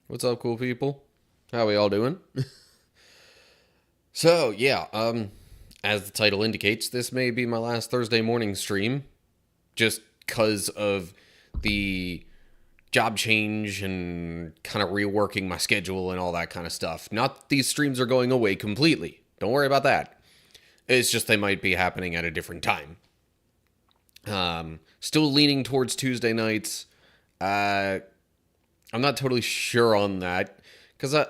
What's up, cool people? How we all doing? So, yeah, as the title indicates, this may be my last Thursday morning stream just because of the job change and kind of reworking my schedule and all that kind of stuff. Not that these streams are going away completely. Don't worry about that. It's just they might be happening at a different time. Still leaning towards Tuesday nights. Uh, I'm not totally sure on that because I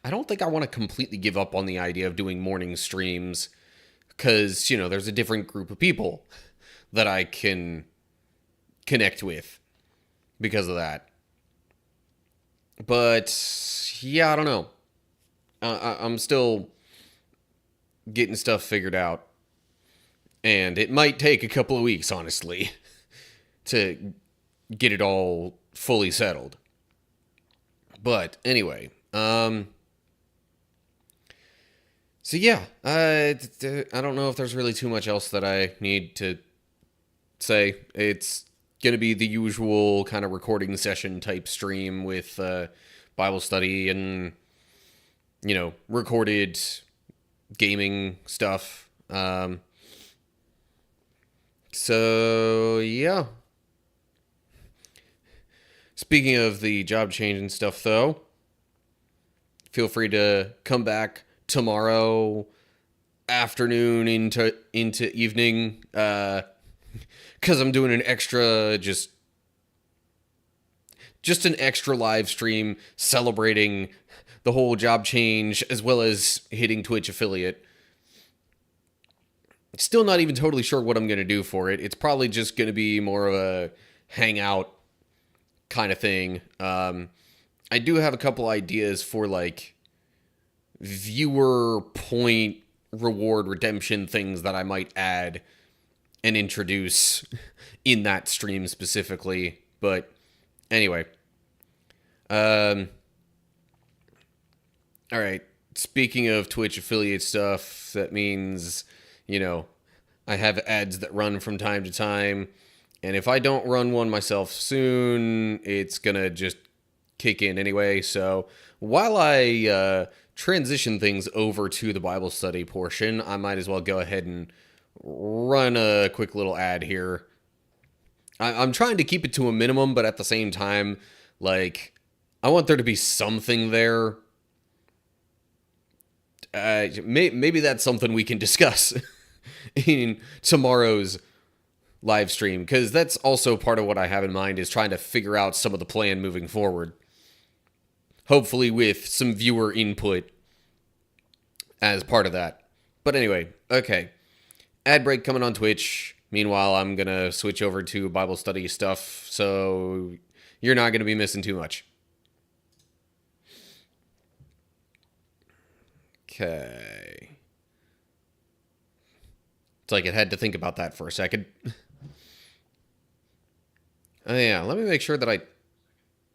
don't think I want to completely give up on the idea of doing morning streams because there's a different group of people that I can connect with because of that. But yeah, I don't know. I'm still getting stuff figured out, and it might take a couple of weeks, honestly, to get it all fully settled. But anyway, so yeah, I don't know if there's really too much else that I need to say. It's gonna be the usual kind of recording session type stream with Bible study and recorded gaming stuff. So yeah. Speaking of the job change and stuff, though, feel free to come back tomorrow afternoon into evening, because I'm doing an extra just an extra live stream celebrating the whole job change as well as hitting Twitch affiliate. Still not even totally sure what I'm going to do for it. It's probably just going to be more of a hangout kind of thing. I do have a couple ideas for like viewer point reward redemption things that I might add and introduce in that stream specifically. But anyway, all right. Speaking of Twitch affiliate stuff, that means I have ads that run from time to time. And if I don't run one myself soon, it's going to just kick in anyway. So while I transition things over to the Bible study portion, I might as well go ahead and run a quick little ad here. I'm trying to keep it to a minimum, but at the same time, like, I want there to be something there. Maybe that's something we can discuss in tomorrow's live stream, because that's also part of what I have in mind, is trying to figure out some of the plan moving forward. Hopefully with some viewer input as part of that. But anyway, okay. Ad break coming on Twitch. Meanwhile, I'm going to switch over to Bible study stuff, so you're not going to be missing too much. Okay. It's like it had to think about that for a second. Oh yeah, let me make sure that I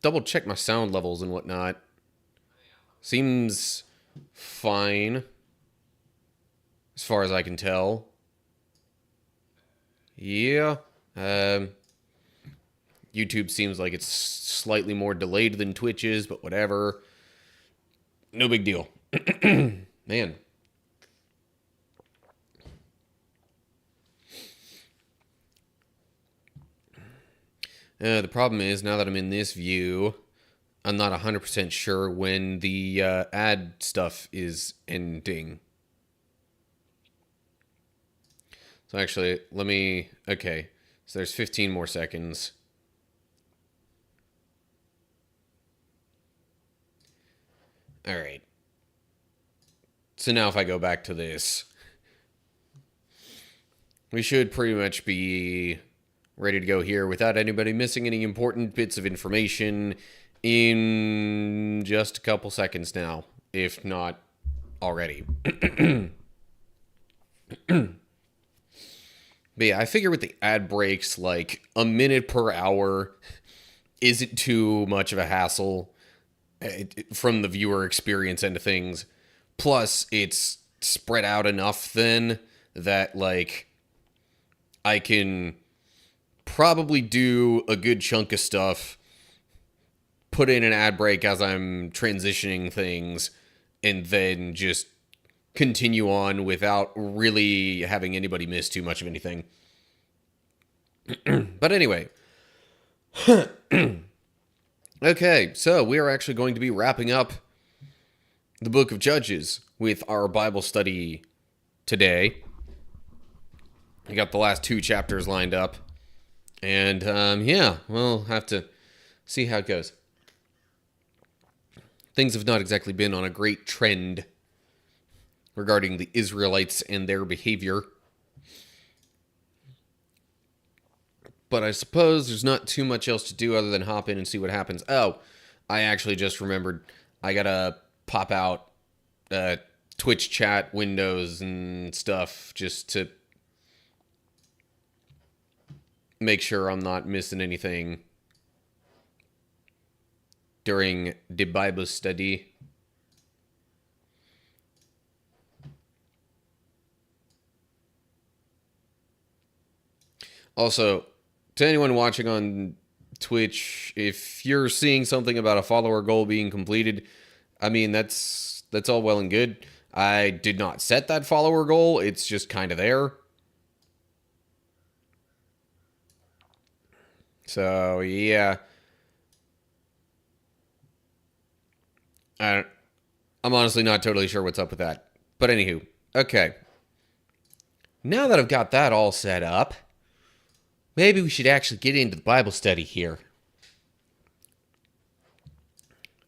double check my sound levels and whatnot. Seems fine, as far as I can tell. Yeah. YouTube seems like it's slightly more delayed than Twitch is, but whatever. No big deal. Man. The problem is, now that I'm in this view, I'm not 100% sure when the ad stuff is ending. So actually, okay. So there's 15 more seconds. All right. So now if I go back to this, we should pretty much be ready to go here without anybody missing any important bits of information in just a couple seconds now, if not already. But yeah, I figure with the ad breaks, like a minute per hour isn't too much of a hassle from the viewer experience end of things. Plus, it's spread out enough then that, like, I can probably do a good chunk of stuff put in an ad break as I'm transitioning things and then just continue on without really having anybody miss too much of anything. But anyway. Okay, so we are actually going to be wrapping up the book of Judges with our Bible study today. I got the last 2 chapters lined up. And, yeah, we'll have to see how it goes. Things have not exactly been on a great trend regarding the Israelites and their behavior. But I suppose there's not too much else to do other than hop in and see what happens. Oh, I actually just remembered I gotta pop out Twitch chat windows and stuff just to make sure I'm not missing anything during the Bible study. Also, to anyone watching on Twitch, if you're seeing something about a follower goal being completed, I mean, that's all well and good. I did not set that follower goal. It's just kind of there. So, yeah. I'm honestly not totally sure what's up with that. But anywho, okay. Now that I've got that all set up, maybe we should actually get into the Bible study here.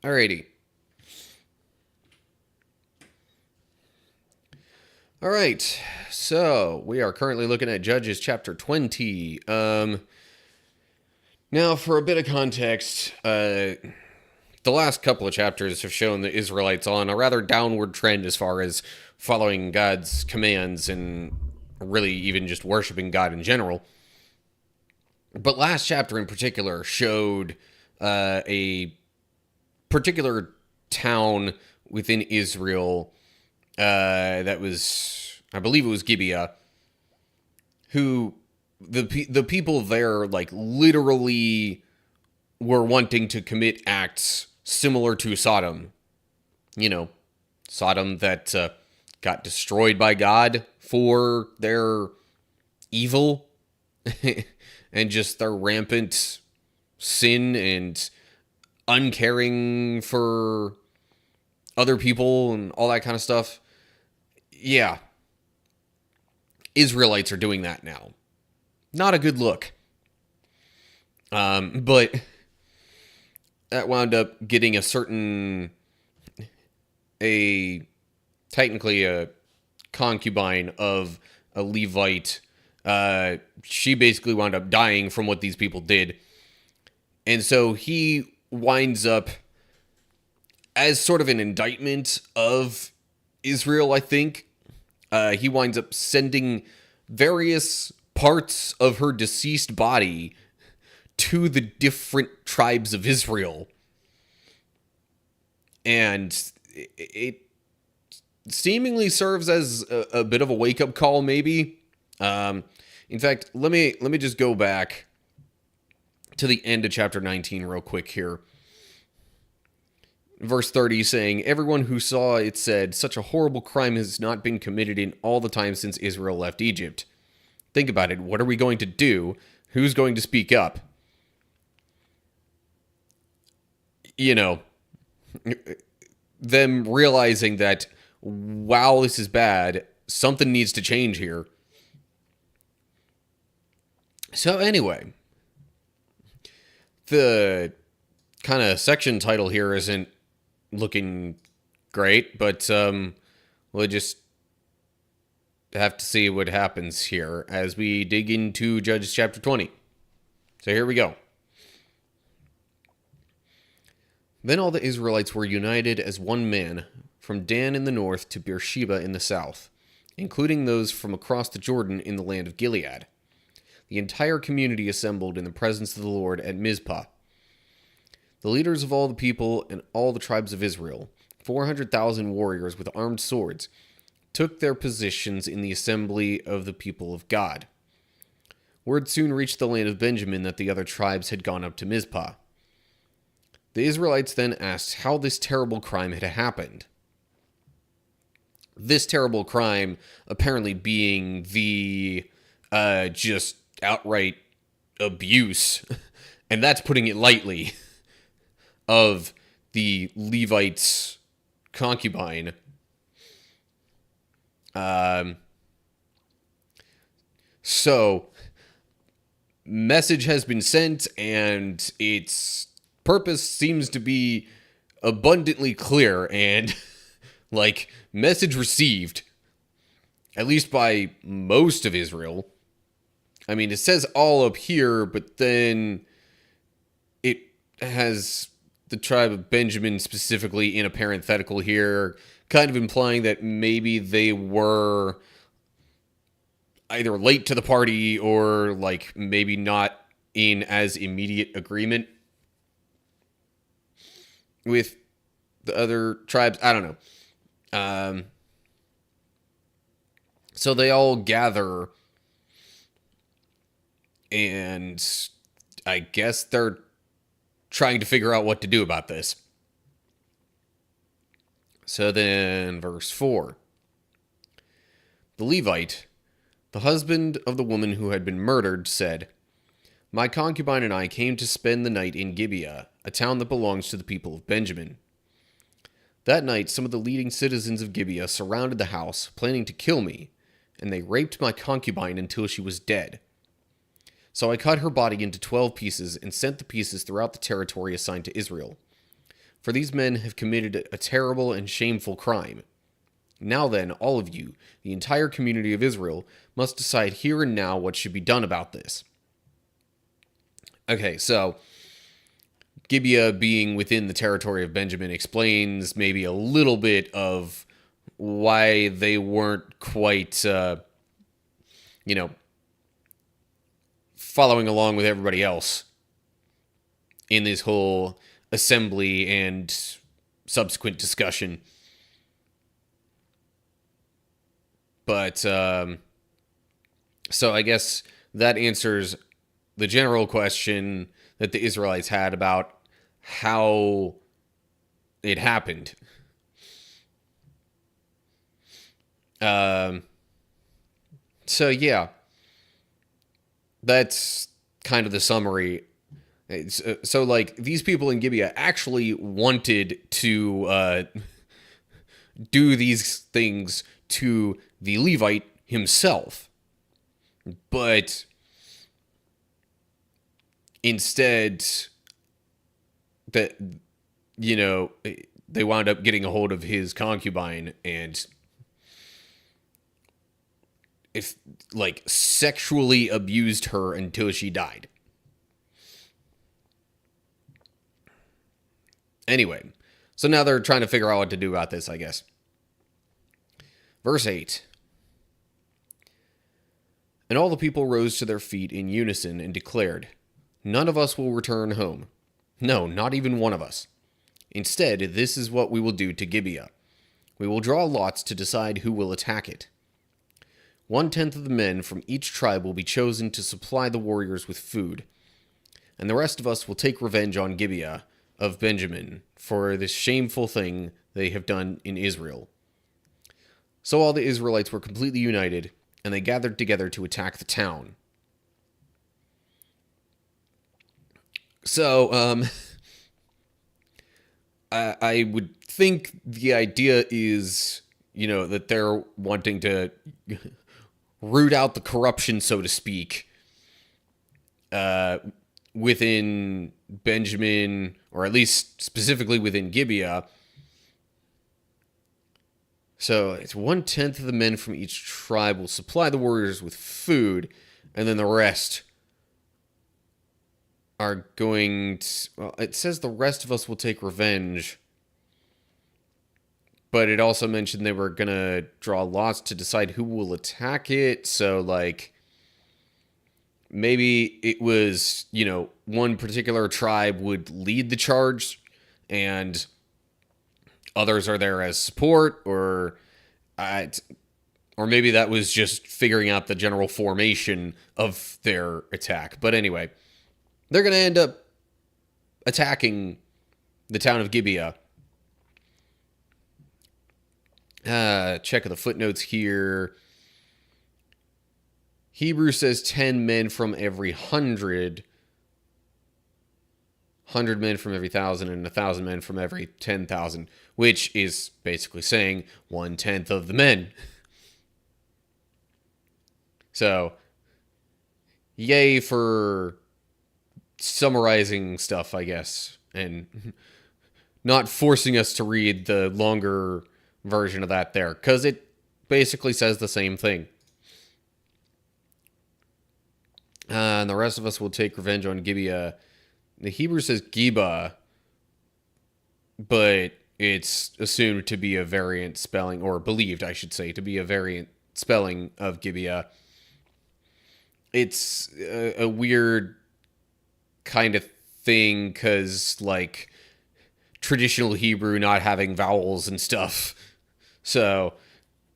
Alrighty. Alright, so we are currently looking at Judges chapter 20. Now, for a bit of context, the last couple of chapters have shown the Israelites on a rather downward trend as far as following God's commands and really even just worshiping God in general. But last chapter in particular showed a particular town within Israel that was, I believe it was Gibeah, who the people there like literally were wanting to commit acts similar to Sodom. You know, Sodom that got destroyed by God for their evil and just their rampant sin and uncaring for other people and all that kind of stuff. Yeah. Israelites are doing that now. Not a good look. But that wound up getting technically a concubine of a Levite. She basically wound up dying from what these people did. And so he winds up as sort of an indictment of Israel, I think. He winds up sending various parts of her deceased body to the different tribes of Israel. And it seemingly serves as a bit of a wake-up call, maybe. In fact, let me just go back to the end of chapter 19 real quick here. Verse 30 saying, "Everyone who saw it said, such a horrible crime has not been committed in all the time since Israel left Egypt. Think about it. What are we going to do? Who's going to speak up?" You know, them realizing that, wow, this is bad. Something needs to change here. So anyway, the kind of section title here isn't looking great, but we'll just have to see what happens here as we dig into Judges chapter 20. So here we go. Then all the Israelites were united as one man, from Dan in the north to Beersheba in the south, including those from across the Jordan in the land of Gilead. The entire community assembled in the presence of the Lord at Mizpah. The leaders of all the people and all the tribes of Israel, 400,000 warriors with armed swords, took their positions in the assembly of the people of God. Word soon reached the land of Benjamin that the other tribes had gone up to Mizpah. The Israelites then asked how this terrible crime had happened. This terrible crime apparently being the just outright abuse, and that's putting it lightly, of the Levite's concubine. So, message has been sent, and its purpose seems to be abundantly clear, and like, message received, at least by most of Israel. I mean, it says all up here, but then it has the tribe of Benjamin specifically in a parenthetical here, kind of implying that maybe they were either late to the party or, like, maybe not in as immediate agreement with the other tribes. I don't know. So they all gather, and I guess they're trying to figure out what to do about this. So then, verse 4. The Levite, the husband of the woman who had been murdered, said, "My concubine and I came to spend the night in Gibeah, a town that belongs to the people of Benjamin. That night, some of the leading citizens of Gibeah surrounded the house, planning to kill me, and they raped my concubine until she was dead. So I cut her body into 12 pieces and sent the pieces throughout the territory assigned to Israel. For these men have committed a terrible and shameful crime. Now then, all of you, the entire community of Israel, must decide here and now what should be done about this." Okay, so Gibeah being within the territory of Benjamin explains maybe a little bit of why they weren't quite, following along with everybody else in this whole assembly and subsequent discussion. But, so I guess that answers the general question that the Israelites had about how it happened. So yeah, that's kind of the summary. So like, these people in Gibeah actually wanted to do these things to the Levite himself, but instead that, they wound up getting a hold of his concubine and sexually abused her until she died. Anyway, so now they're trying to figure out what to do about this, I guess. Verse 8. And all the people rose to their feet in unison and declared, "None of us will return home. No, not even one of us. Instead, this is what we will do to Gibeah. We will draw lots to decide who will attack it. 1/10 of the men from each tribe will be chosen to supply the warriors with food, and the rest of us will take revenge on Gibeah of Benjamin for this shameful thing they have done in Israel." So all the Israelites were completely united, and they gathered together to attack the town. So, I would think the idea is, that they're wanting to root out the corruption, so to speak, within Benjamin, or at least specifically within Gibeah. So it's 1/10 of the men from each tribe will supply the warriors with food, and then the rest are going to... Well, it says the rest of us will take revenge, but it also mentioned they were going to draw lots to decide who will attack it, so, maybe it was, one particular tribe would lead the charge, and others are there as support, or maybe that was just figuring out the general formation of their attack. But anyway, they're going to end up attacking the town of Gibeah. Check the footnotes here. Hebrew says 10 men from every 100. 100 men from every 1,000 and 1,000 men from every 10,000, which is basically saying 1/10 of the men. So, yay for summarizing stuff, I guess, and not forcing us to read the longer version of that there, because it basically says the same thing. And the rest of us will take revenge on Gibeah. The Hebrew says Giba, but it's assumed to be a variant spelling, or believed, I should say, to be a variant spelling of Gibeah. It's a weird kind of thing, because, like, traditional Hebrew not having vowels and stuff. So,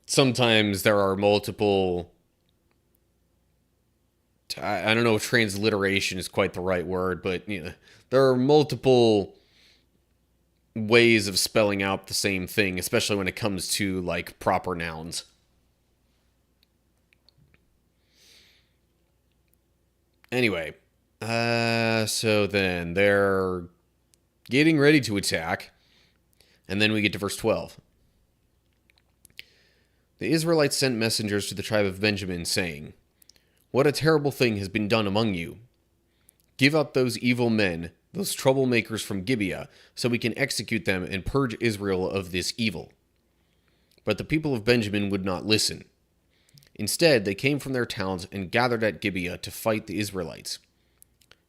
sometimes there are multiple... I don't know if transliteration is quite the right word, but there are multiple ways of spelling out the same thing, especially when it comes to like proper nouns. Anyway, so then they're getting ready to attack, and then we get to verse 12. The Israelites sent messengers to the tribe of Benjamin, saying, "What a terrible thing has been done among you. Give up those evil men, those troublemakers from Gibeah, so we can execute them and purge Israel of this evil." But the people of Benjamin would not listen. Instead, they came from their towns and gathered at Gibeah to fight the Israelites.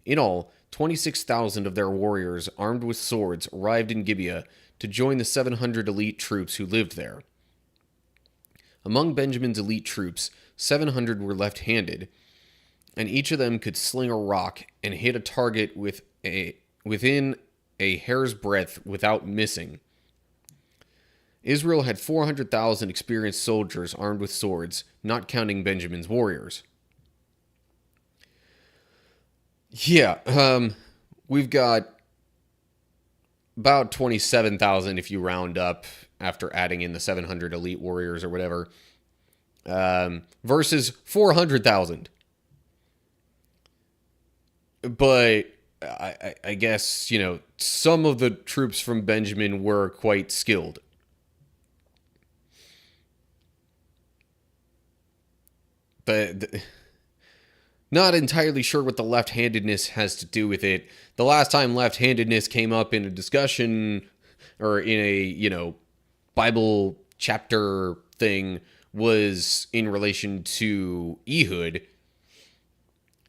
In all, 26,000 of their warriors, armed with swords, arrived in Gibeah to join the 700 elite troops who lived there. Among Benjamin's elite troops, 700 were left-handed, and each of them could sling a rock and hit a target within a hair's breadth without missing. Israel had 400,000 experienced soldiers armed with swords, not counting Benjamin's warriors. Yeah, we've got about 27,000 if you round up after adding in the 700 elite warriors or whatever, versus 400,000. But I guess, some of the troops from Benjamin were quite skilled. But not entirely sure what the left-handedness has to do with it. The last time left-handedness came up in a discussion or in a, Bible chapter thing was in relation to Ehud.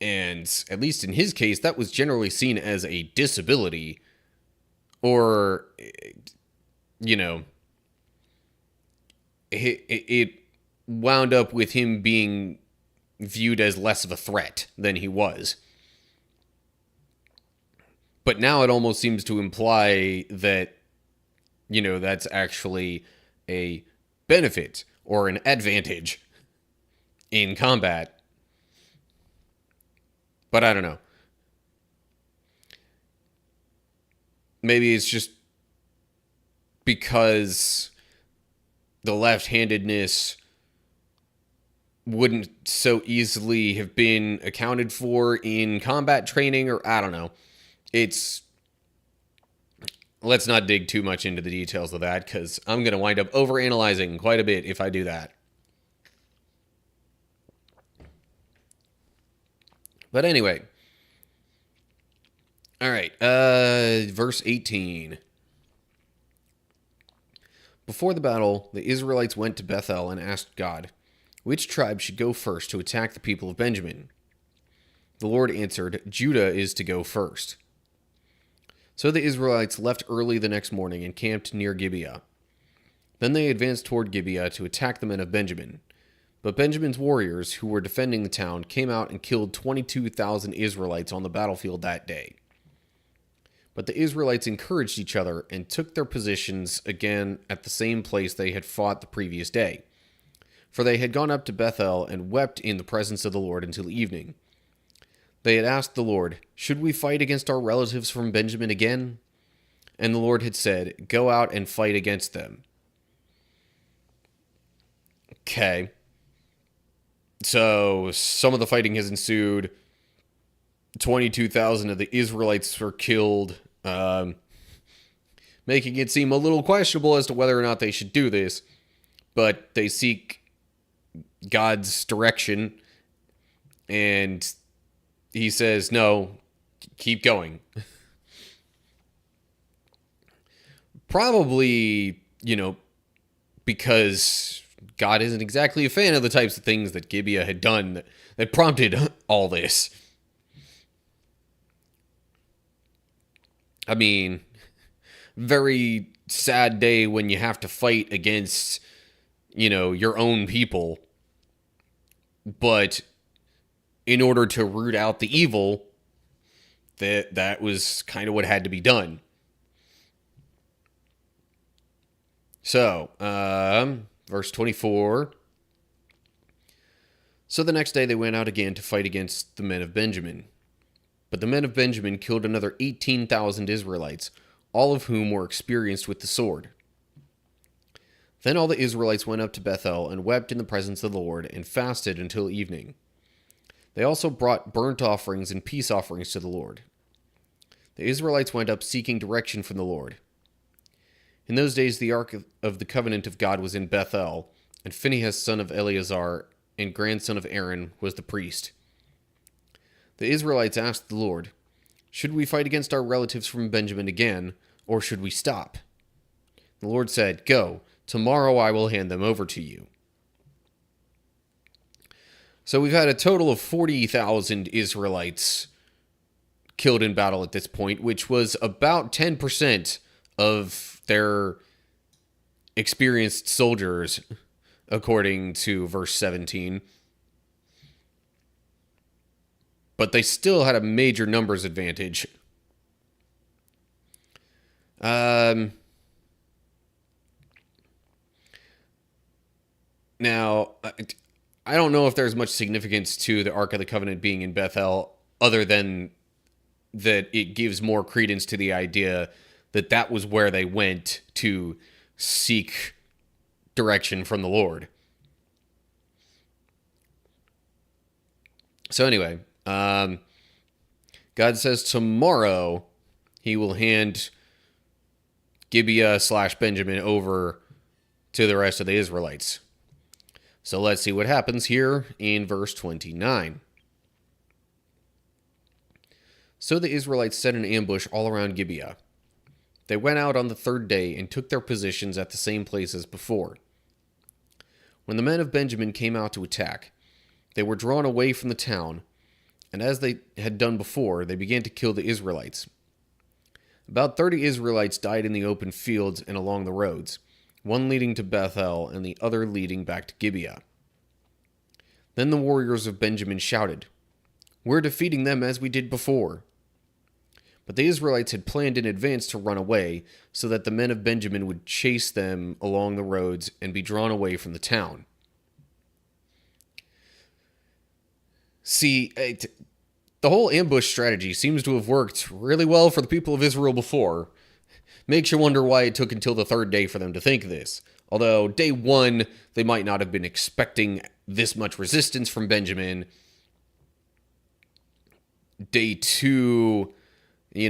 And at least in his case, that was generally seen as a disability. Or, it wound up with him being viewed as less of a threat than he was. But now it almost seems to imply that, that's actually a benefit or an advantage in combat. But I don't know. Maybe it's just because the left-handedness wouldn't so easily have been accounted for in combat training, or I don't know. Let's not dig too much into the details of that, because I'm going to wind up overanalyzing quite a bit if I do that. But anyway. Alright, verse 18. Before the battle, the Israelites went to Bethel and asked God, which tribe should go first to attack the people of Benjamin? The Lord answered, Judah is to go first. So the Israelites left early the next morning and camped near Gibeah. Then they advanced toward Gibeah to attack the men of Benjamin. But Benjamin's warriors, who were defending the town, came out and killed 22,000 Israelites on the battlefield that day. But the Israelites encouraged each other and took their positions again at the same place they had fought the previous day. For they had gone up to Bethel and wept in the presence of the Lord until evening. They had asked the Lord, should we fight against our relatives from Benjamin again? and the Lord had said, "Go out and fight against them." Okay. So some of the fighting has ensued. 22,000 of the Israelites were killed, making it seem a little questionable as to whether or not they should do this. But they seek God's direction, and he says, no, keep going. Probably, because God isn't exactly a fan of the types of things that Gibeah had done that prompted all this. I mean, very sad day when you have to fight against, your own people. But in order to root out the evil, that was kind of what had to be done. So, verse 24. So the next day they went out again to fight against the men of Benjamin. But the men of Benjamin killed another 18,000 Israelites, all of whom were experienced with the sword. Then all the Israelites went up to Bethel and wept in the presence of the Lord and fasted until evening. They also brought burnt offerings and peace offerings to the Lord. The Israelites went up seeking direction from the Lord. In those days the ark of the covenant of God was in Bethel, and Phinehas, son of Eleazar and grandson of Aaron, was the priest. The Israelites asked the Lord, "Should we fight against our relatives from Benjamin again, or should we stop?" The Lord said, "Go, tomorrow I will hand them over to you." So we've had a total of 40,000 Israelites killed in battle at this point, which was about 10% of their experienced soldiers, according to verse 17. But they still had a major numbers advantage. Now, I don't know if there's much significance to the Ark of the Covenant being in Bethel, other than that it gives more credence to the idea that that was where they went to seek direction from the Lord. So anyway, God says tomorrow he will hand Gibeah / Benjamin over to the rest of the Israelites. So let's see what happens here in verse 29. So the Israelites set an ambush all around Gibeah. They went out on the third day and took their positions at the same place as before. When the men of Benjamin came out to attack, they were drawn away from the town, and as they had done before, they began to kill the Israelites. About 30 Israelites died in the open fields and along the roads, one leading to Bethel and the other leading back to Gibeah. Then the warriors of Benjamin shouted, "We're defeating them as we did before." But the Israelites had planned in advance to run away, so that the men of Benjamin would chase them along the roads and be drawn away from the town. See, the whole ambush strategy seems to have worked really well for the people of Israel before. Makes you wonder why it took until the third day for them to think this. Although, day one, they might not have been expecting this much resistance from Benjamin. Day two, they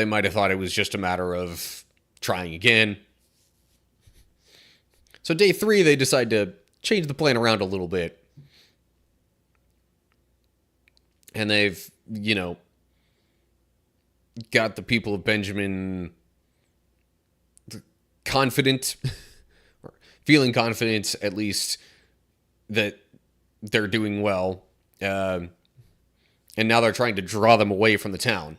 might have thought it was just a matter of trying again. So day three, they decide to change the plan around a little bit. And they've, got the people of Benjamin confident, or feeling confident at least, that they're doing well. And now they're trying to draw them away from the town.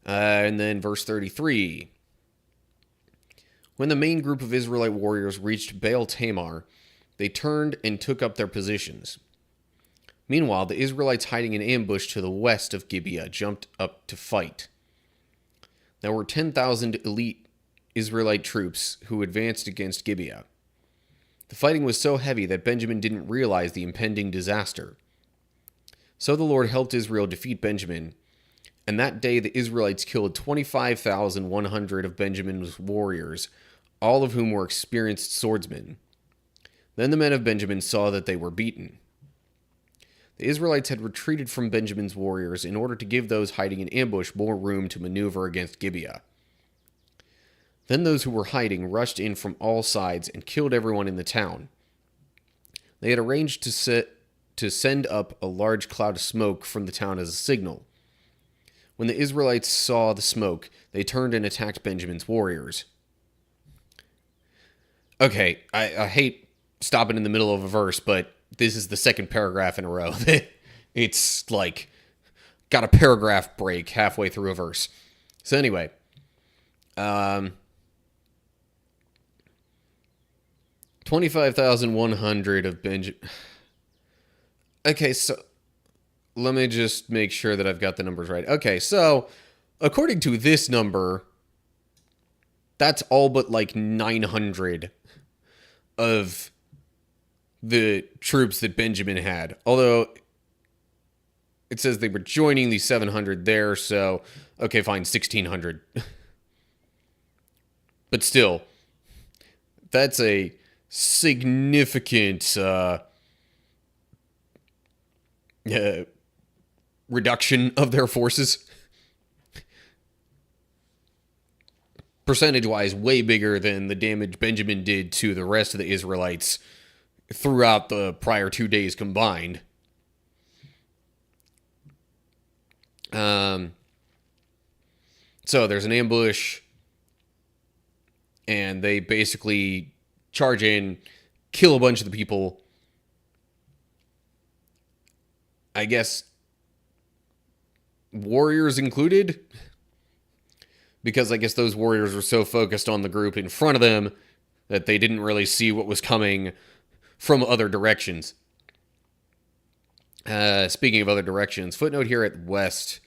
And then verse 33. When the main group of Israelite warriors reached Baal Tamar, they turned and took up their positions. Meanwhile, the Israelites hiding in ambush to the west of Gibeah jumped up to fight. There were 10,000 elite Israelite troops who advanced against Gibeah. The fighting was so heavy that Benjamin didn't realize the impending disaster. So the Lord helped Israel defeat Benjamin, And that day the Israelites killed 25,100 of Benjamin's warriors, all of whom were experienced swordsmen. Then the men of Benjamin saw that they were beaten. The Israelites had retreated from Benjamin's warriors in order to give those hiding in ambush more room to maneuver against Gibeah. Then those who were hiding rushed in from all sides and killed everyone in the town. They had arranged to send up a large cloud of smoke from the town as a signal. When the Israelites saw the smoke, they turned and attacked Benjamin's warriors. Okay, I hate stopping in the middle of a verse, but this is the second paragraph in a row. It's like, got a paragraph break halfway through a verse. So anyway, 25,100 of Benjamin. Okay, so let me just make sure that I've got the numbers right. Okay, so according to this number, that's all but like 900 of the troops that Benjamin had. Although it says they were joining the 700 there, so okay, fine, 1,600. But still, that's a significant reduction of their forces. Percentage-wise, way bigger than the damage Benjamin did to the rest of the Israelites throughout the prior 2 days combined. So there's an ambush, and they basically charge in, kill a bunch of the people. I guess warriors included, because I guess those warriors were so focused on the group in front of them that they didn't really see what was coming from other directions. Speaking of other directions, footnote here at West,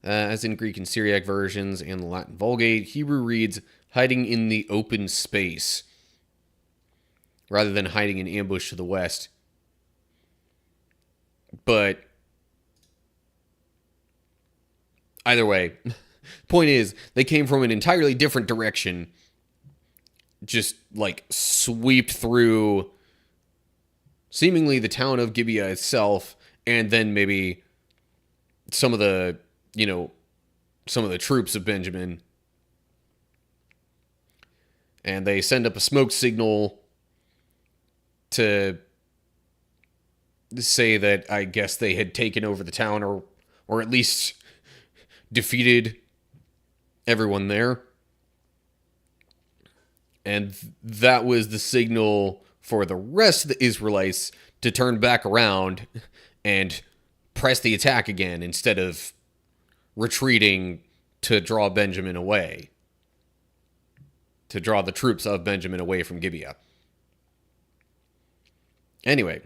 as in Greek and Syriac versions and the Latin Vulgate, Hebrew reads, hiding in the open space, rather than hiding in ambush to the west. But either way, point is, they came from an entirely different direction, just like sweep through seemingly the town of Gibeah itself, and then maybe some of the troops of Benjamin. And they send up a smoke signal to say that I guess they had taken over the town, or at least defeated everyone there. And that was the signal for the rest of the Israelites to turn back around and press the attack again instead of retreating to draw Benjamin away. To draw the troops of Benjamin away from Gibeah. Anyway.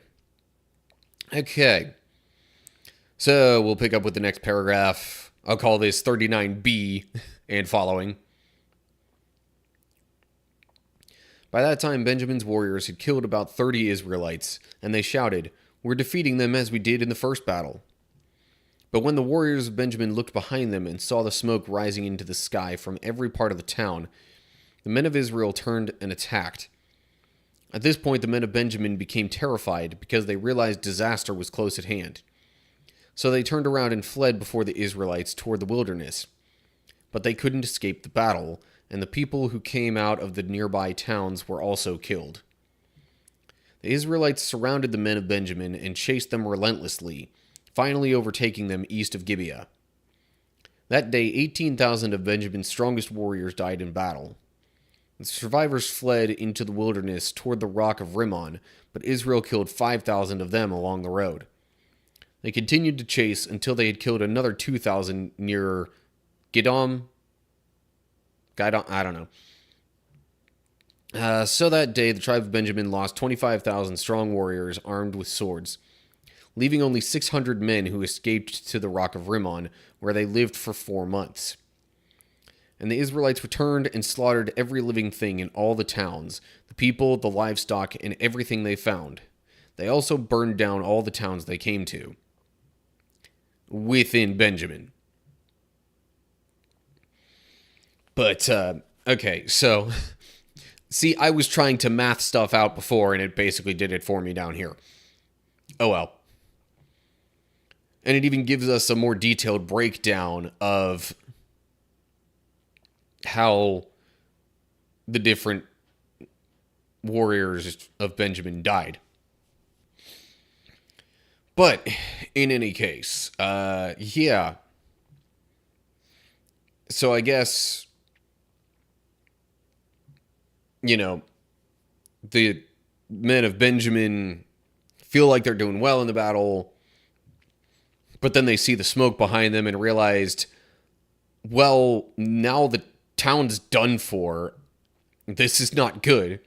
Okay. So we'll pick up with the next paragraph. I'll call this 39b and following. By that time, Benjamin's warriors had killed about 30 Israelites, and they shouted, "We're defeating them as we did in the first battle." But when the warriors of Benjamin looked behind them and saw the smoke rising into the sky from every part of the town, the men of Israel turned and attacked. At this point, the men of Benjamin became terrified because they realized disaster was close at hand. So they turned around and fled before the Israelites toward the wilderness. But they couldn't escape the battle, and the people who came out of the nearby towns were also killed. The Israelites surrounded the men of Benjamin and chased them relentlessly, finally overtaking them east of Gibeah. That day, 18,000 of Benjamin's strongest warriors died in battle. The survivors fled into the wilderness toward the rock of Rimmon, but Israel killed 5,000 of them along the road. They continued to chase until they had killed another 2,000 near Gidom. I don't know. So that day, the tribe of Benjamin lost 25,000 strong warriors armed with swords, leaving only 600 men who escaped to the rock of Rimmon, where they lived for 4 months. And the Israelites returned and slaughtered every living thing in all the towns, the people, the livestock, and everything they found. They also burned down all the towns they came to within Benjamin. But, okay, so, see, I was trying to math stuff out before, and it basically did it for me down here. Oh well. And it even gives us a more detailed breakdown of how the different warriors of Benjamin died. But, in any case, yeah. So I guess, the men of Benjamin feel like they're doing well in the battle, but then they see the smoke behind them and realized, well, now the town's done for. This is not good.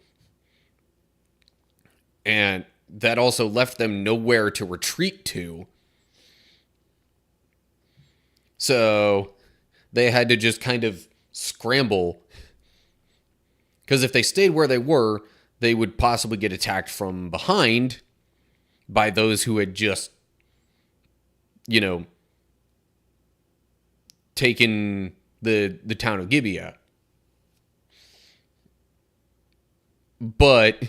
And that also left them nowhere to retreat to. So they had to just kind of scramble. Because if they stayed where they were, they would possibly get attacked from behind by those who had just, taken the town of Gibeah. But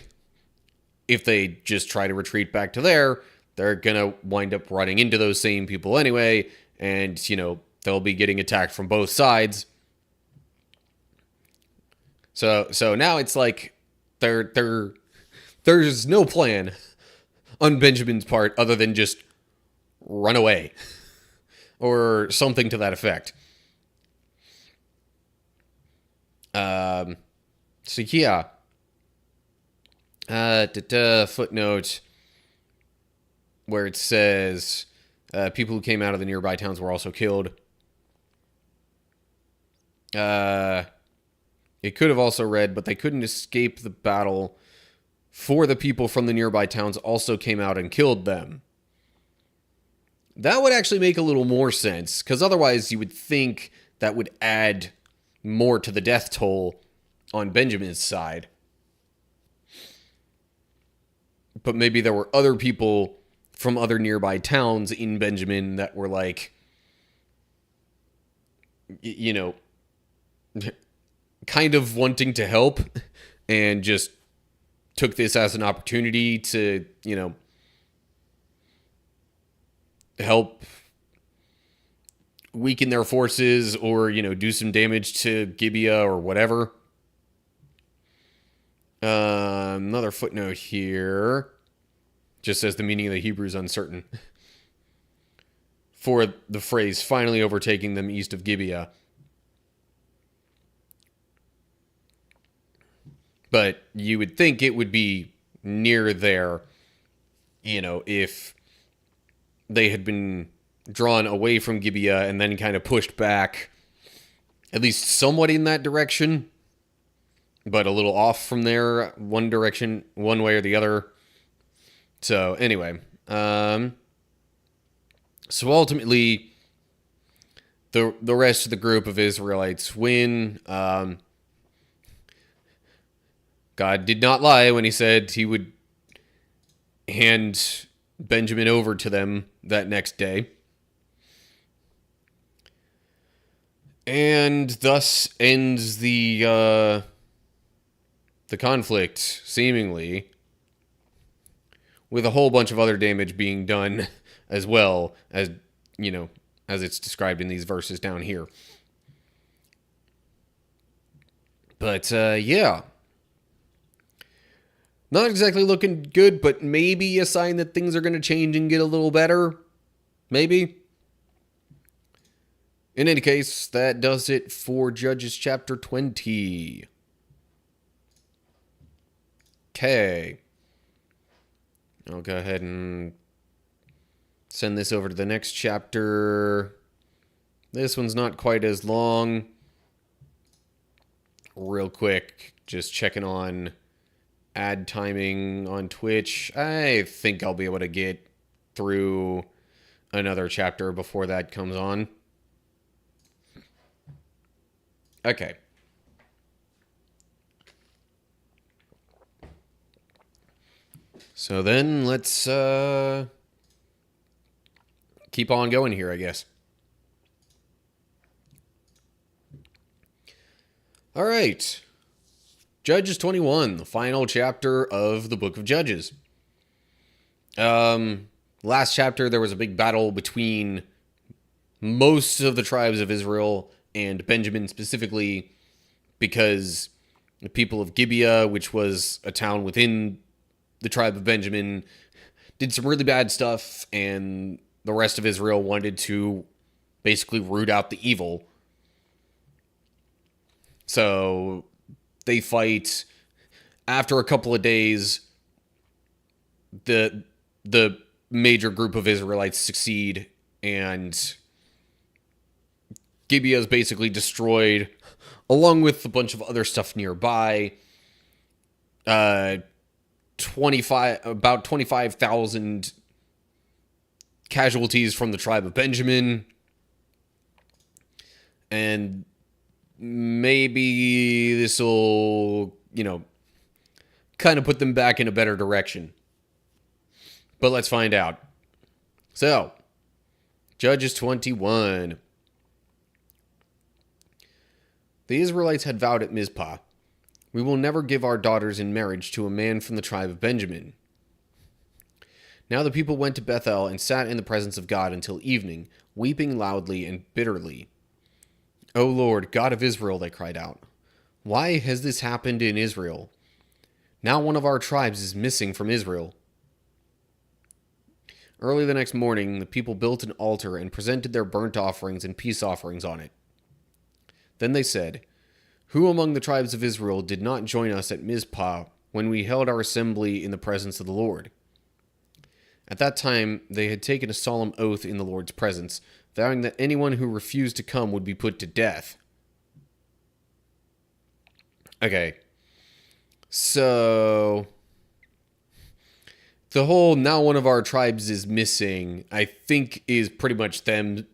if they just try to retreat back to there, they're going to wind up running into those same people anyway. And, they'll be getting attacked from both sides. So now it's like there's no plan on Benjamin's part other than just run away or something to that effect. So yeah. Footnote where it says people who came out of the nearby towns were also killed. It could have also read, but they couldn't escape the battle, for the people from the nearby towns also came out and killed them. That would actually make a little more sense, because otherwise you would think that would add more to the death toll on Benjamin's side. But maybe there were other people from other nearby towns in Benjamin that were like, kind of wanting to help and just took this as an opportunity to, help weaken their forces or, do some damage to Gibeah or whatever. Another footnote here just says the meaning of the Hebrew is uncertain. For the phrase finally overtaking them east of Gibeah. But you would think it would be near there, if they had been drawn away from Gibeah and then kind of pushed back, at least somewhat in that direction, but a little off from there, one direction, one way or the other. So anyway, so ultimately, the rest of the group of Israelites win. God did not lie when he said he would hand Benjamin over to them that next day. And thus ends the conflict, seemingly, with a whole bunch of other damage being done as well, as as it's described in these verses down here. But yeah. Not exactly looking good, but maybe a sign that things are going to change and get a little better. Maybe. In any case, that does it for Judges chapter 20. Okay. I'll go ahead and send this over to the next chapter. This one's not quite as long. Real quick, just checking on ad timing on Twitch. I think I'll be able to get through another chapter before that comes on. Okay. So then let's keep on going here, I guess. All right. Judges 21, the final chapter of the book of Judges. Last chapter, there was a big battle between most of the tribes of Israel and Benjamin specifically, because the people of Gibeah, which was a town within the tribe of Benjamin, did some really bad stuff, and the rest of Israel wanted to basically root out the evil. So they fight. After a couple of days, the major group of Israelites succeed, and Gibeah is basically destroyed, along with a bunch of other stuff nearby. About 25,000 casualties from the tribe of Benjamin, and maybe this will, kind of put them back in a better direction. But let's find out. So, Judges 21. The Israelites had vowed at Mizpah, "We will never give our daughters in marriage to a man from the tribe of Benjamin." Now the people went to Bethel and sat in the presence of God until evening, weeping loudly and bitterly. "O Lord, God of Israel," they cried out, "why has this happened in Israel? Now one of our tribes is missing from Israel." Early the next morning, the people built an altar and presented their burnt offerings and peace offerings on it. Then they said, "Who among the tribes of Israel did not join us at Mizpah when we held our assembly in the presence of the Lord?" At that time, they had taken a solemn oath in the Lord's presence, vowing that anyone who refused to come would be put to death. Okay. So, the whole "now one of our tribes is missing," I think is pretty much them,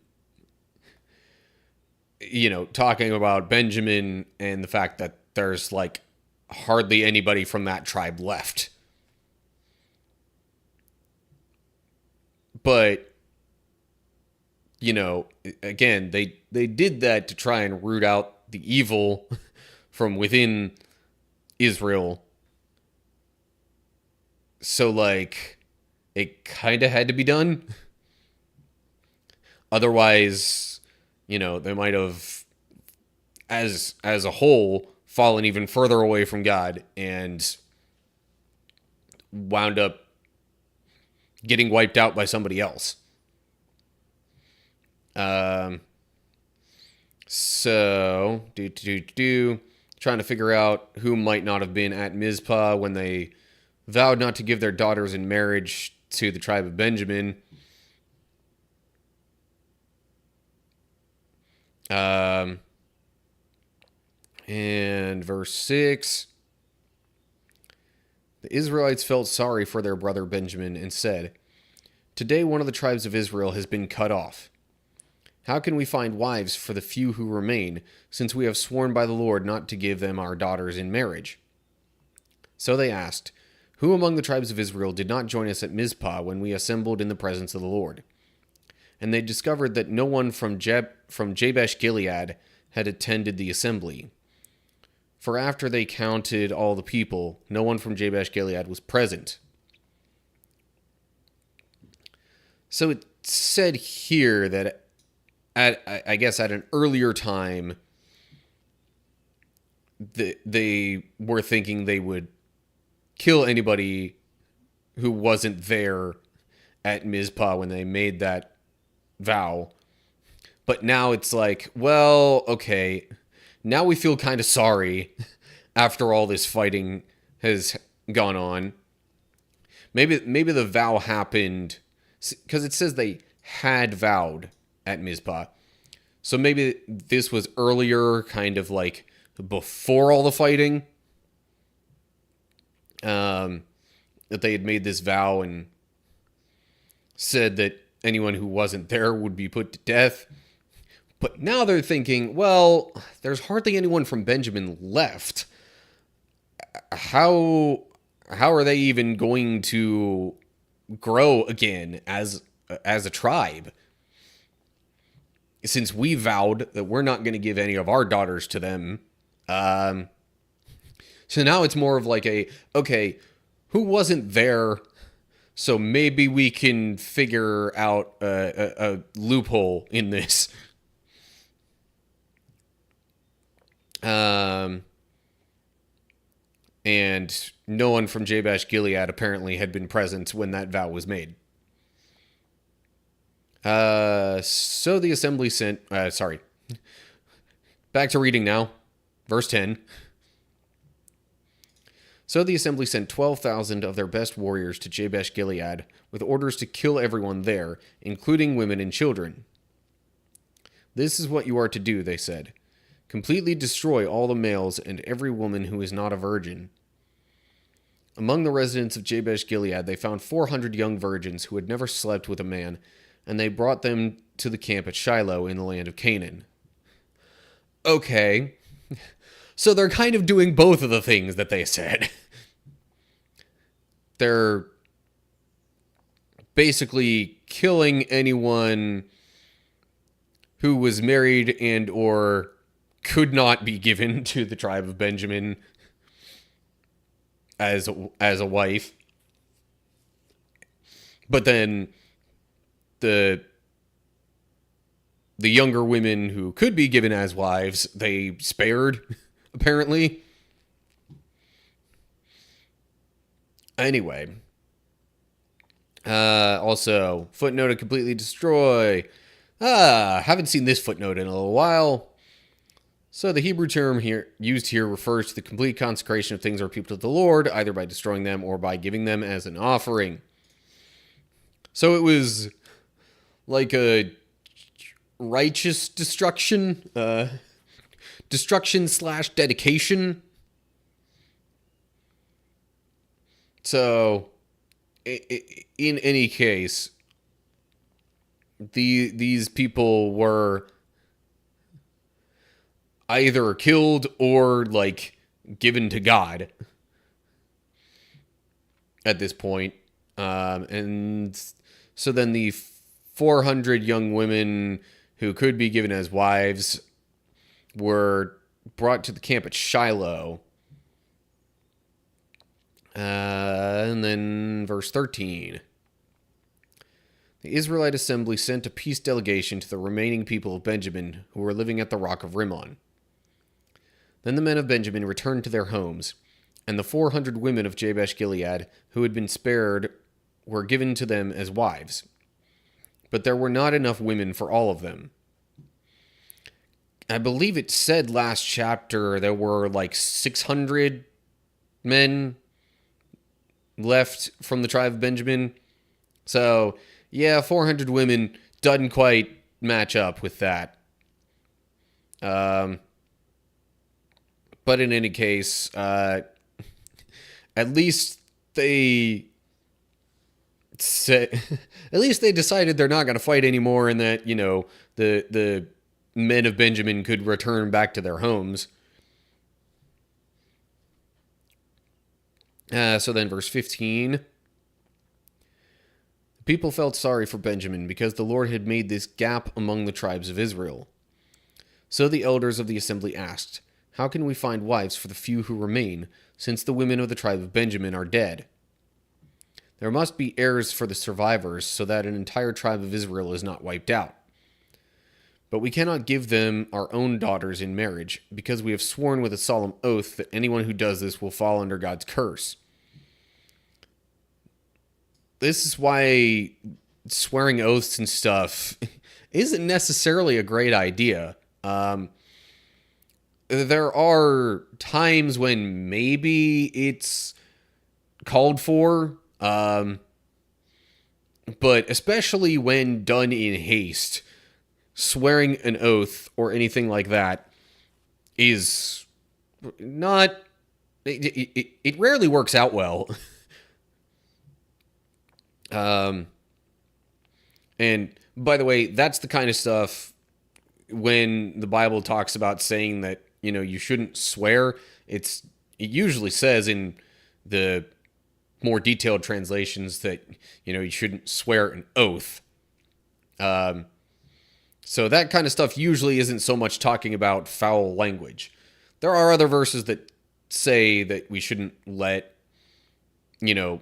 talking about Benjamin and the fact that there's hardly anybody from that tribe left. But, again, they did that to try and root out the evil from within Israel. So, it kind of had to be done. Otherwise, they might have, as a whole, fallen even further away from God and wound up getting wiped out by somebody else. So, trying to figure out who might not have been at Mizpah when they vowed not to give their daughters in marriage to the tribe of Benjamin. And verse 6. The Israelites felt sorry for their brother Benjamin and said, "Today one of the tribes of Israel has been cut off. How can we find wives for the few who remain, since we have sworn by the Lord not to give them our daughters in marriage?" So they asked, "Who among the tribes of Israel did not join us at Mizpah when we assembled in the presence of the Lord?" And they discovered that no one from Jabesh Gilead had attended the assembly. For after they counted all the people, no one from Jabesh Gilead was present. So it said here that at an earlier time, they were thinking they would kill anybody who wasn't there at Mizpah when they made that vow. But now it's well, okay, now we feel kind of sorry after all this fighting has gone on. Maybe the vow happened because it says they had vowed at Mizpah. So maybe this was earlier, kind of before all the fighting. That they had made this vow and said that anyone who wasn't there would be put to death. But now they're thinking, well, there's hardly anyone from Benjamin left. How are they even going to grow again as a tribe? Since we vowed that we're not going to give any of our daughters to them Um, so now it's more of like okay, who wasn't there? So maybe we can figure out a loophole in this. Um, and no one from Jabesh Gilead apparently had been present when that vow was made. So the assembly sent. Sorry. Back to reading now. Verse 10. So the assembly sent 12,000 of their best warriors to Jabesh Gilead with orders to kill everyone there, including women and children. This is what you are to do, they said. Completely destroy all the males and every woman who is not a virgin. Among the residents of Jabesh Gilead, they found 400 young virgins who had never slept with a man, and they brought them to the camp at Shiloh in the land of Canaan. Okay. So they're kind of doing both of the things that they said. They're basically killing anyone who was married and or could not be given to the tribe of Benjamin as a wife. But then the younger women who could be given as wives, they spared, apparently. Anyway. Also, footnote to completely destroy. Haven't seen this footnote in a little while. So the Hebrew term used here refers to the complete consecration of things or people to the Lord, either by destroying them or by giving them as an offering. So it was like a righteous destruction, destruction/dedication. So, in any case, these people were either killed or like given to God at this point. And so then the 400 young women who could be given as wives were brought to the camp at Shiloh. And then verse 13. The Israelite assembly sent a peace delegation to the remaining people of Benjamin who were living at the rock of Rimmon. Then the men of Benjamin returned to their homes, and the 400 women of Jabesh Gilead who had been spared were given to them as wives. But there were not enough women for all of them. I believe it said last chapter there were like 600 men left from the tribe of Benjamin. So, yeah, 400 women doesn't quite match up with that. But in any case, at least they said, at least they decided they're not going to fight anymore, and that, you know, the men of Benjamin could return back to their homes. So then verse 15. The people felt sorry for Benjamin because the Lord had made this gap among the tribes of Israel. So the elders of the assembly asked, "How can we find wives for the few who remain, since the women of the tribe of Benjamin are dead? There must be heirs for the survivors, so that an entire tribe of Israel is not wiped out. But we cannot give them our own daughters in marriage, because we have sworn with a solemn oath that anyone who does this will fall under God's curse." This is why swearing oaths and stuff isn't necessarily a great idea. There are times when maybe it's called for, but especially when done in haste, swearing an oath or anything like that is not... It rarely works out well. And by the way, that's the kind of stuff when the Bible talks about saying that, you know, you shouldn't swear. It usually says in the more detailed translations that, you know, you shouldn't swear an oath. So that kind of stuff usually isn't so much talking about foul language. there are other verses that say that we shouldn't let, you know,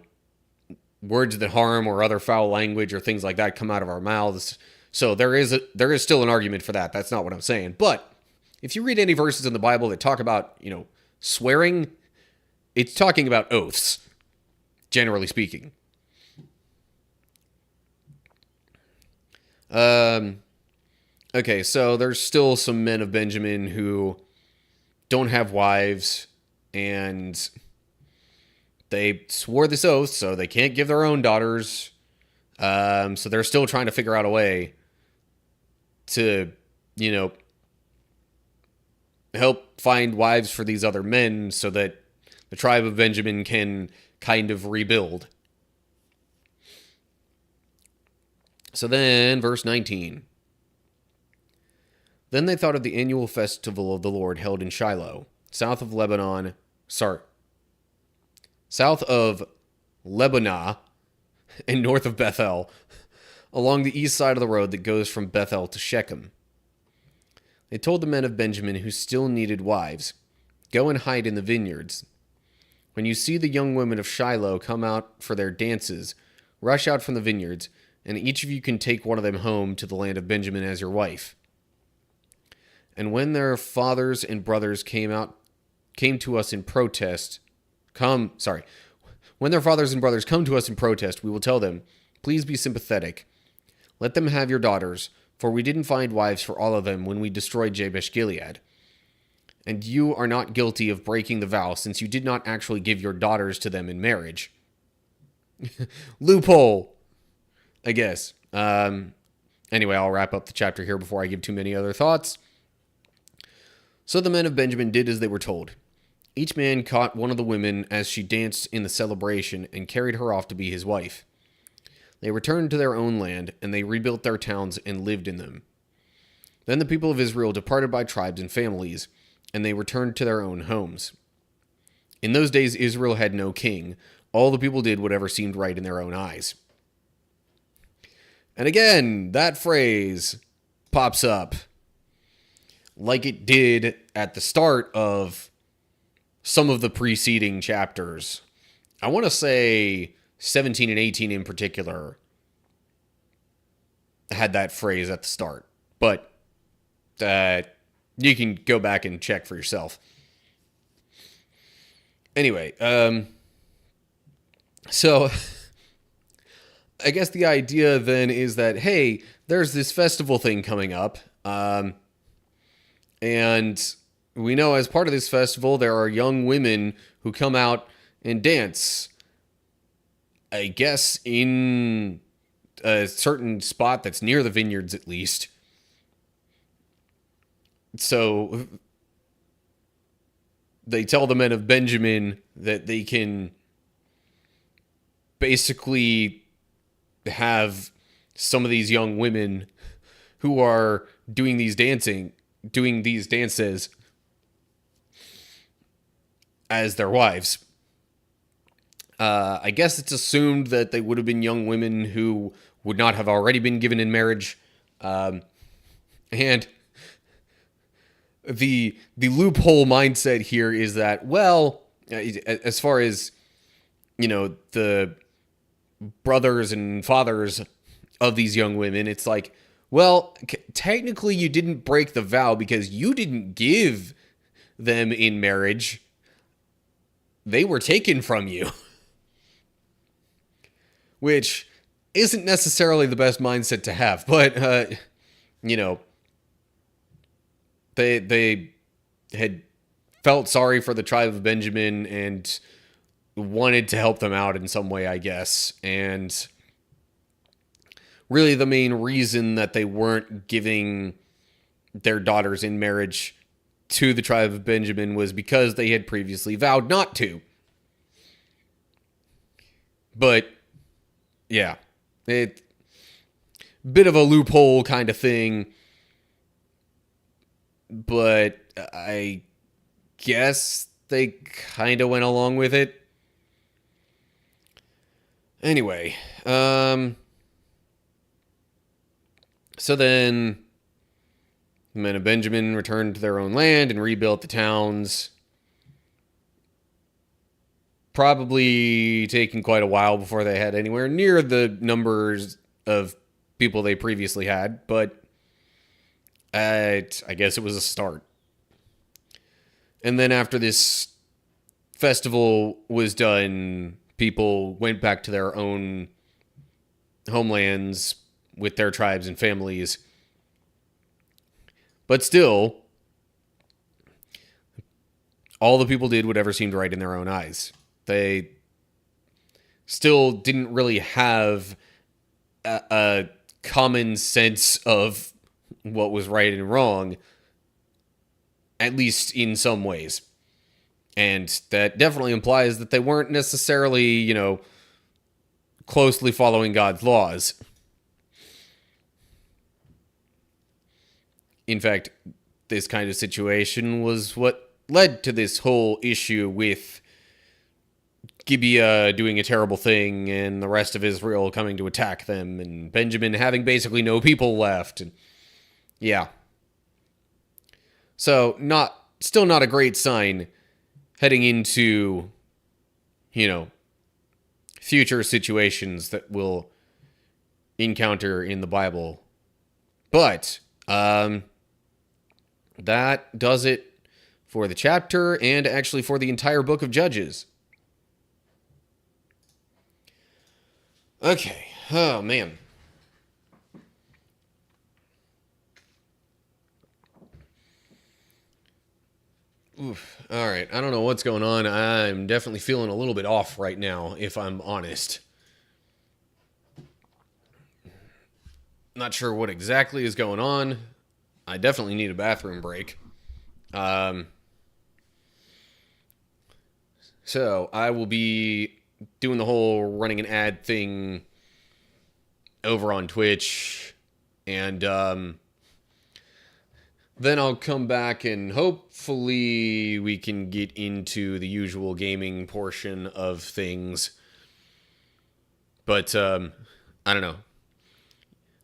words that harm or other foul language or things like that come out of our mouths. So there is still an argument for that. That's not what I'm saying. But if you read any verses in the Bible that talk about, swearing, it's talking about oaths, generally speaking. Okay, so there's still some men of Benjamin who don't have wives, and they swore this oath, so they can't give their own daughters. So they're still trying to figure out a way to, help find wives for these other men so that the tribe of Benjamin can kind of rebuild. So then, verse 19. Then they thought of the annual festival of the Lord held in Shiloh, south of Lebanah, and north of Bethel, along the east side of the road that goes from Bethel to Shechem. They told the men of Benjamin who still needed wives, "Go and hide in the vineyards. When you see the young women of Shiloh come out for their dances, rush out from the vineyards, and each of you can take one of them home to the land of Benjamin as your wife." And when their fathers and brothers came to us in protest, when their fathers and brothers come to us in protest, we will tell them, "Please be sympathetic. Let them have your daughters, for we didn't find wives for all of them when we destroyed Jabesh Gilead. And you are not guilty of breaking the vow, since you did not actually give your daughters to them in marriage." Loophole, I guess. Anyway, I'll wrap up the chapter here before I give too many other thoughts. So the men of Benjamin did as they were told. Each man caught one of the women as she danced in the celebration and carried her off to be his wife. They returned to their own land, and they rebuilt their towns and lived in them. Then the people of Israel departed by tribes and families, and they returned to their own homes. In those days Israel had no king. All the people did whatever seemed right in their own eyes. And again, that phrase pops up like it did at the start of some of the preceding chapters. I want to say 17 and 18 in particular had that phrase at the start. But you can go back and check for yourself. Anyway, so I guess the idea then is that, hey, there's this festival thing coming up. And we know as part of this festival, there are young women who come out and dance. I guess in a certain spot that's near the vineyards, at least. So they tell the men of Benjamin that they can basically have some of these young women who are doing these dances as their wives. I guess it's assumed that they would have been young women who would not have already been given in marriage. And the loophole mindset here is that, well, as far as, the brothers and fathers of these young women, it's like, well, technically you didn't break the vow because you didn't give them in marriage. They were taken from you. Which isn't necessarily the best mindset to have, but, they had felt sorry for the tribe of Benjamin and wanted to help them out in some way, I guess. And really the main reason that they weren't giving their daughters in marriage to the tribe of Benjamin was because they had previously vowed not to. But yeah, it bit of a loophole kind of thing, but I guess they kind of went along with it. Anyway, so then The men of Benjamin returned to their own land and rebuilt the towns. Probably taking quite a while before they had anywhere near the numbers of people they previously had, but I guess it was a start. And then after this festival was done, people went back to their own homelands with their tribes and families. But still, all the people did whatever seemed right in their own eyes. They still didn't really have a common sense of what was right and wrong, at least in some ways. And that definitely implies that they weren't necessarily, closely following God's laws. In fact, this kind of situation was what led to this whole issue with Gibeah doing a terrible thing and the rest of Israel coming to attack them and Benjamin having basically no people left. And yeah. So still not a great sign heading into, future situations that we'll encounter in the Bible. But that does it for the chapter and actually for the entire book of Judges. Okay. Oh, man. Oof. All right. I don't know what's going on. I'm definitely feeling a little bit off right now, if I'm honest. Not sure what exactly is going on. I definitely need a bathroom break. So I will be doing the whole running an ad thing over on Twitch, and then I'll come back and hopefully we can get into the usual gaming portion of things. But I don't know.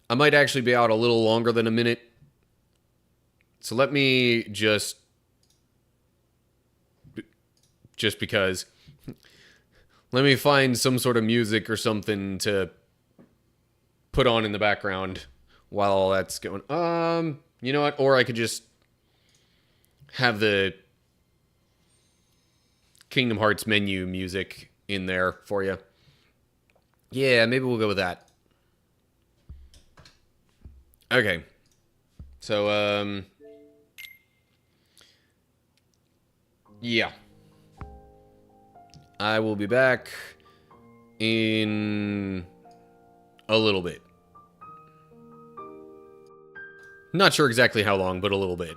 I might actually be out a little longer than a minute. So let me just because, let me find some sort of music or something to put on in the background while all that's going. You know what? Or I could just have the Kingdom Hearts menu music in there for you. Yeah, maybe we'll go with that. Okay. So, yeah. I will be back in a little bit. Not sure exactly how long, but a little bit.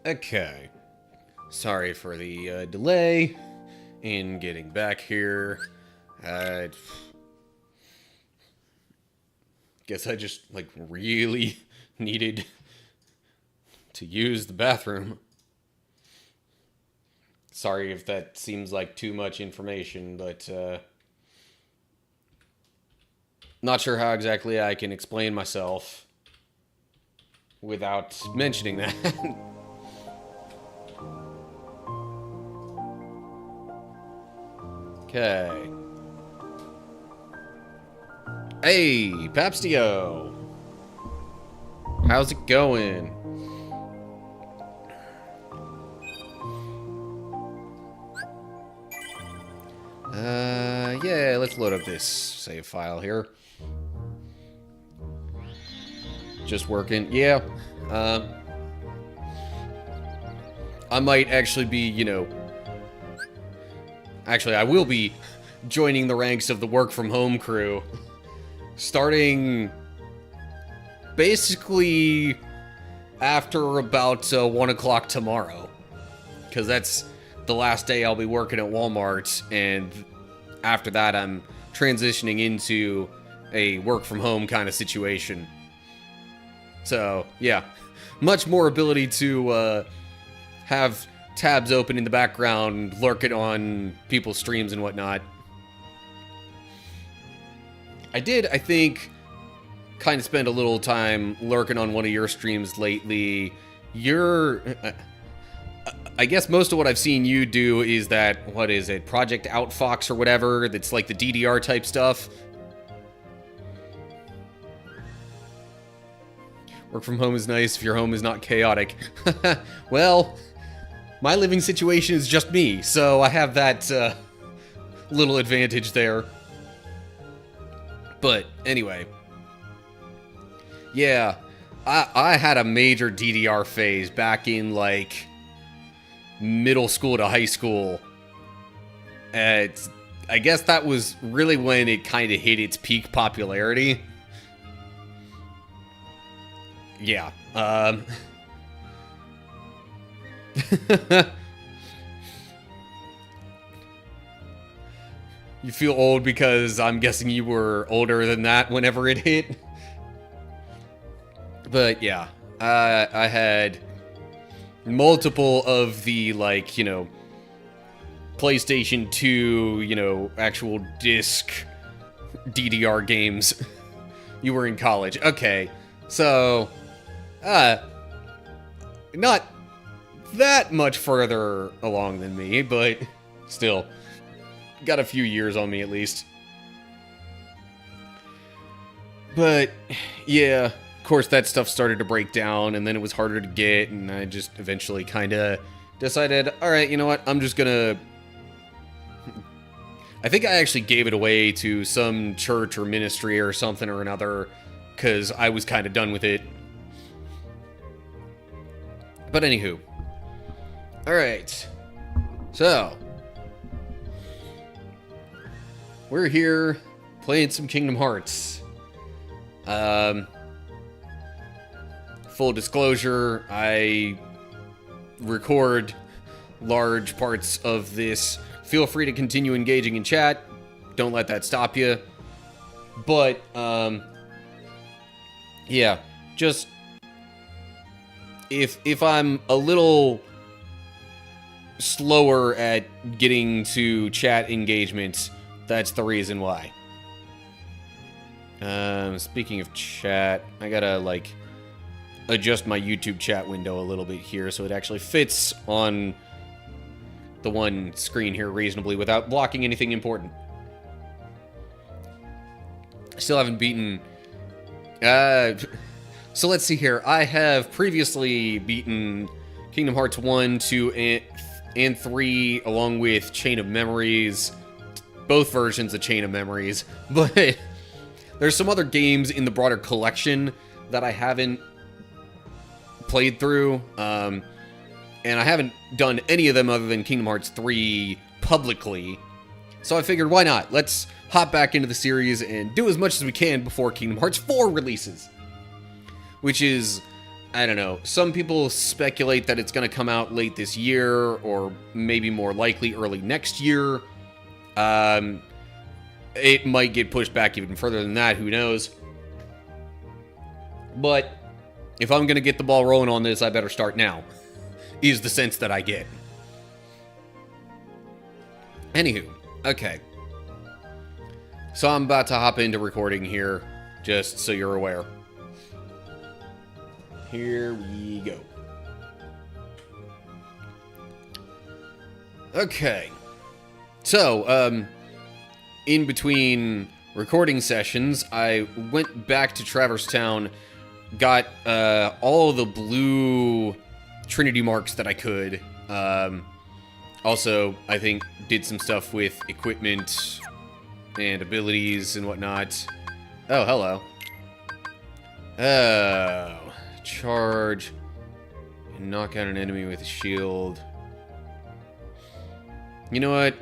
Okay. Sorry for the delay in getting back here. Guess I just, like, really needed to use the bathroom. Sorry if that seems like too much information, but not sure how exactly I can explain myself without mentioning that. Okay. Hey, Papstio. How's it going? Yeah, let's load up this save file here. Just working. Yeah. I might actually be, you know... Actually, I will be joining the ranks of the work-from-home crew. Starting... basically... after about 1 o'clock tomorrow. Because that's the last day I'll be working at Walmart, and after that I'm transitioning into a work-from-home kind of situation. So, yeah. Much more ability to have tabs open in the background, lurking on people's streams and whatnot. I did, I think, kind of spend a little time lurking on one of your streams lately. I guess most of what I've seen you do is that, what is it, Project Outfox or whatever, that's like the DDR type stuff. Work from home is nice if your home is not chaotic. Well, my living situation is just me, so I have that little advantage there. But anyway, yeah, I had a major DDR phase back in like middle school to high school. I guess that was really when it kind of hit its peak popularity. Yeah. You feel old because I'm guessing you were older than that whenever it hit. But yeah, I had multiple of the, like, you know, PlayStation 2, you know, actual disc DDR games. You were in college. Okay, so, not that much further along than me, but still, got a few years on me at least. But, yeah, of course that stuff started to break down, and then it was harder to get, and I just eventually kind of decided, alright, you know what, I'm just gonna... I think I actually gave it away to some church or ministry or something or another, because I was kind of done with it. But anywho. Alright. So. We're here playing some Kingdom Hearts. Full disclosure, I record large parts of this. Feel free to continue engaging in chat. Don't let that stop you. But, yeah, just if I'm a little slower at getting to chat engagement, that's the reason why. Speaking of chat, I gotta, like, adjust my YouTube chat window a little bit here so it actually fits on the one screen here reasonably without blocking anything important. Still haven't beaten... So let's see here. I have previously beaten Kingdom Hearts 1, 2, and 3, along with Chain of Memories. Both versions of Chain of Memories. But there's some other games in the broader collection that I haven't played through. And I haven't done any of them other than Kingdom Hearts 3 publicly. So I figured, why not? Let's hop back into the series and do as much as we can before Kingdom Hearts 4 releases. Which is I don't know. Some people speculate that it's going to come out late this year, or maybe more likely early next year. It might get pushed back even further than that, who knows. But if I'm going to get the ball rolling on this, I better start now, is the sense that I get. Anywho, okay. So I'm about to hop into recording here, just so you're aware. Here we go. Okay. So, in between recording sessions, I went back to Traverse Town, got all the blue Trinity marks that I could. Also, I think did some stuff with equipment and abilities and whatnot. Oh, hello. Oh, charge and knock out an enemy with a shield. You know what?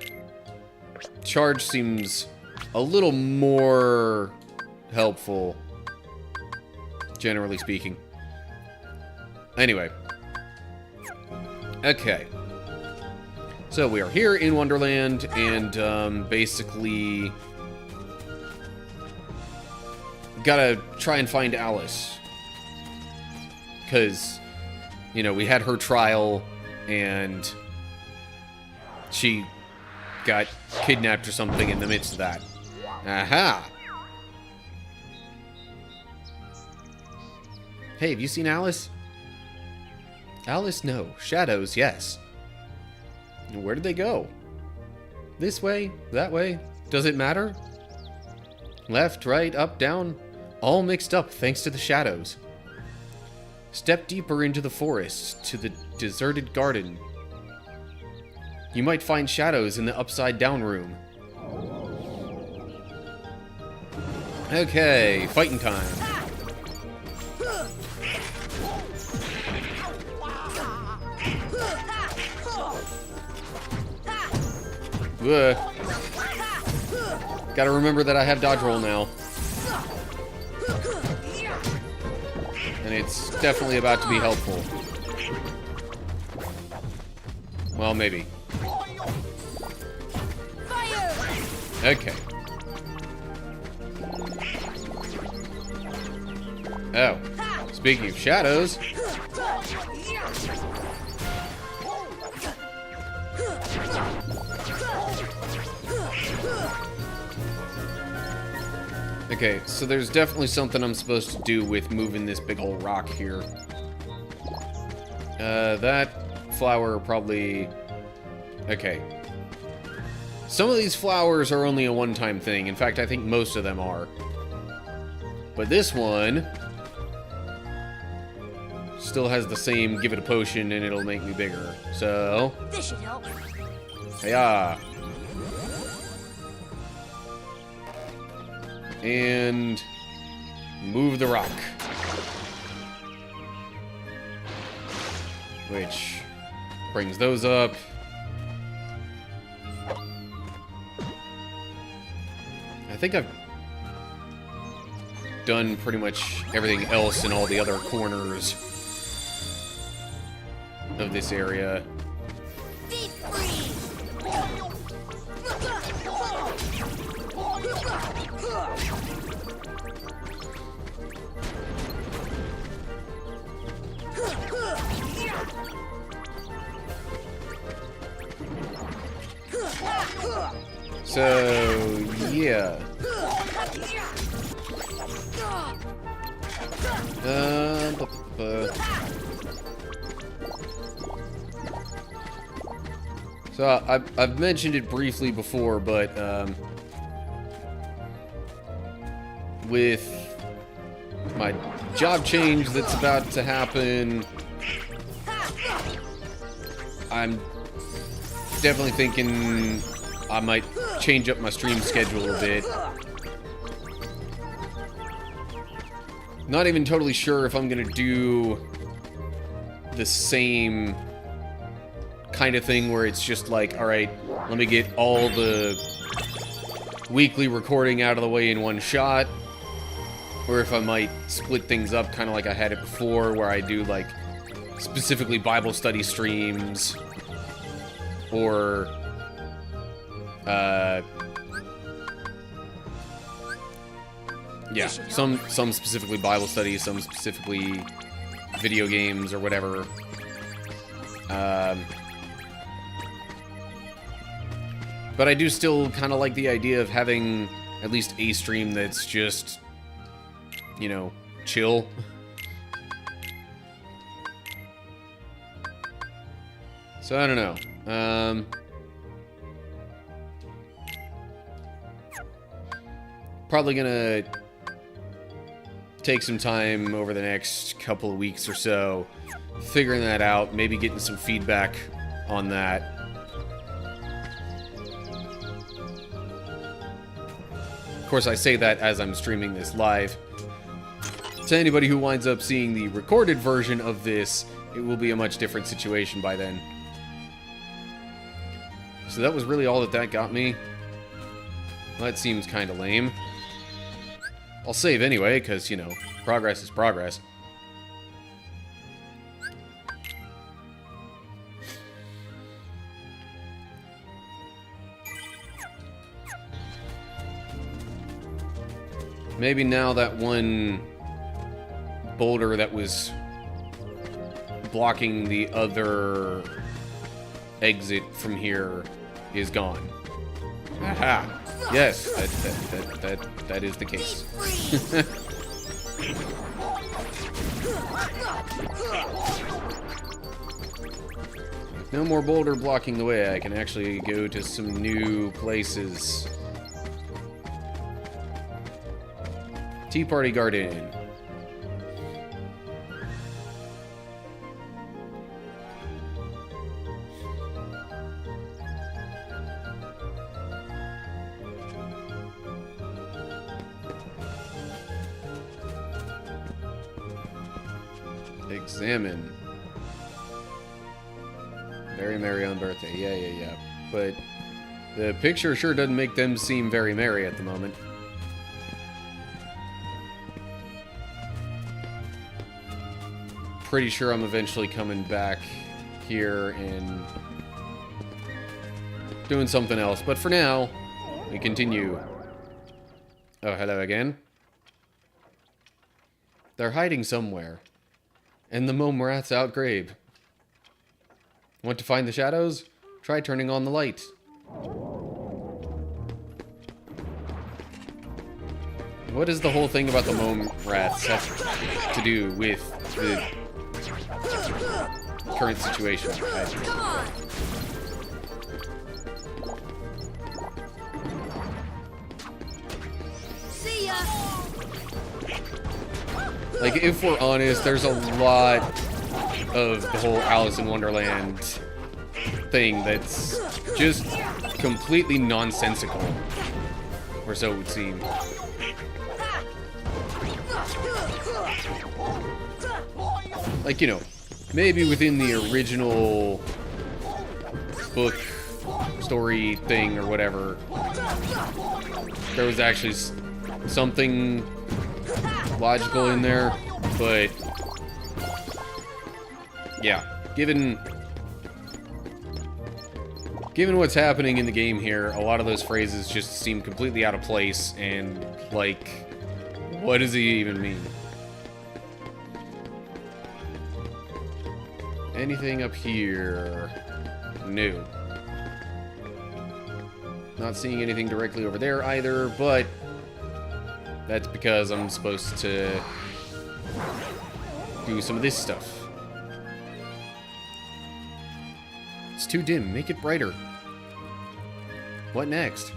Charge seems a little more helpful, generally speaking. Anyway. Okay. So we are here in Wonderland, and basically gotta try and find Alice. Because, you know, we had her trial, and she got kidnapped or something in the midst of that. Aha! Hey, have you seen Alice? Alice, no. Shadows, yes. Where did they go? This way? That way? Does it matter? Left, right, up, down? All mixed up thanks to the shadows. Step deeper into the forest, to the deserted garden. You might find shadows in the upside-down room. Okay, fighting time. Gotta remember that I have dodge roll now. And it's definitely about to be helpful. Well, maybe. Okay. Oh. Speaking of shadows. Okay, so there's definitely something I'm supposed to do with moving this big old rock here. That flower probably... Okay. Some of these flowers are only a one-time thing. In fact, I think most of them are. But this one still has the same give it a potion and it'll make me bigger. So... This should help. Hiya! And move the rock. Which brings those up. I think I've done pretty much everything else in all the other corners of this area. Be free. So, yeah. So, I've mentioned it briefly before, but, with my job change that's about to happen, I'm definitely thinking I might change up my stream schedule a bit. Not even totally sure if I'm gonna do the same kind of thing where it's just like, alright, let me get all the weekly recording out of the way in one shot, or if I might split things up kind of like I had it before, where I do like specifically Bible study streams, or yeah, some specifically Bible studies, some specifically video games or whatever. But I do still kind of like the idea of having at least a stream that's just, you know, chill. So I don't know. Probably gonna take some time over the next couple of weeks or so, figuring that out, maybe getting some feedback on that. Of course, I say that as I'm streaming this live. To anybody who winds up seeing the recorded version of this, it will be a much different situation by then. So that was really all that got me. Well, that seems kind of lame. I'll save anyway, because, you know, progress is progress. Maybe now that one boulder that was blocking the other exit from here is gone. Aha! Yes, that is the case. No more boulder blocking the way. I can actually go to some new places. Tea Party Garden. Examine. Very merry on birthday. Yeah. But the picture sure doesn't make them seem very merry at the moment. Pretty sure I'm eventually coming back here and doing something else. But for now, we continue. Oh, hello again. They're hiding somewhere. And the mome rat's out grave. Want to find the shadows? Try turning on the light. What is the whole thing about the mome rats have to do with the current situation? See ya. Like, if we're honest, there's a lot of the whole Alice in Wonderland thing that's just completely nonsensical, or so it would seem. Like, you know, maybe within the original book story thing or whatever, there was actually something logical in there, but yeah, given what's happening in the game here, a lot of those phrases just seem completely out of place, and like, what does it even mean? Anything up here? No. Not seeing anything directly over there either, but that's because I'm supposed to do some of this stuff. It's too dim. Make it brighter. What next?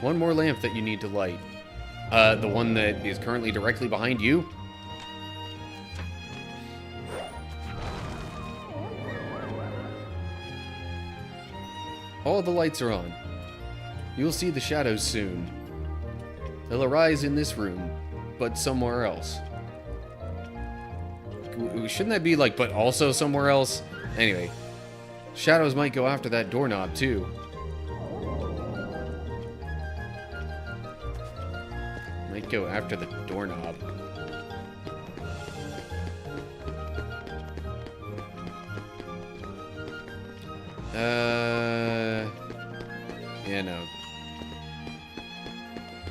One more lamp that you need to light. The one that is currently directly behind you? All the lights are on. You'll see the shadows soon. They'll arise in this room, but somewhere else. Shouldn't that be like, but also somewhere else? Anyway, shadows might go after that doorknob too. Might might go after the doorknob. Yeah, no.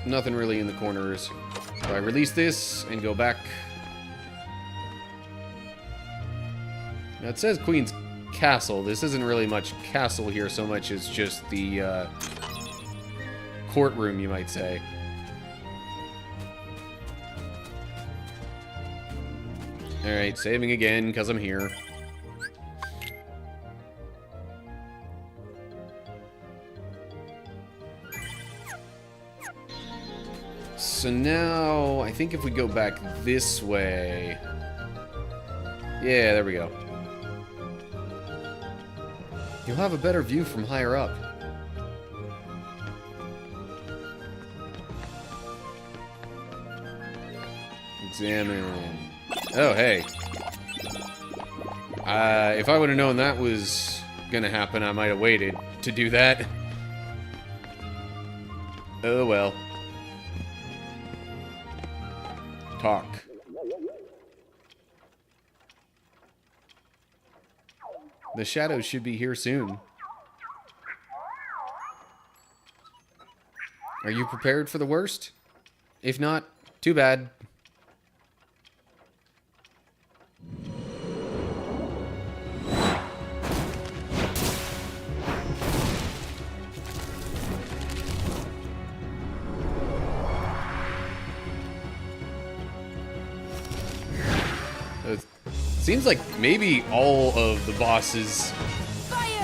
Nothing really in the corners. So I release this and go back. Now it says Queen's Castle. This isn't really much castle here so much as just the courtroom, you might say. Alright, saving again because I'm here. So now, I think if we go back this way... Yeah, there we go. You'll have a better view from higher up. Examine. Oh, hey. If I would have known that was gonna happen, I might have waited to do that. Oh, well. Talk. The shadows should be here soon. Are you prepared for the worst? If not, too bad. Seems like maybe all of the bosses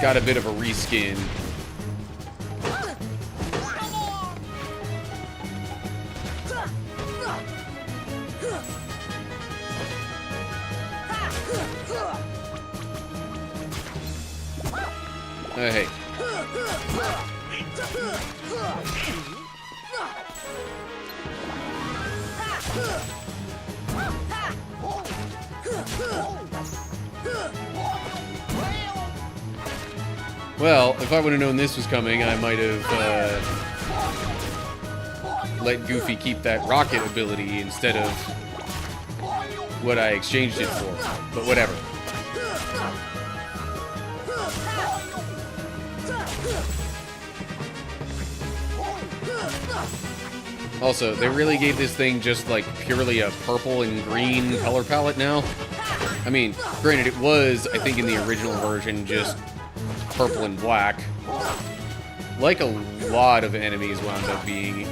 got a bit of a reskin. Oh, hey. Well, if I would have known this was coming, I might have let Goofy keep that rocket ability instead of what I exchanged it for. But whatever. Also, they really gave this thing just like purely a purple and green color palette now. I mean, granted, it was, I think in the original version, just purple and black. Like a lot of enemies wound up being,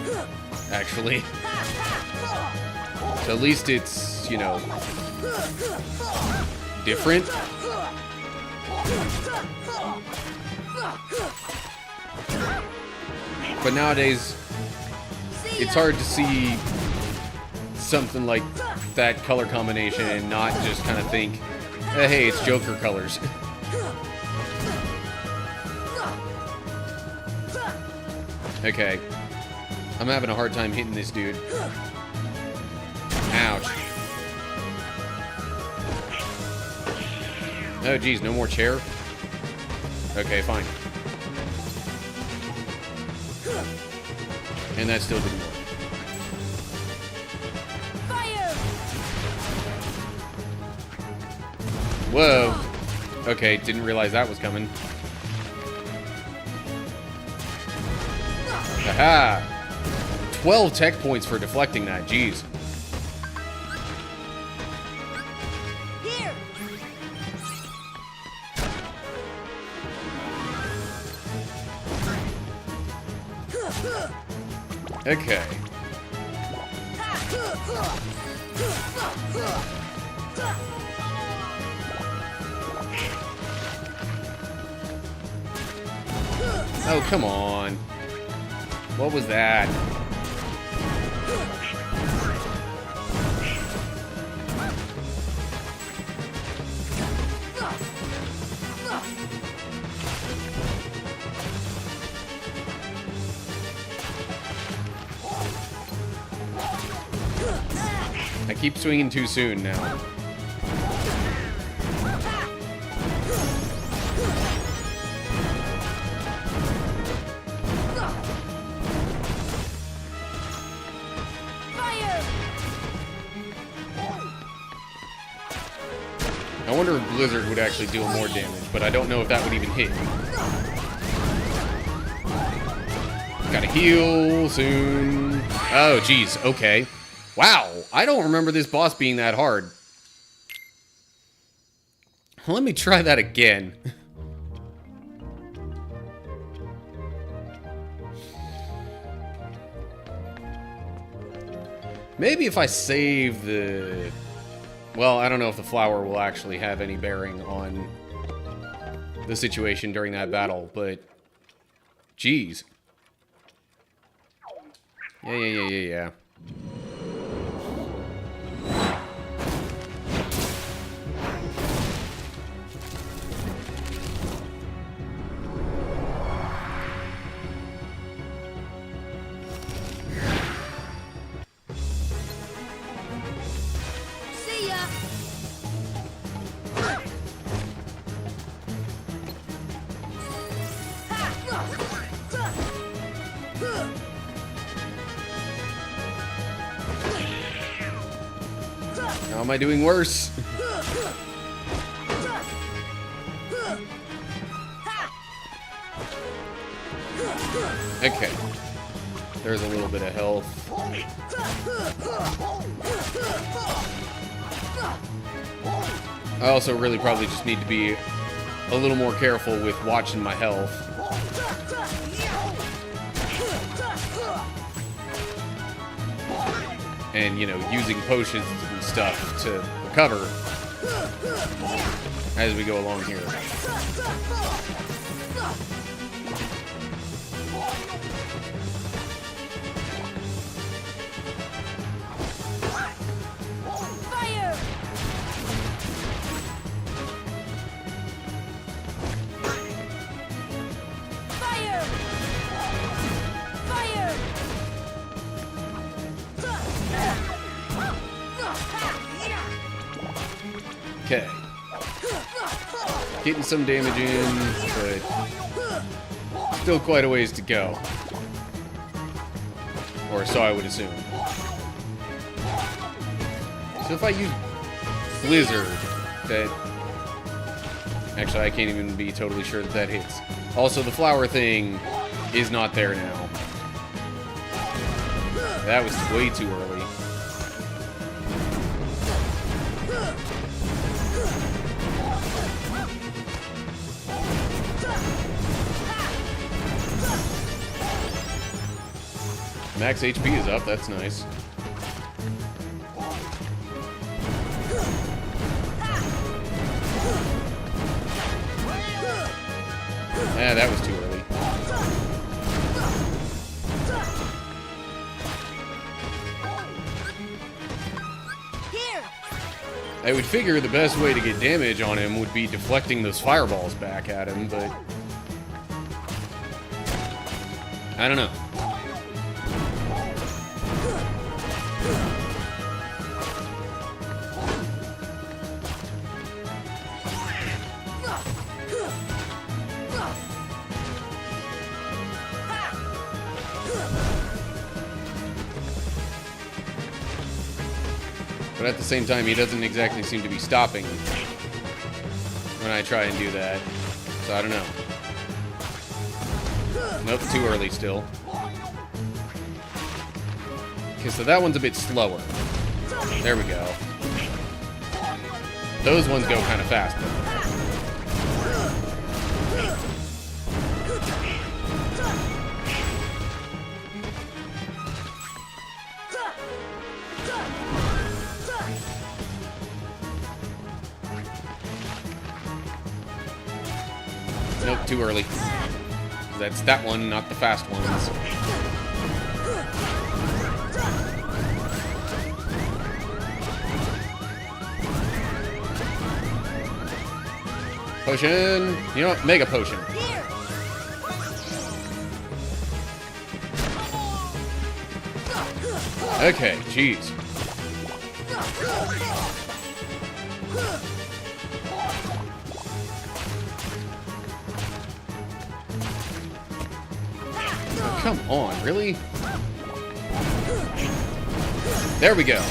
actually. So at least it's, you know, different. But nowadays, it's hard to see something like that color combination and not just kind of think, hey, it's Joker colors. Okay. I'm having a hard time hitting this dude. Ouch. Oh, geez, no more chair? Okay, fine. And that still didn't work. Fire! Whoa. Okay, didn't realize that was coming. Aha! 12 tech points for deflecting that, jeez. Here! Okay. Oh, come on. What was that? I keep swinging too soon now. Fire! I wonder if Blizzard would actually deal more damage, but I don't know if that would even hit. Gotta heal soon. Oh, geez. Okay. Wow. I don't remember this boss being that hard. Let me try that again. Maybe if I save the... Well, I don't know if the flower will actually have any bearing on the situation during that battle, but... Jeez. Yeah. See ya. How am I doing worse? Okay. There's a little bit of health. I also really probably just need to be a little more careful with watching my health. And, you know, using potions and stuff to recover as we go along here. Fire! Fire! Fire! Okay. Getting some damage in, but still quite a ways to go. Or so I would assume. So if I use Blizzard, that... Actually, I can't even be totally sure that that hits. Also, the flower thing is not there now. That was way too early. Max HP is up, that's nice. Yeah, that was too early. Here! I would figure the best way to get damage on him would be deflecting those fireballs back at him, but... I don't know. But at the same time, he doesn't exactly seem to be stopping when I try and do that. So I don't know. Nope, too early still. Okay, so that one's a bit slower. There we go. Those ones go kind of fast, though. Nope, too early. That's that one, not the fast ones. Potion. You know what? Mega potion. Here! Okay, jeez. Oh, come on, really? There we go.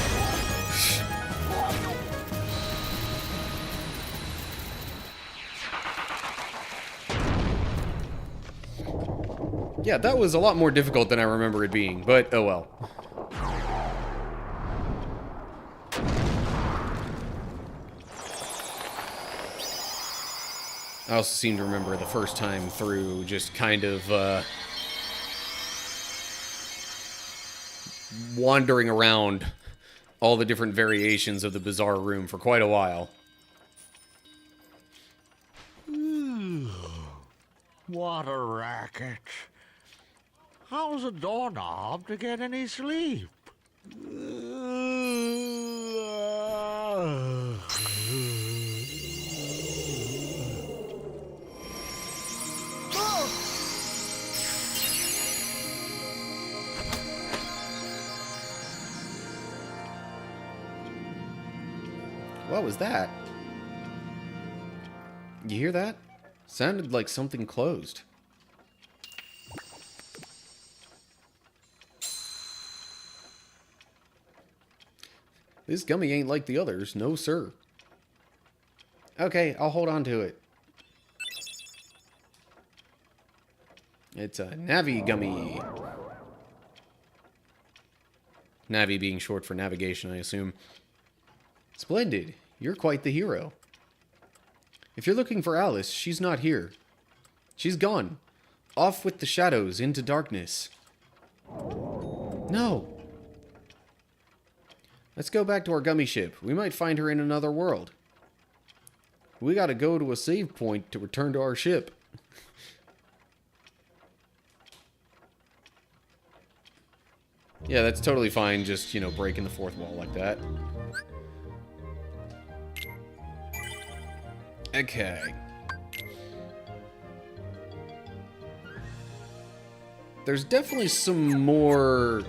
Yeah, that was a lot more difficult than I remember it being, but oh well. I also seem to remember the first time through just kind of wandering around all the different variations of the bizarre room for quite a while. What a racket. How's a doorknob to get any sleep? What was that? You hear that? Sounded like something closed. This gummy ain't like the others, no sir. Okay, I'll hold on to it. It's a Navi gummy. Navi being short for navigation, I assume. Splendid. You're quite the hero. If you're looking for Alice, she's not here. She's gone. Off with the shadows into darkness. No. Let's go back to our gummy ship. We might find her in another world. We gotta go to a save point to return to our ship. Yeah, that's totally fine. Just, you know, breaking the fourth wall like that. Okay. There's definitely some more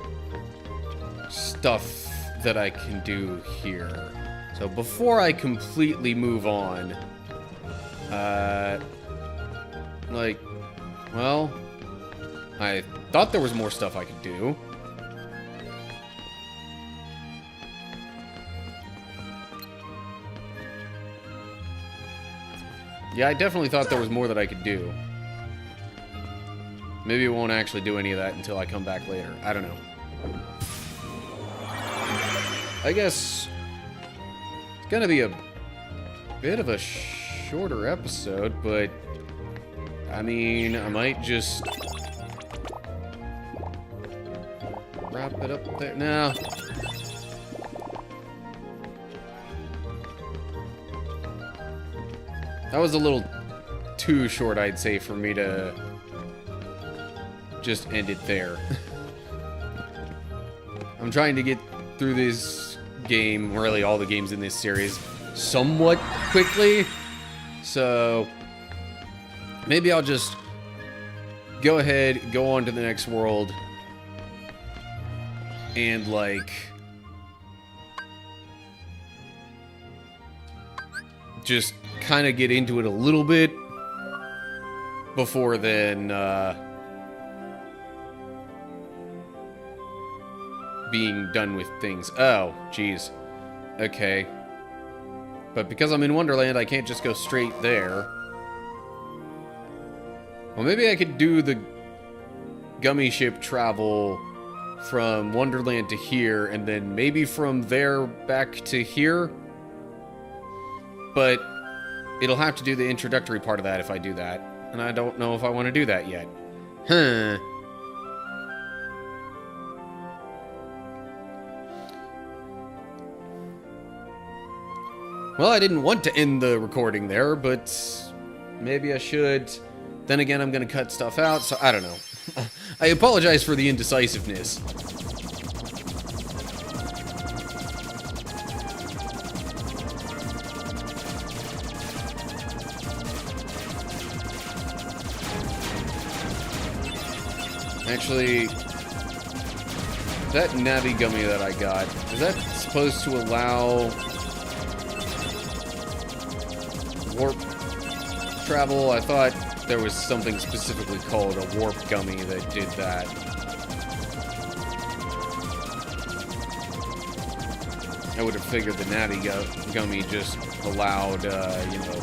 stuff that I can do here. So before I completely move on, like, well, I thought there was more stuff I could do. Yeah, I definitely thought there was more that I could do. Maybe I won't actually do any of that until I come back later. I don't know. I guess it's gonna be a bit of a shorter episode, but I mean, I might just wrap it up there. No. That was a little too short, I'd say, for me to just end it there. I'm trying to get through this game, really all the games in this series, somewhat quickly. So maybe I'll just go ahead, go on to the next world, and like just kind of get into it a little bit before then being done with things. Oh, geez. Okay. But because I'm in Wonderland, I can't just go straight there. Well, maybe I could do the gummy ship travel from Wonderland to here, and then maybe from there back to here. But it'll have to do the introductory part of that if I do that. And I don't know if I want to do that yet. Huh. Well, I didn't want to end the recording there, but maybe I should. Then again, I'm going to cut stuff out, so I don't know. I apologize for the indecisiveness. Actually, that Navi gummy that I got, is that supposed to allow warp travel? I thought there was something specifically called a warp gummy that did that. I would have figured the Navi gummy just allowed, you know,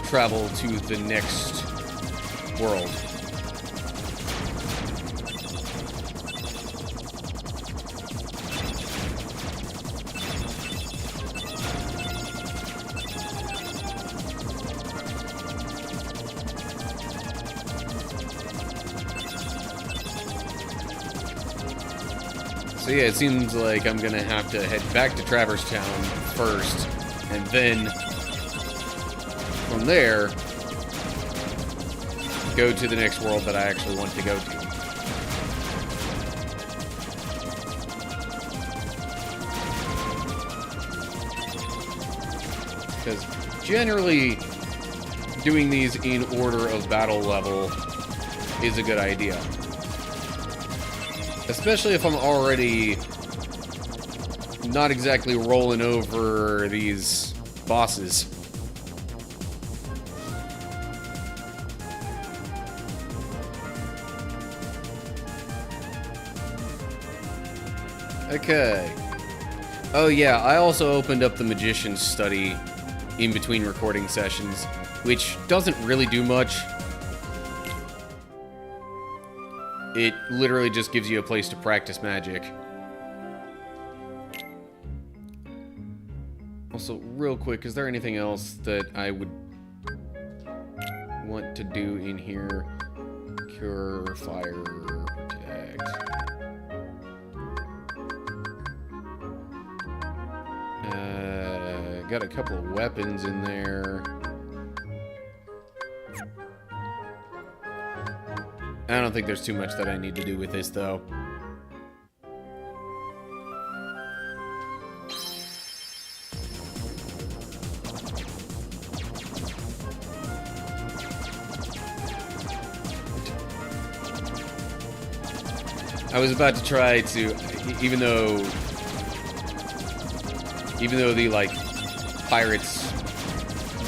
travel to the next world. So yeah, it seems like I'm gonna have to head back to Traverse Town first, and then from there go to the next world that I actually want to go to. Because generally, doing these in order of battle level is a good idea. Especially if I'm already not exactly rolling over these bosses. Okay. Oh yeah, I also opened up the Magician's Study in between recording sessions, which doesn't really do much. It literally just gives you a place to practice magic. Also, real quick, is there anything else that I would want to do in here? Cure, fire, protect. Got a couple of weapons in there. I don't think there's too much that I need to do with this, though. I was about to try to, even though the, like, Pirates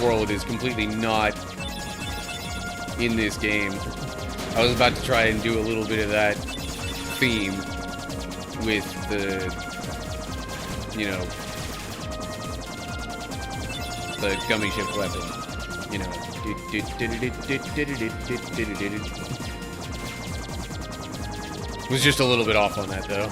world is completely not in this game, I was about to try and do a little bit of that theme with the, you know, the gummy ship weapon. You know. Was just a little bit off on that, though.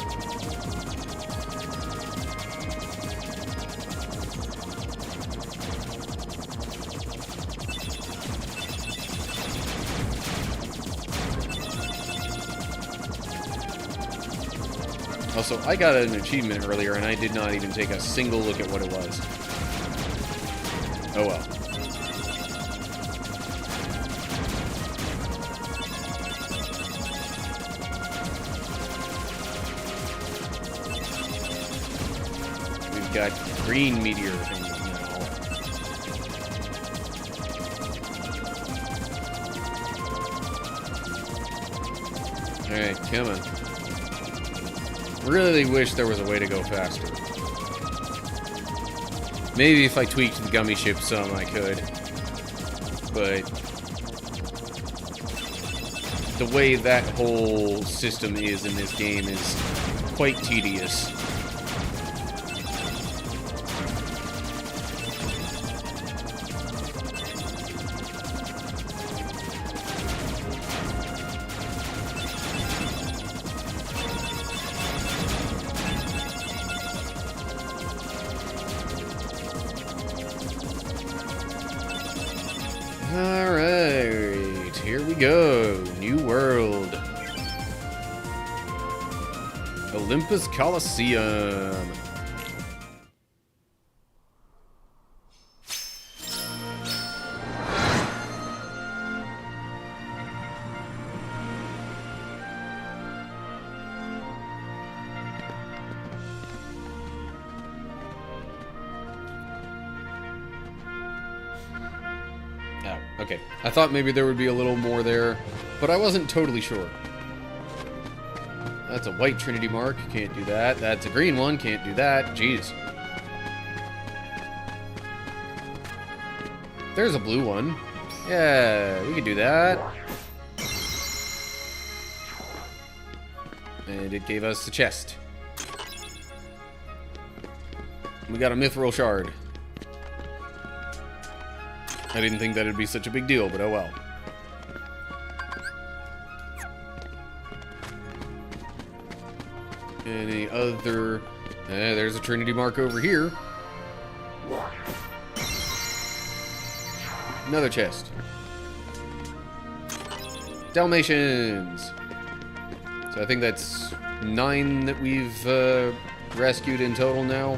Also, I got an achievement earlier, and I did not even take a single look at what it was. Oh well. We've got green meteor things now. Alright, come on. Really wish there was a way to go faster. Maybe if I tweaked the gummy ship some, I could. But the way that whole system is in this game is quite tedious. Alright, here we go. New world. Olympus Coliseum. Okay, I thought maybe there would be a little more there, but I wasn't totally sure. That's a white Trinity mark, can't do that. That's a green one, can't do that. Jeez. There's a blue one. Yeah, we can do that. And it gave us a chest. We got a mithril shard. I didn't think that would be such a big deal, but oh well. Any other... there's a Trinity mark over here. Another chest. Dalmatians! So I think that's 9 that we've rescued in total now.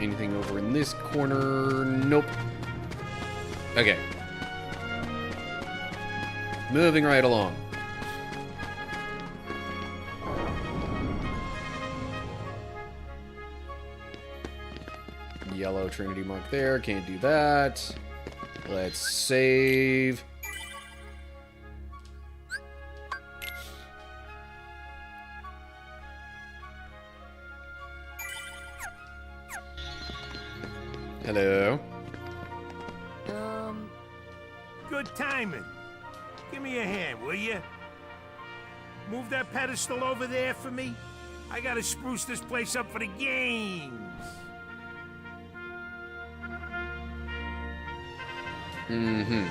Anything over in this corner? Nope. Okay. Moving right along. Yellow Trinity mark there. Can't do that. Let's save. Hello. Good timing. Give me a hand, will you? Move that pedestal over there for me. I gotta spruce this place up for the games. Mm-hmm.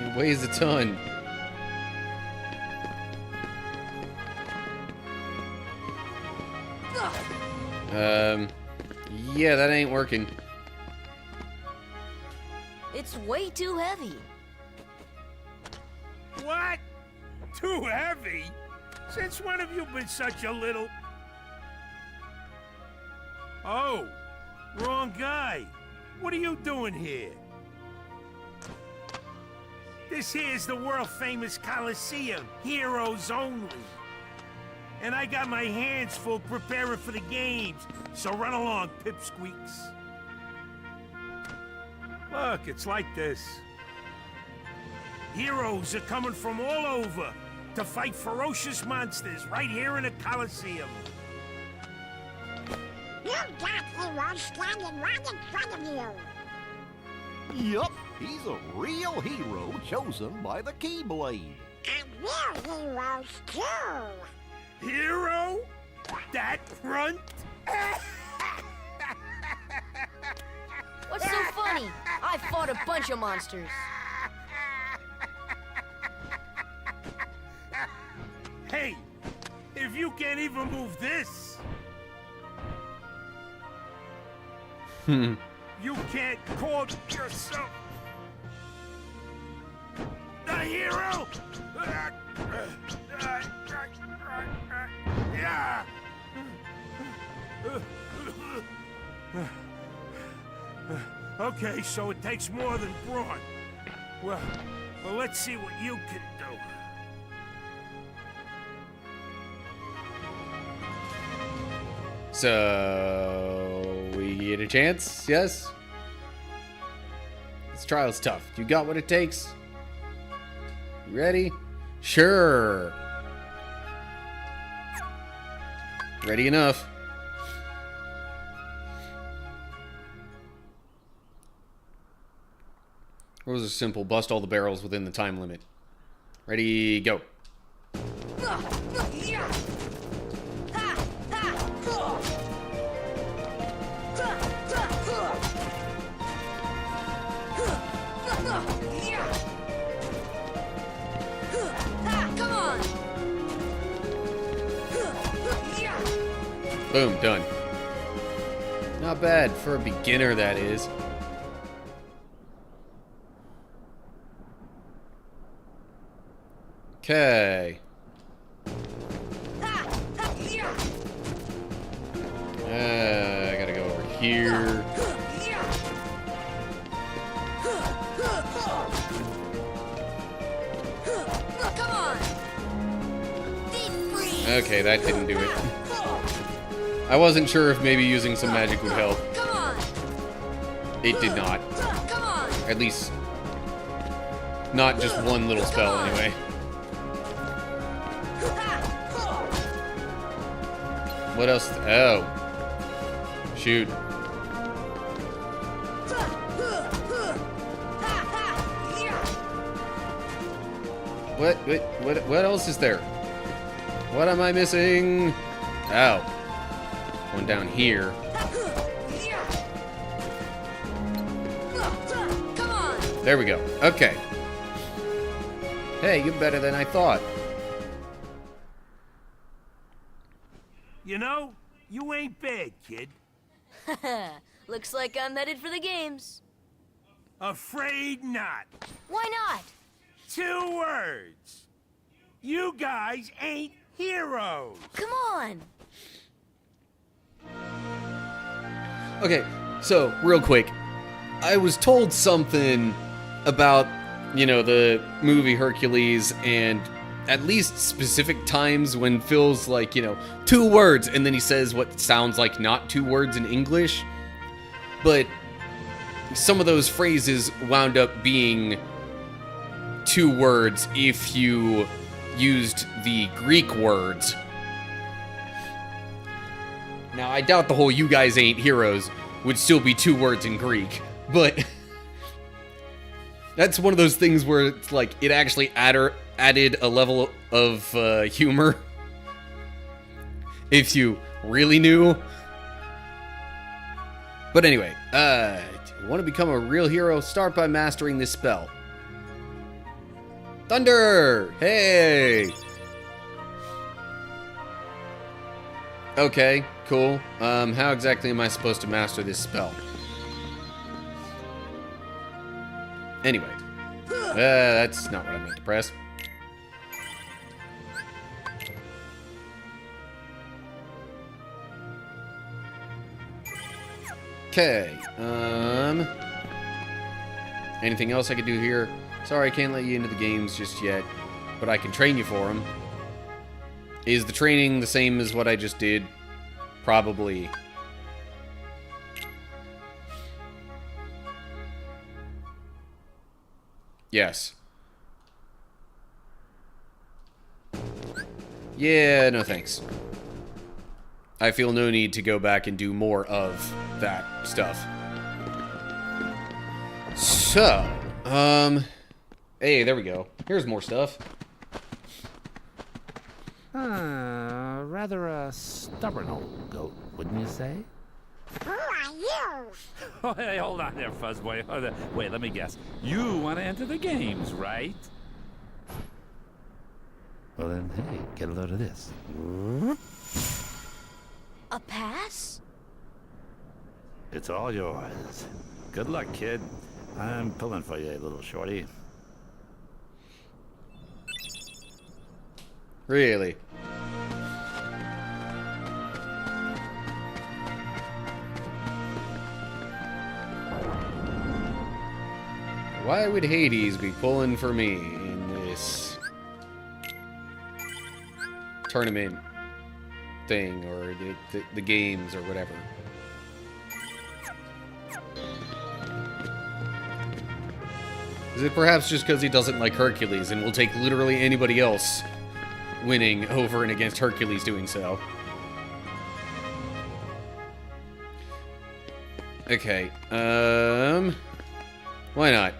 It weighs a ton. Yeah, that ain't working. It's way too heavy. What? Too heavy? Since when have you been such a little... Oh, wrong guy. What are you doing here? This here's the world-famous Coliseum, heroes only. And I got my hands full preparing for the games, so run along, pipsqueaks. Look, it's like this. Heroes are coming from all over to fight ferocious monsters right here in the Coliseum. You've got heroes standing right in front of you. Yup, he's a real hero chosen by the Keyblade. And we're heroes too. Hero? That runt? What's so funny? I fought a bunch of monsters. Hey, if you can't even move this, you can't call yourself the hero. Yeah. Okay, so it takes more than brawn. Well, let's see what you can do. So we get a chance, yes? This trial's tough. You got what it takes? You ready? Sure. Ready enough. Rules are simple. Bust all the barrels within the time limit. Ready, go. Boom, done. Not bad for a beginner, that is. Okay. I gotta go over here. Okay, that didn't do it. I wasn't sure if maybe using some magic would help. It did not. At least, not just one little spell, anyway. What else? Oh. Shoot. What else is there? What am I missing? Ow. One down here. There we go. Okay. Hey, you're better than I thought. You know, you ain't bad, kid. Looks like I'm headed for the games. Afraid not. Why not? 2 words. You guys ain't heroes. Come on. Okay, so real quick, I was told something about, you know, the movie Hercules and at least specific times when Phil's like, you know, 2 words, and then he says what sounds like not 2 words in English. But some of those phrases wound up being 2 words if you used the Greek words. Now, I doubt the whole "you guys ain't heroes" would still be 2 words in Greek, but that's one of those things where it's like it actually added a level of humor if you really knew. But anyway, want to become a real hero? Start by mastering this spell. Thunder! Hey! Okay, cool. How exactly am I supposed to master this spell? Anyway. That's not what I meant to press. Okay, anything else I could do here? Sorry, I can't let you into the games just yet, but I can train you for them. Is the training the same as what I just did? Probably. Yes. Yeah, no thanks. I feel no need to go back and do more of that stuff. So, hey, there we go. Here's more stuff. Rather a stubborn old goat, wouldn't you say? Who are you? Oh, hey, hold on there, Fuzzboy. Wait, let me guess. You want to enter the games, right? Well then, hey, get a load of this. A pass? It's all yours. Good luck, kid. I'm pulling for you, little shorty. Really? Why would Hades be pulling for me in this tournament thing, or the games, or whatever? Is it perhaps just because he doesn't like Hercules and will take literally anybody else winning over and against Hercules doing so? Okay, why not?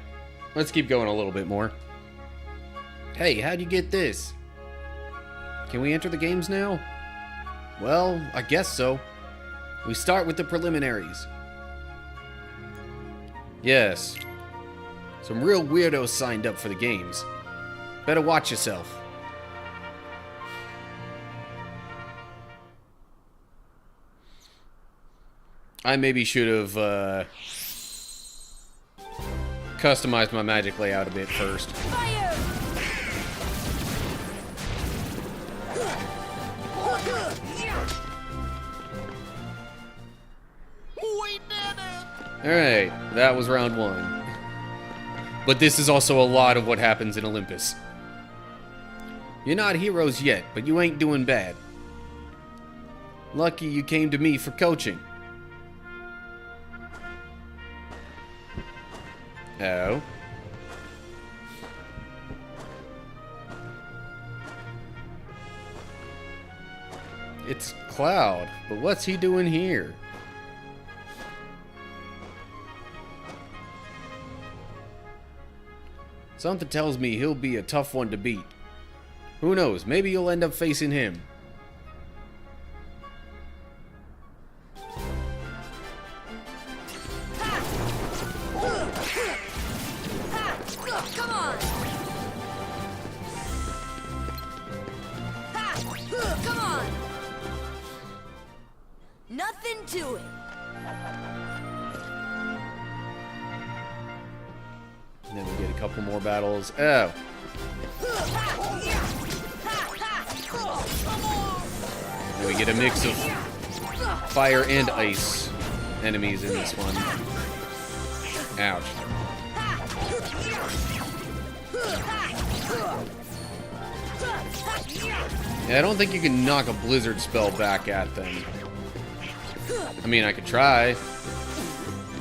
Let's keep going a little bit more. Hey, how'd you get this? Can we enter the games now? Well, I guess so. We start with the preliminaries. Yes. Some real weirdos signed up for the games. Better watch yourself. I maybe should have, customized my magic layout a bit first. Fire! We did it! Alright, that was round 1. But this is also a lot of what happens in Olympus. You're not heroes yet, but you ain't doing bad. Lucky you came to me for coaching. Oh. It's Cloud, but what's he doing here? Something tells me he'll be a tough one to beat. Who knows, maybe you'll end up facing him. Come on! Come on! Nothing to it. couple more battles. Oh. And we get a mix of fire and ice enemies in this one. Ouch. Yeah, I don't think you can knock a blizzard spell back at them. I mean, I could try,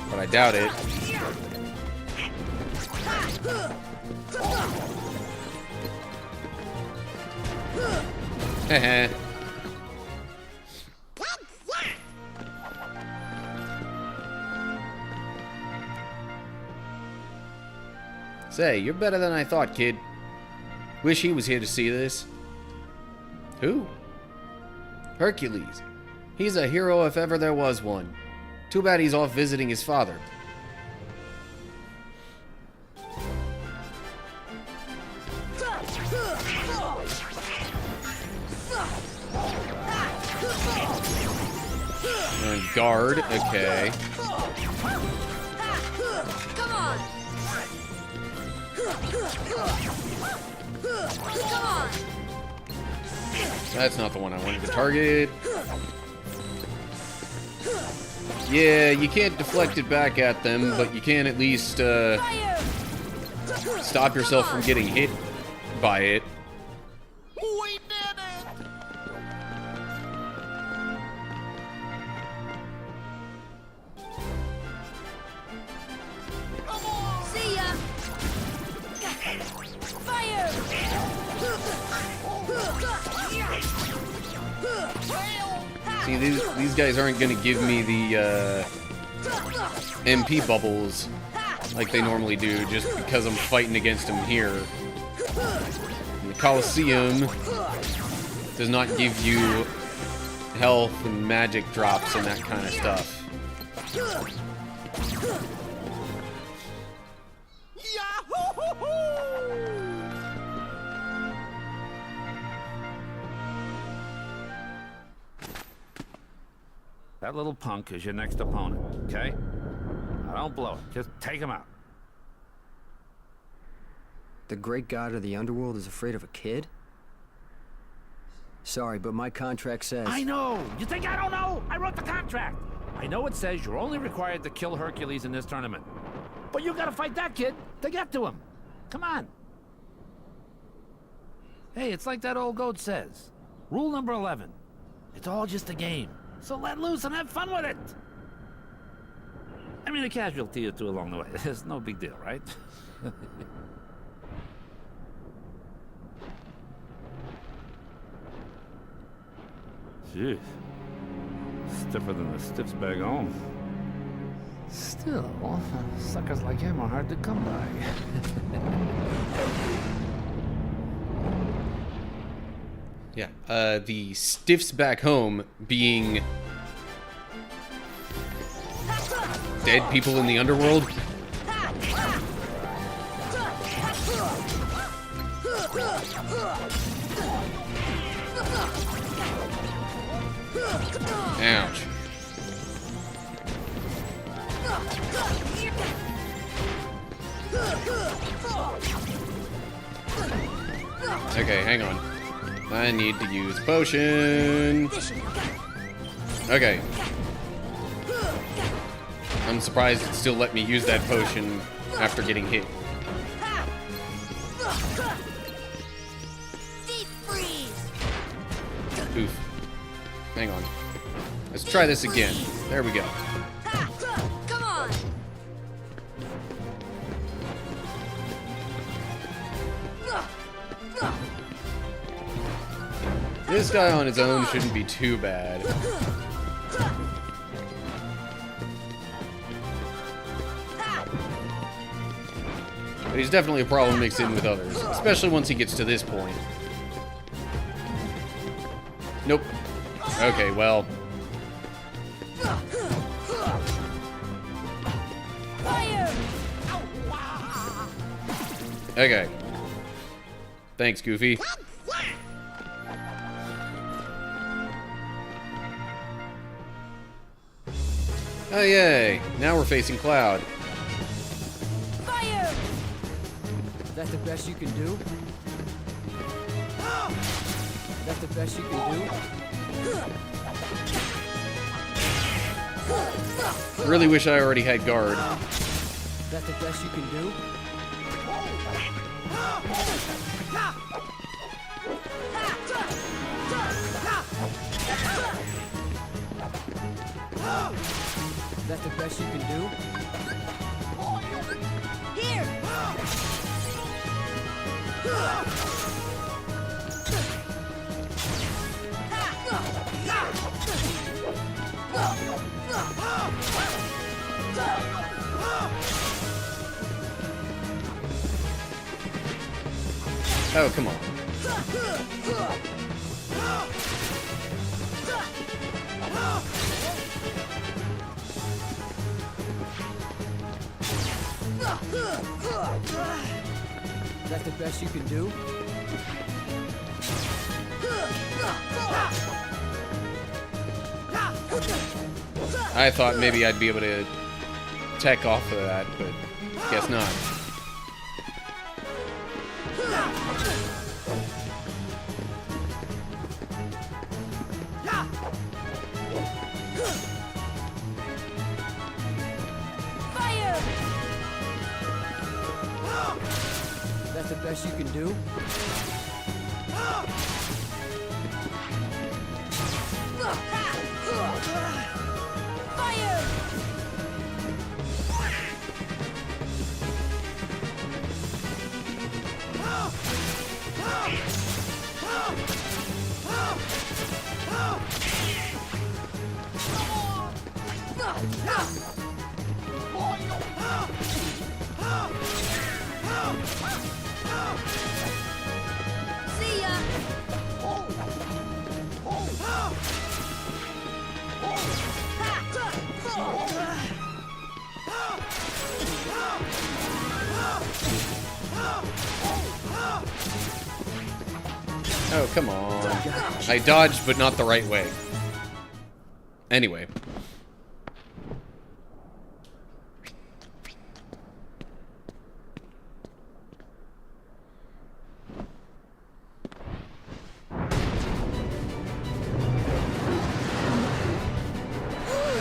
but I doubt it. Heh. Say, you're better than I thought, kid. Wish he was here to see this. Who? Hercules. He's a hero if ever there was one. Too bad he's off visiting his father. And guard, okay. Come on. Come on. That's not the one I wanted to target. Yeah, you can't deflect it back at them, but you can at least Fire. stop yourself from getting hit by it. We did it! See ya. Fire. See, these guys aren't gonna give me the MP bubbles like they normally do, just because I'm fighting against them here. And the Colosseum does not give you health and magic drops and that kind of stuff. That little punk is your next opponent, okay? Now don't blow it. Just take him out. The great god of the underworld is afraid of a kid? Sorry, but my contract says... I know! You think I don't know? I wrote the contract! I know it says you're only required to kill Hercules in this tournament. But you gotta fight that kid to get to him. Come on. Hey, it's like that old goat says. Rule number 11. It's all just a game. So let loose and have fun with it. I mean, a casualty or two along the way. It's no big deal, right? Jeez. Stiffer than the stiffs back home. Still, suckers like him are hard to come by. Yeah, the stiffs back home being dead people in the underworld. Ouch. Okay, hang on. I need to use potion. Okay. I'm surprised it still let me use that potion after getting hit. Deep freeze. Oof. Hang on. Let's try this again. There we go. Come on. This guy on his own shouldn't be too bad. But he's definitely a problem mixed in with others, especially once he gets to this point. Nope. Okay, well. Fire. Okay. Thanks, Goofy. Oh, yay. Now we're facing Cloud. Fire. That the best you can do? That the best you can do? Really wish I already had guard. That the best you can do? That the best you can do? Here! Oh, come on. That the best you can do? I thought maybe I'd be able to tech off of that, but guess not. Fire! That the best you can do? Fire! See ya! Oh, come on. I dodged, but not the right way. Anyway.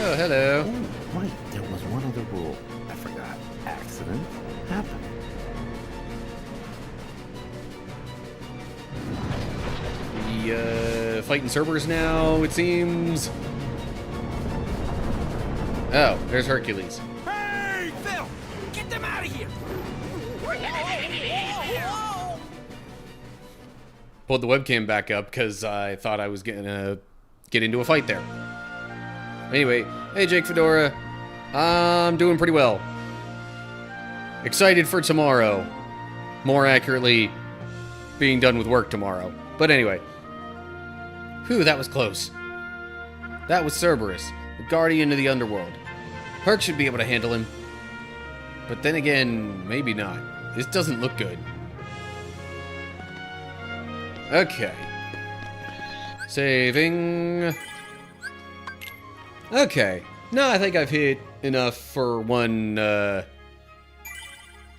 Oh, hello. Oh, right. There was one other rule. I forgot. Accident happen. Fighting Cerberus now, it seems. Oh, there's Hercules. Hey, Phil! Get them out of here! Pulled the webcam back up because I thought I was gonna get into a fight there. Anyway, hey Jake Fedora. I'm doing pretty well. Excited for tomorrow. More accurately, being done with work tomorrow. But anyway. Whew, that was close. That was Cerberus, the guardian of the underworld. Herc should be able to handle him. But then again, maybe not. This doesn't look good. Okay. Saving. Okay. No, I think I've hit enough for one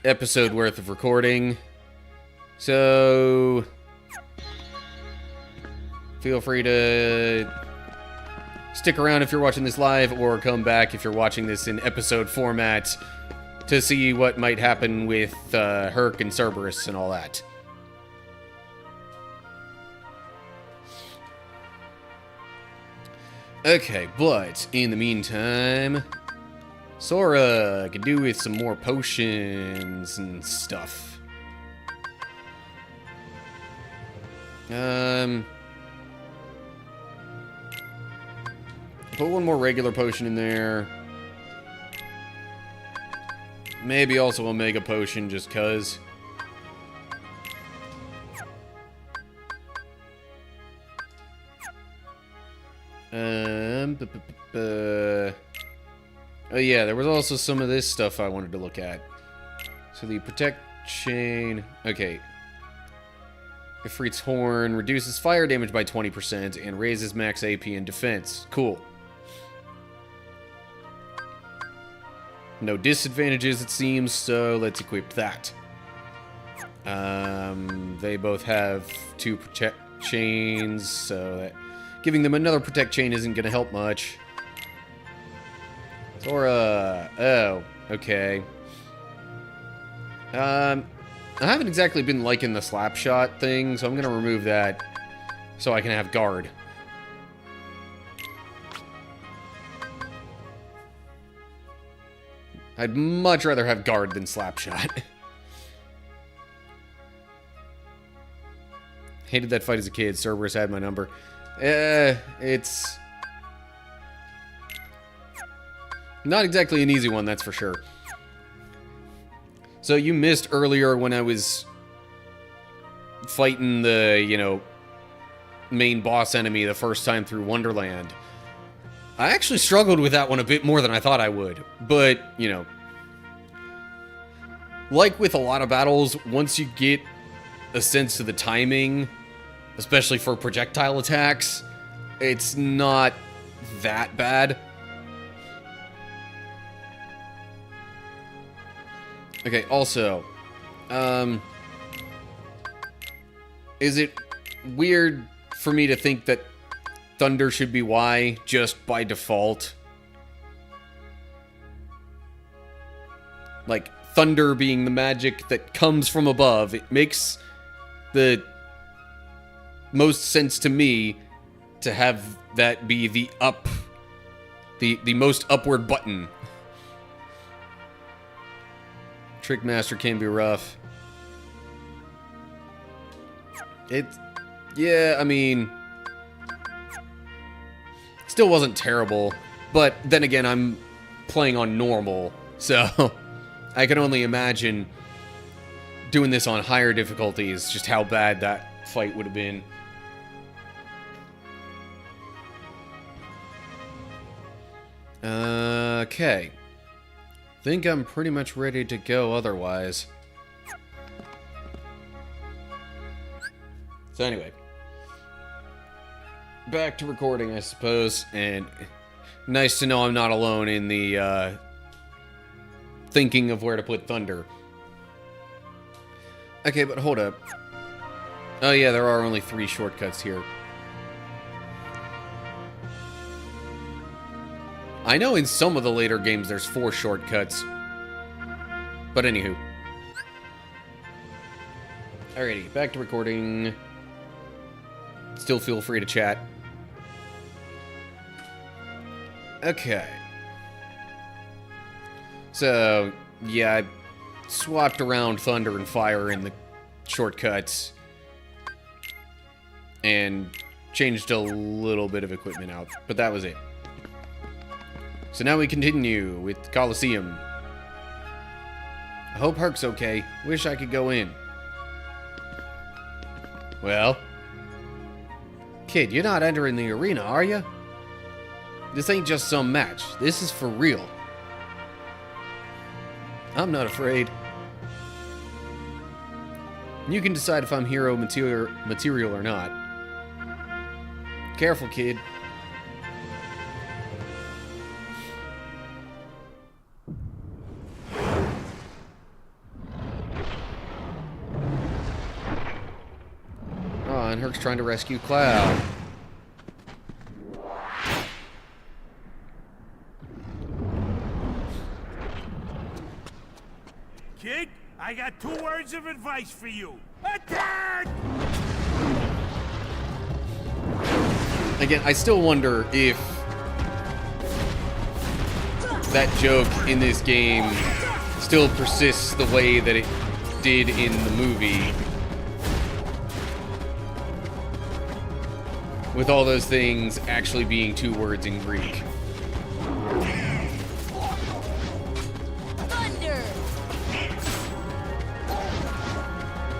episode worth of recording. So feel free to stick around if you're watching this live, or come back if you're watching this in episode format to see what might happen with Herc and Cerberus and all that. Okay, but in the meantime, Sora could do with some more potions and stuff. Put one more regular potion in there. Maybe also a mega potion, just cuz. Oh yeah, there was also some of this stuff I wanted to look at. So the protect chain. Okay. Ifrit's horn reduces fire damage by 20% and raises max AP and defense. Cool. No disadvantages, it seems, so let's equip that. They both have 2 protect chains, so that giving them another protect chain isn't going to help much. Zora. Oh, okay. I haven't exactly been liking the slap shot thing, so I'm going to remove that so I can have guard. I'd much rather have guard than slap shot. Hated that fight as a kid. Cerberus had my number. It's not exactly an easy one, that's for sure. So you missed earlier when I was fighting the, you know, main boss enemy the first time through Wonderland. I actually struggled with that one a bit more than I thought I would. But, you know, like with a lot of battles, once you get a sense of the timing, especially for projectile attacks, it's not that bad. Okay, also, is it weird for me to think that thunder should be Y just by default? Like, thunder being the magic that comes from above, it makes the most sense to me to have that be the most upward button. Trickmaster can be rough. Yeah, I mean, still wasn't terrible, but then again, I'm playing on normal, so I can only imagine doing this on higher difficulties, just how bad that fight would have been. Okay. Think I'm pretty much ready to go otherwise. So anyway. Back to recording, I suppose, and nice to know I'm not alone in the, thinking of where to put thunder. Okay, but hold up. Oh yeah, there are only 3 shortcuts here. I know in some of the later games there's 4 shortcuts. But anywho. Alrighty, back to recording. Still feel free to chat. Okay. So, yeah, I swapped around thunder and fire in the shortcuts. And changed a little bit of equipment out. But that was it. So now we continue with Coliseum. I hope Herc's okay. Wish I could go in. Well? Kid, you're not entering the arena, are you? This ain't just some match. This is for real. I'm not afraid. You can decide if I'm hero material or not. Careful, kid. Oh, and Herc's trying to rescue Cloud. Kid, I got 2 words of advice for you. Attack! Again, I still wonder if that joke in this game still persists the way that it did in the movie. With all those things actually being 2 words in Greek. Thunder!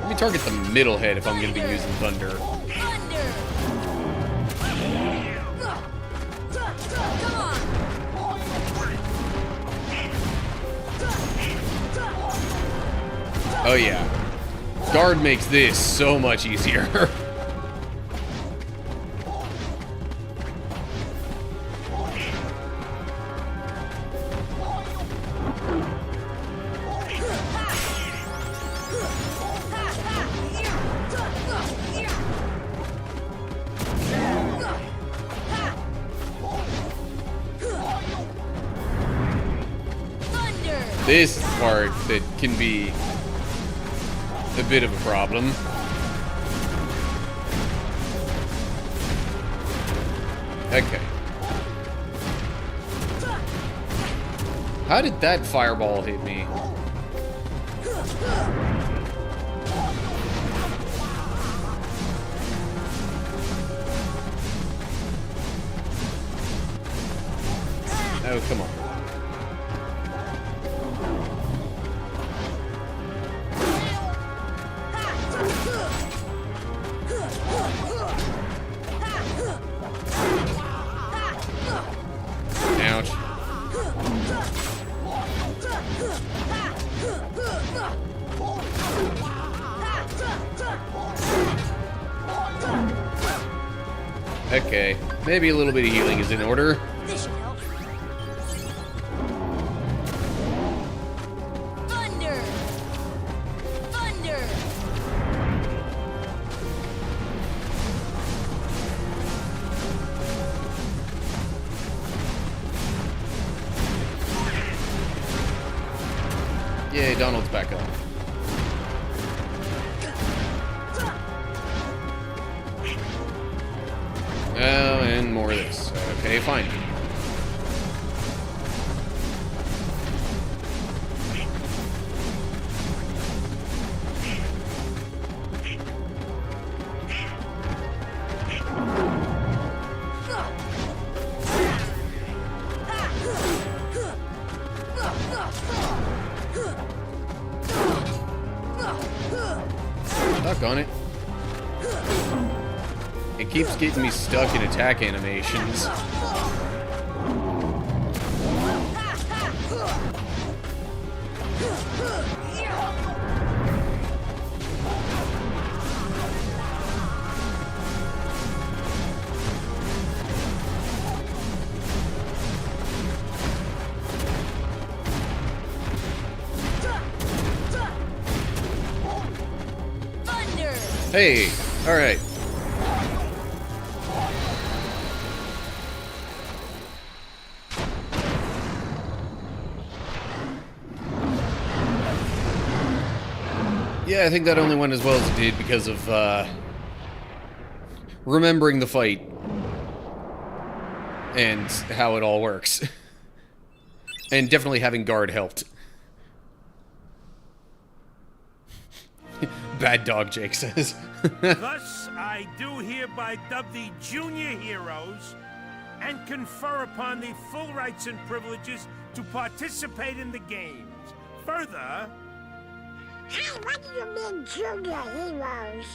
Let me target the middle head if I'm going to be using thunder. Thunder! Come on! Oh yeah. Guard makes this so much easier. this part that can be a bit of a problem. Okay. How did that fireball hit me? Oh, come on. Ouch. Okay, maybe a little bit of healing is in order. This should help. Thunder! Thunder! Yay, Donald's back up. Oh, and more of this. Okay, fine. Stuck on it. It keeps getting me stuck in attack animations. Thunder! Hey, alright. Yeah, I think that only went as well as it did because of, remembering the fight. And how it all works. And definitely having guard helped. Bad dog, Jake says. Thus, I do hereby dub the junior heroes and confer upon the full rights and privileges to participate in the games. Further, Hey, what do you mean, junior heroes?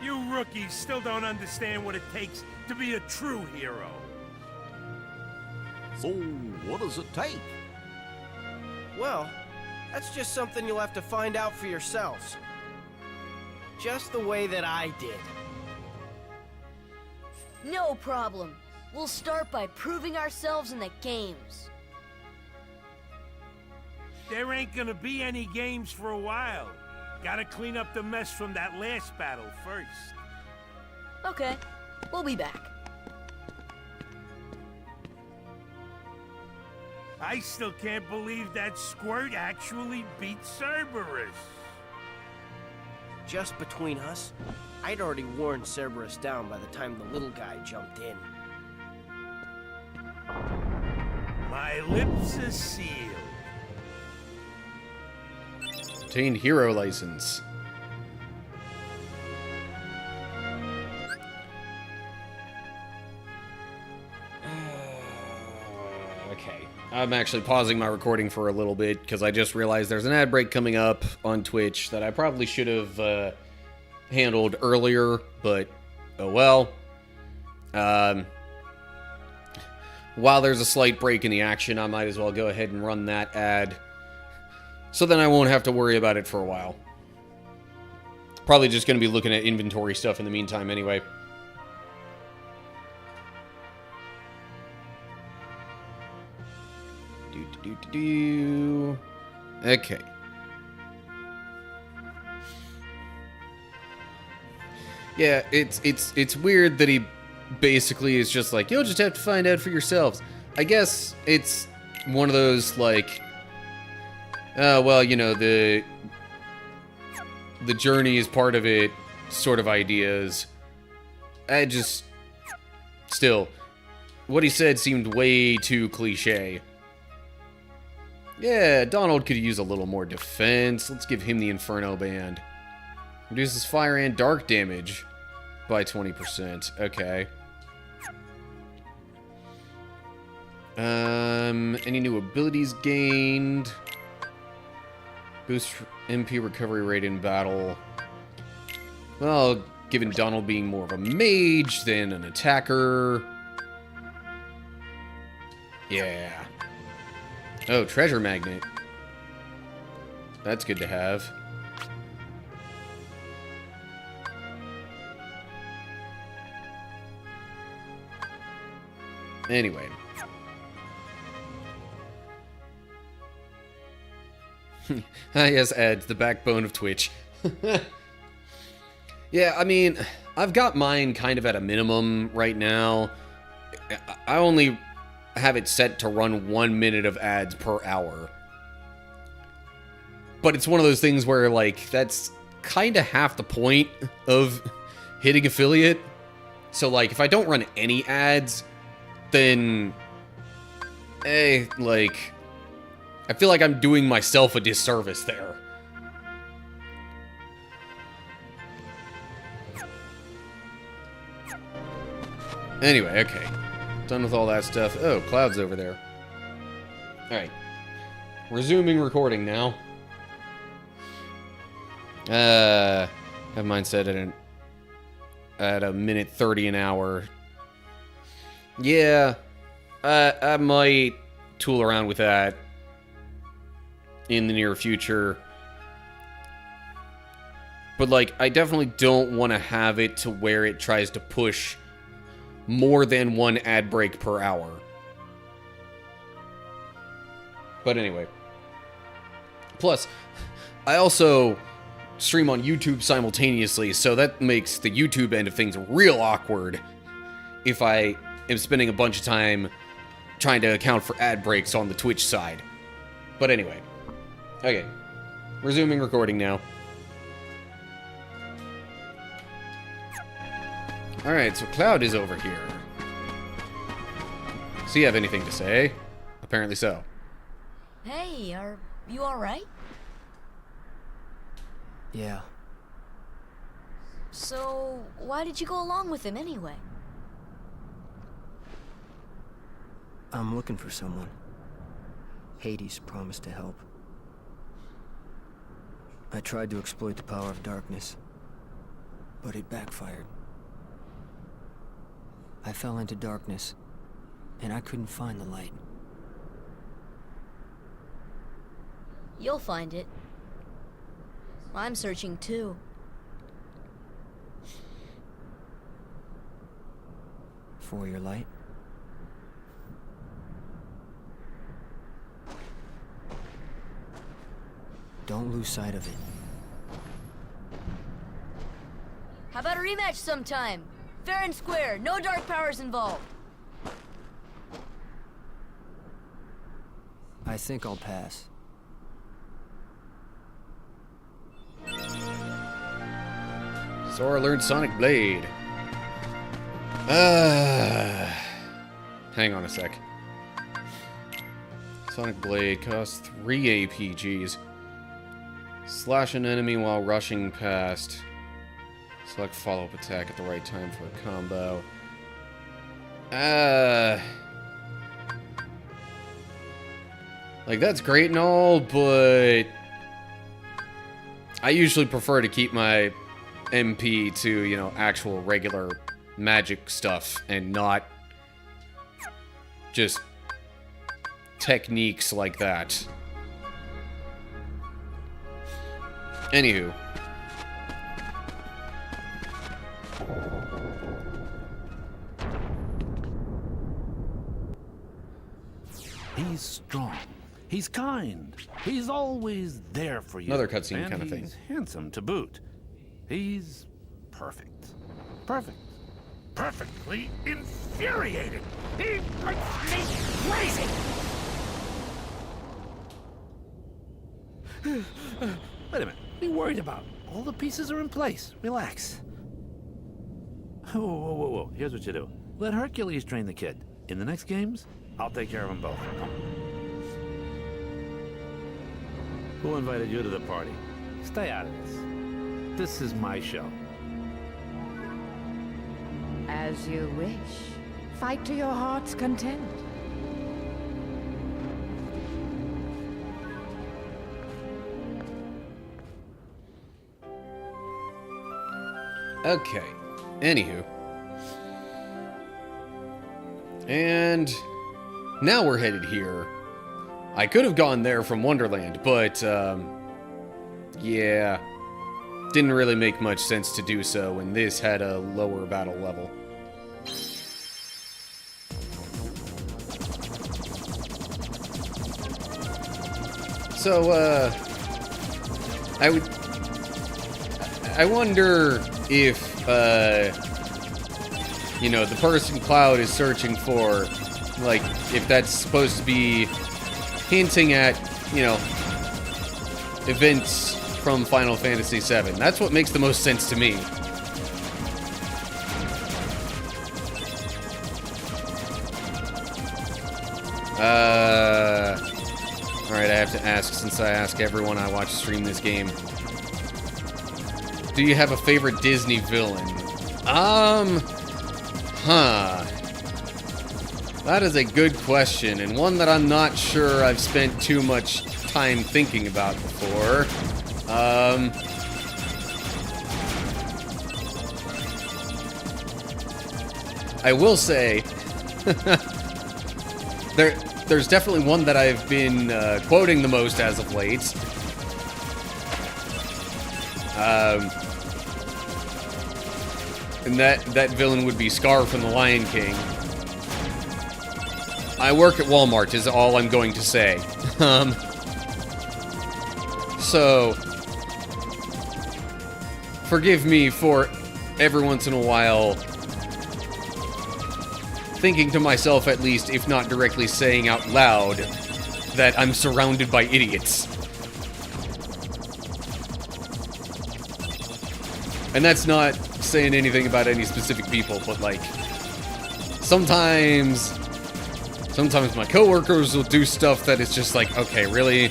you rookies still don't understand what it takes to be a true hero. So, what does it take? Well, that's just something you'll have to find out for yourselves. Just the way that I did. No problem. We'll start by proving ourselves in the games. There ain't gonna be any games for a while. Gotta clean up the mess from that last battle first. Okay, we'll be back. I still can't believe that Squirt actually beat Cerberus. Just between us, I'd already worn Cerberus down by the time the little guy jumped in. My lips are sealed. Obtained hero license. Okay. I'm actually pausing my recording for a little bit because I just realized there's an ad break coming up on Twitch that I probably should have handled earlier, but oh well. While there's a slight break in the action, I might as well go ahead and run that ad. So then I won't have to worry about it for a while. Probably just going to be looking at inventory stuff in the meantime anyway. Okay. Yeah, it's weird that he basically is just like, you'll just have to find out for yourselves. I guess it's one of those, like, Well, you know, the journey is part of it, sort of ideas. I just... Still, what he said seemed way too cliche. Yeah, Donald could use a little more defense. Let's give him the Inferno Band. Reduces fire and dark damage by 20%. Okay. Any new abilities gained? Boost MP recovery rate in battle. Well, given Donald being more of a mage than an attacker. Yeah. Oh, treasure magnet. That's good to have. Anyway. Yes, Ed's the backbone of Twitch. Yeah, I mean, I've got mine kind of at a minimum right now. I only have it set to run 1 minute of ads per hour. But it's one of those things where, like, that's kind of half the point of hitting affiliate. So, like, if I don't run any ads, then, like, I feel like I'm doing myself a disservice there. Anyway, okay. Done with all that stuff. Oh, Cloud's over there. Alright. Resuming recording now. Have mine set at a minute 30 an hour. Yeah. I might tool around with that in the near future. But, like, I definitely don't want to have it to where it tries to push more than 1 ad break per hour. But anyway. Plus, I also stream on YouTube simultaneously, so that makes the YouTube end of things real awkward if I am spending a bunch of time trying to account for ad breaks on the Twitch side. But anyway. Okay. Resuming recording now. Alright, so Cloud is over here. So you have anything to say? Apparently so. Hey, are you alright? Yeah. So, why did you go along with him anyway? I'm looking for someone. Hades promised to help. I tried to exploit the power of darkness, but it backfired. I fell into darkness, and I couldn't find the light. You'll find it. I'm searching too. For your light? Don't lose sight of it. How about a rematch sometime? Fair and square, no dark powers involved. I think I'll pass. Sora learned Sonic Blade. Hang on a sec. Sonic Blade costs 3 APGs. Slash an enemy while rushing past. Select follow-up attack at the right time for a combo. Like, that's great and all, but I usually prefer to keep my MP to, you know, actual regular magic stuff and not just techniques like that. Anywho. He's strong. He's kind. He's always there for you. Another cutscene And kind of thing. He's handsome to boot. He's perfect. Perfect. Perfectly infuriating. He makes me crazy. Wait a minute. What are you worried about? All the pieces are in place. Relax. Whoa, whoa, whoa, whoa. Here's what you do. Let Hercules train the kid. In the next games, I'll take care of them both. Come. Who invited you to the party? Stay out of this. This is my show. As you wish. Fight to your heart's content. Okay. Anywho. And now we're headed here. I could have gone there from Wonderland, but, yeah. Didn't really make much sense to do so when this had a lower battle level. So, I wonder if, you know, the person Cloud is searching for, like, if that's supposed to be hinting at, you know, events from Final Fantasy VII. That's what makes the most sense to me. Alright, I have to ask, since I ask everyone I watch stream this game. Do you have a favorite Disney villain? That is a good question, and one that I'm not sure I've spent too much time thinking about before. I will say, there's definitely one that I've been quoting the most as of late. And that villain would be Scar from The Lion King. I work at Walmart is all I'm going to say. So, forgive me for every once in a while thinking to myself, at least, if not directly saying out loud, that I'm surrounded by idiots. And that's not saying anything about any specific people, but like, sometimes my coworkers will do stuff that is just like, okay, really?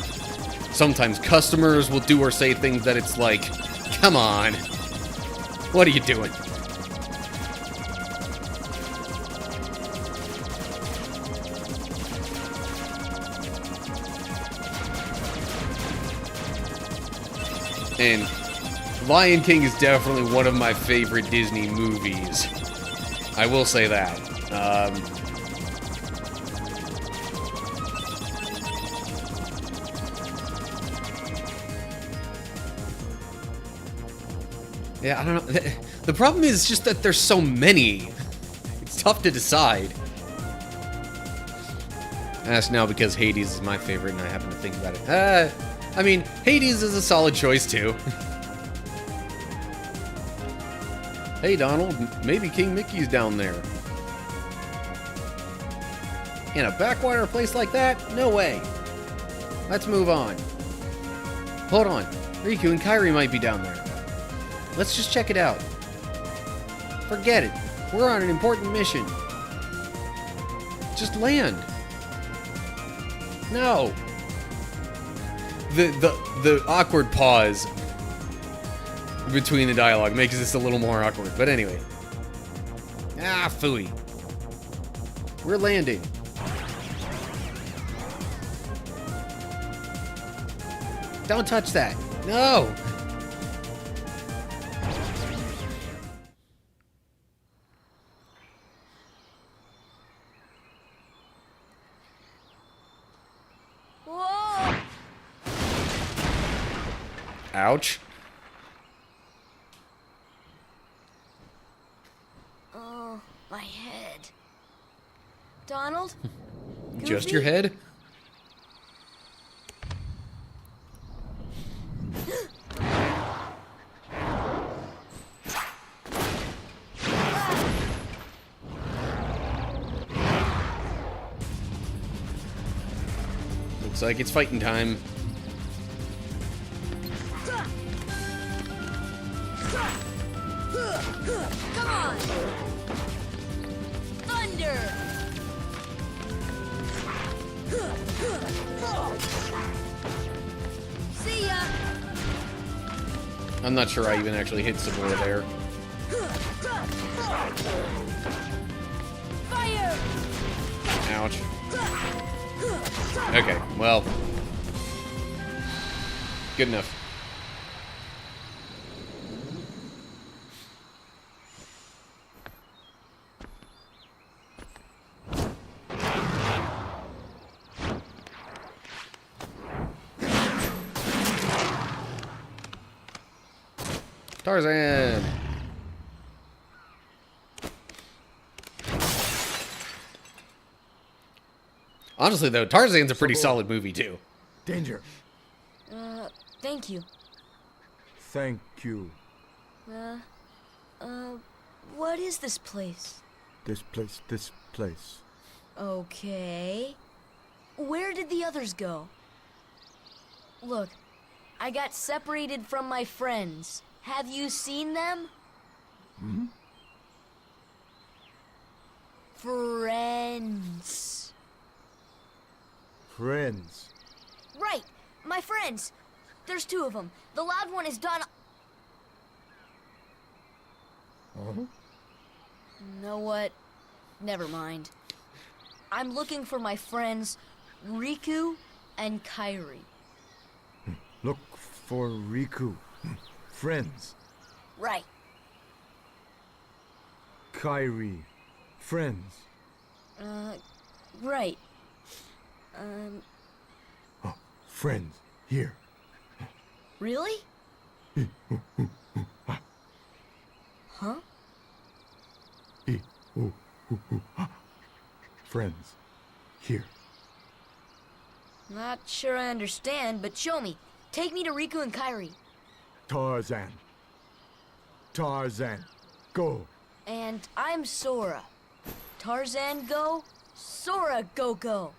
Sometimes customers will do or say things that it's like, come on, what are you doing? And Lion King is definitely one of my favorite Disney movies. I will say that. Yeah, I don't know. The problem is just that there's so many. It's tough to decide. That's now because Hades is my favorite and I happen to think about it. I mean, Hades is a solid choice too. Hey Donald, maybe King Mickey's down there. In a backwater place like that? No way. Let's move on. Hold on. Riku and Kairi might be down there. Let's just check it out. Forget it. We're on an important mission. Just land. No. The awkward pause between the dialogue makes this a little more awkward. But anyway. Ah, phooey. We're landing. Don't touch that. No. Whoa! Ouch. Oh, my head. Donald? Just Goofy? your head? Looks like it's fighting time. I'm not sure I even actually hit some more there. Fire! Ouch. Okay, well. Good enough. Tarzan! Honestly, though, Tarzan's a pretty solid movie, too. Danger. Thank you. Thank you. What is this place? This place. Okay. Where did the others go? Look, I got separated from my friends. Have you seen them? Hmm? Friends. Friends. Right, my friends. There's two of them. The loud one is Don. Huh? Know what? Never mind. I'm looking for my friends, Riku and Kairi. Look for Riku. Friends. Right. Kairi. Friends. Right. Oh, friends. Here. Really? Huh? Friends. Here. Not sure I understand, but show me. Take me to Riku and Kairi. Tarzan. Tarzan. Go. And I'm Sora. Tarzan go, Sora go go.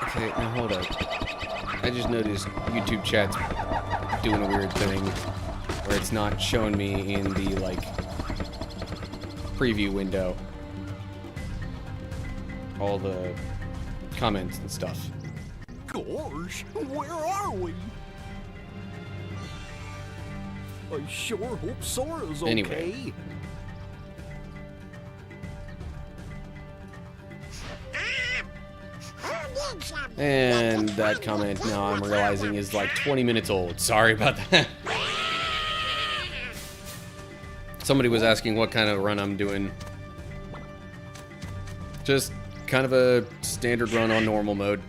Okay, now hold up. I just noticed YouTube chat's doing a weird thing where it's not showing me in the, like, preview window all the comments and stuff. Gosh, where are we? I sure hope Sora's okay. Anyway. And that comment now I'm realizing is like 20 minutes old. Sorry about that. Somebody was asking what kind of run I'm doing. Just kind of a standard run on normal mode.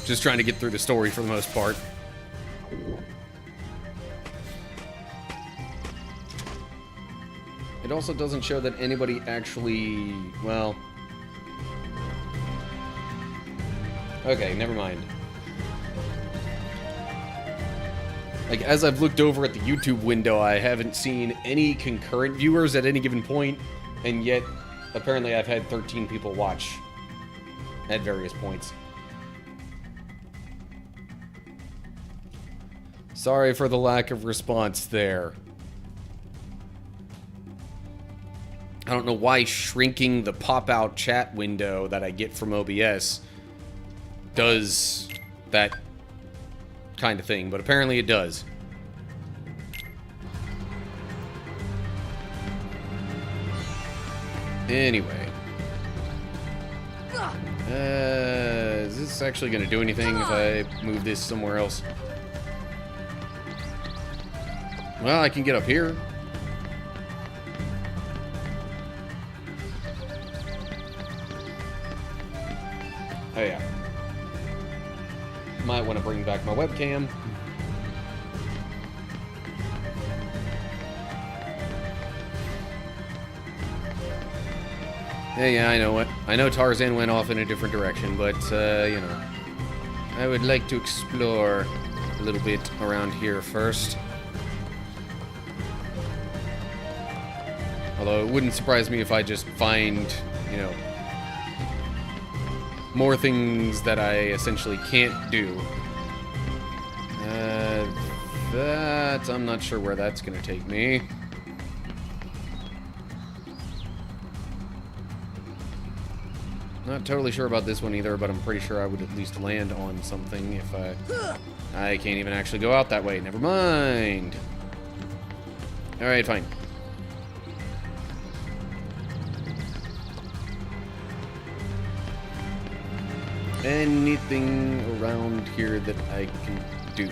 Just trying to get through the story for the most part. It also doesn't show that anybody actually, well... Okay, never mind. Like, as I've looked over at the YouTube window, I haven't seen any concurrent viewers at any given point, and yet, apparently I've had 13 people watch at various points. Sorry for the lack of response there. I don't know why shrinking the pop-out chat window that I get from OBS does that kind of thing, but apparently it does. Anyway. Is this actually going to do anything if I move this somewhere else? Well, I can get up here. Oh yeah. Might want to bring back my webcam. Yeah, I know what. I know Tarzan went off in a different direction, but, you know. I would like to explore a little bit around here first. Although it wouldn't surprise me if I just find, you know, more things that I essentially can't do. I'm not sure where that's gonna take me. Not totally sure about this one either, but I'm pretty sure I would at least land on something if I can't even actually go out that way. Never mind. Alright, fine. Anything around here that I can do?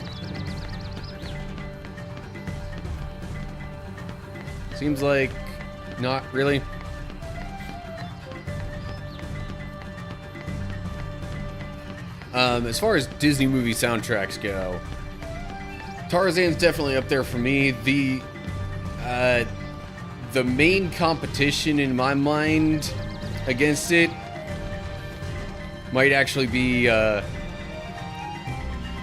Seems like not really. As far as Disney movie soundtracks go, Tarzan's definitely up there for me. The main competition in my mind against it might actually be a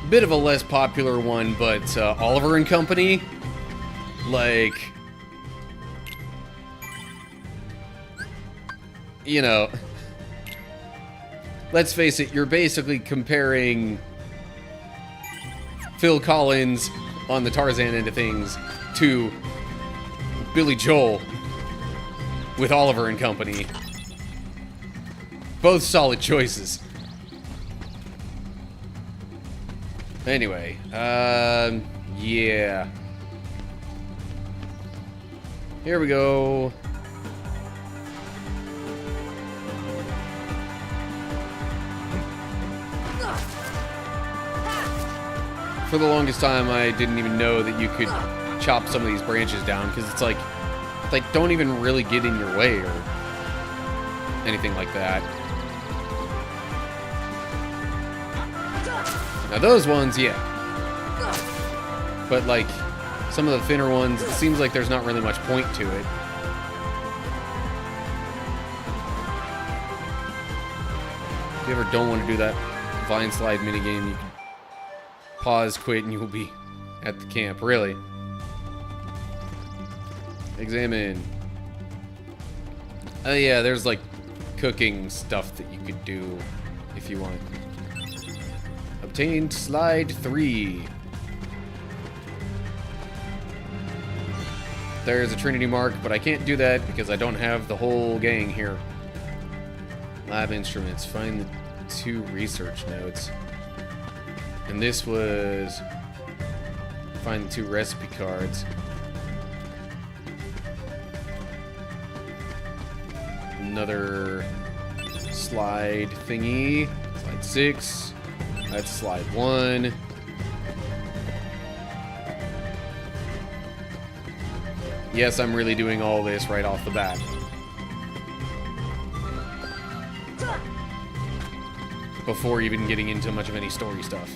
bit of a less popular one, but Oliver and Company, like, you know, let's face it, you're basically comparing Phil Collins on the Tarzan end of things to Billy Joel with Oliver and Company. Both solid choices. Anyway, yeah. Here we go. For the longest time, I didn't even know that you could chop some of these branches down, because it's like don't even really get in your way or anything like that. Now those ones, yeah. But like some of the thinner ones, it seems like there's not really much point to it. If you ever don't want to do that vine slide minigame, you can pause, quit, and you will be at the camp. Really. Examine. Oh yeah, there's like cooking stuff that you could do if you want. Obtained slide 3. There's a Trinity mark, but I can't do that because I don't have the whole gang here. Lab instruments. Find the 2 research notes. And this was find the 2 recipe cards. Another slide thingy. Slide 6. That's slide 1. Yes, I'm really doing all this right off the bat. Before even getting into much of any story stuff.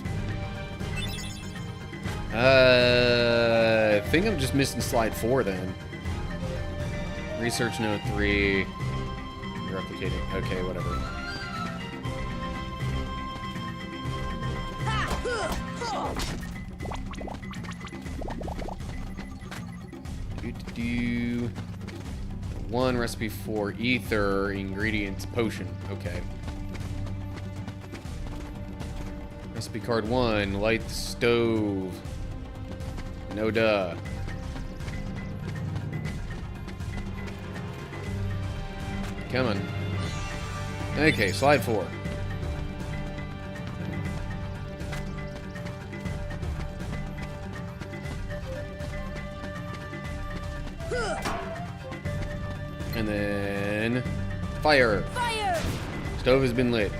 I think I'm just missing slide 4 then. Research note 3. Replicating. Okay, whatever. Do 1 recipe for ether ingredients potion. Okay. Recipe card 1, light the stove. No duh. Come on. Okay, slide 4. And then fire. Fire! Stove has been lit.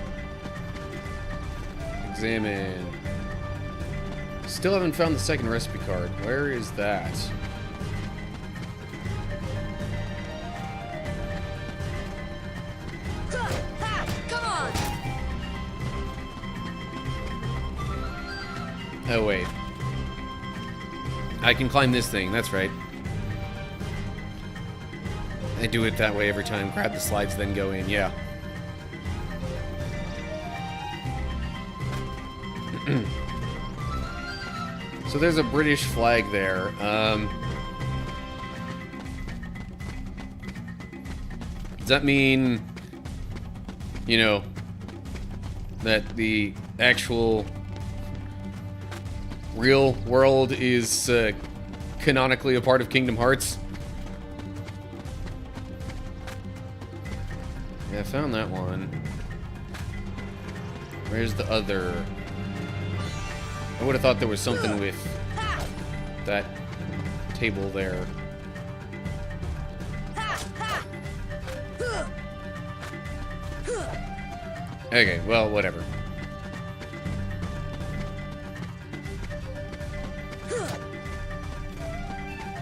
Examine. Still haven't found the second recipe card. Where is that? Come on! Oh, wait. I can climb this thing. That's right. I do it that way every time. Grab the slides, then go in. Yeah. So there's a British flag there. Does that mean, you know, that the actual real world is canonically a part of Kingdom Hearts? Yeah, I found that one. Where's the other? I would have thought there was something with that table there. Okay, well, whatever.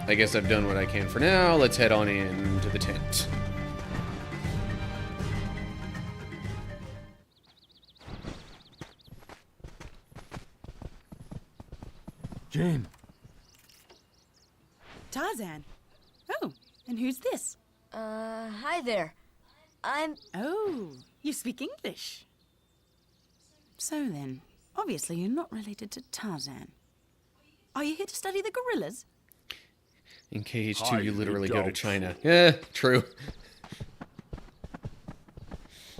I guess I've done what I can for now. Let's head on into the tent. Jane. Tarzan. Oh, and who's this? Hi there. Oh, you speak English. So then, obviously you're not related to Tarzan. Are you here to study the gorillas? In KH2, you literally go to China. Yeah, true.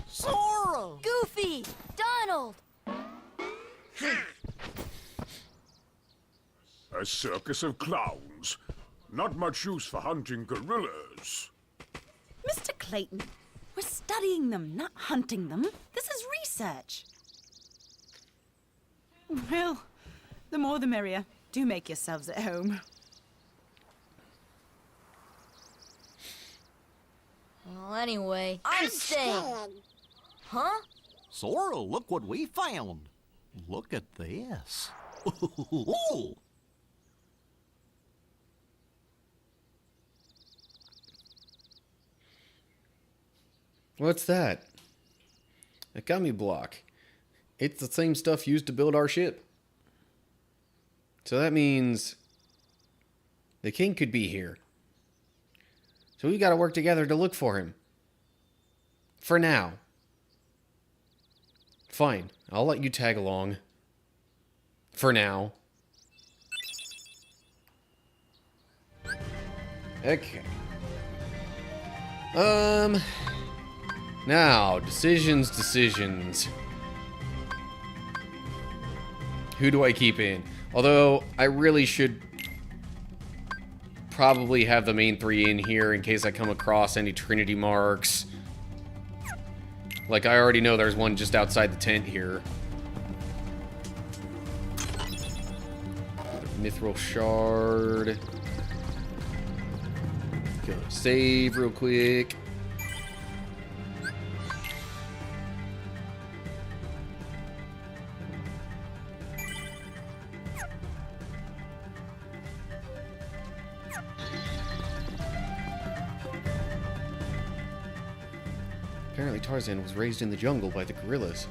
Sora! Goofy! Donald! A circus of clowns. Not much use for hunting gorillas. Mr. Clayton, we're studying them, not hunting them. This is research. Well, the more the merrier. Do make yourselves at home. Well, anyway, I'm staying. Huh? Sora, look what we found. Look at this. What's that? A gummy block. It's the same stuff used to build our ship. So that means the king could be here. So we gotta work together to look for him. For now. Fine, I'll let you tag along. For now. Okay. Now, decisions. Who do I keep in? Although, I really should probably have the main three in here in case I come across any Trinity marks. Like, I already know there's one just outside the tent here. Mithril shard. Go save real quick. Apparently Tarzan was raised in the jungle by the gorillas.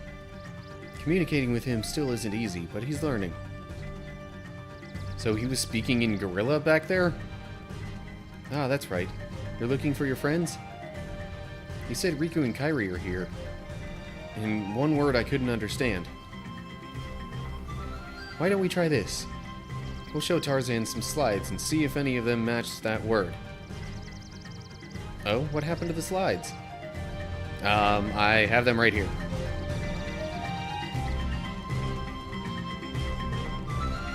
Communicating with him still isn't easy, but he's learning. So he was speaking in gorilla back there? Ah, that's right. You're looking for your friends? He said Riku and Kairi are here. In one word I couldn't understand. Why don't we try this? We'll show Tarzan some slides and see if any of them match that word. Oh, what happened to the slides? I have them right here.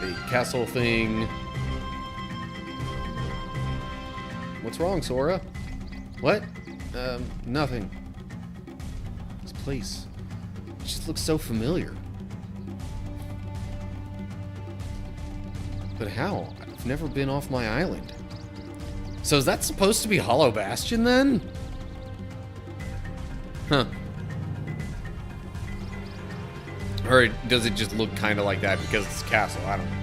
The castle thing. What's wrong, Sora? What? Nothing. This place, it just looks so familiar. But how? I've never been off my island. So is that supposed to be Hollow Bastion then? Huh. Or does it just look kind of like that because it's a castle? I don't know.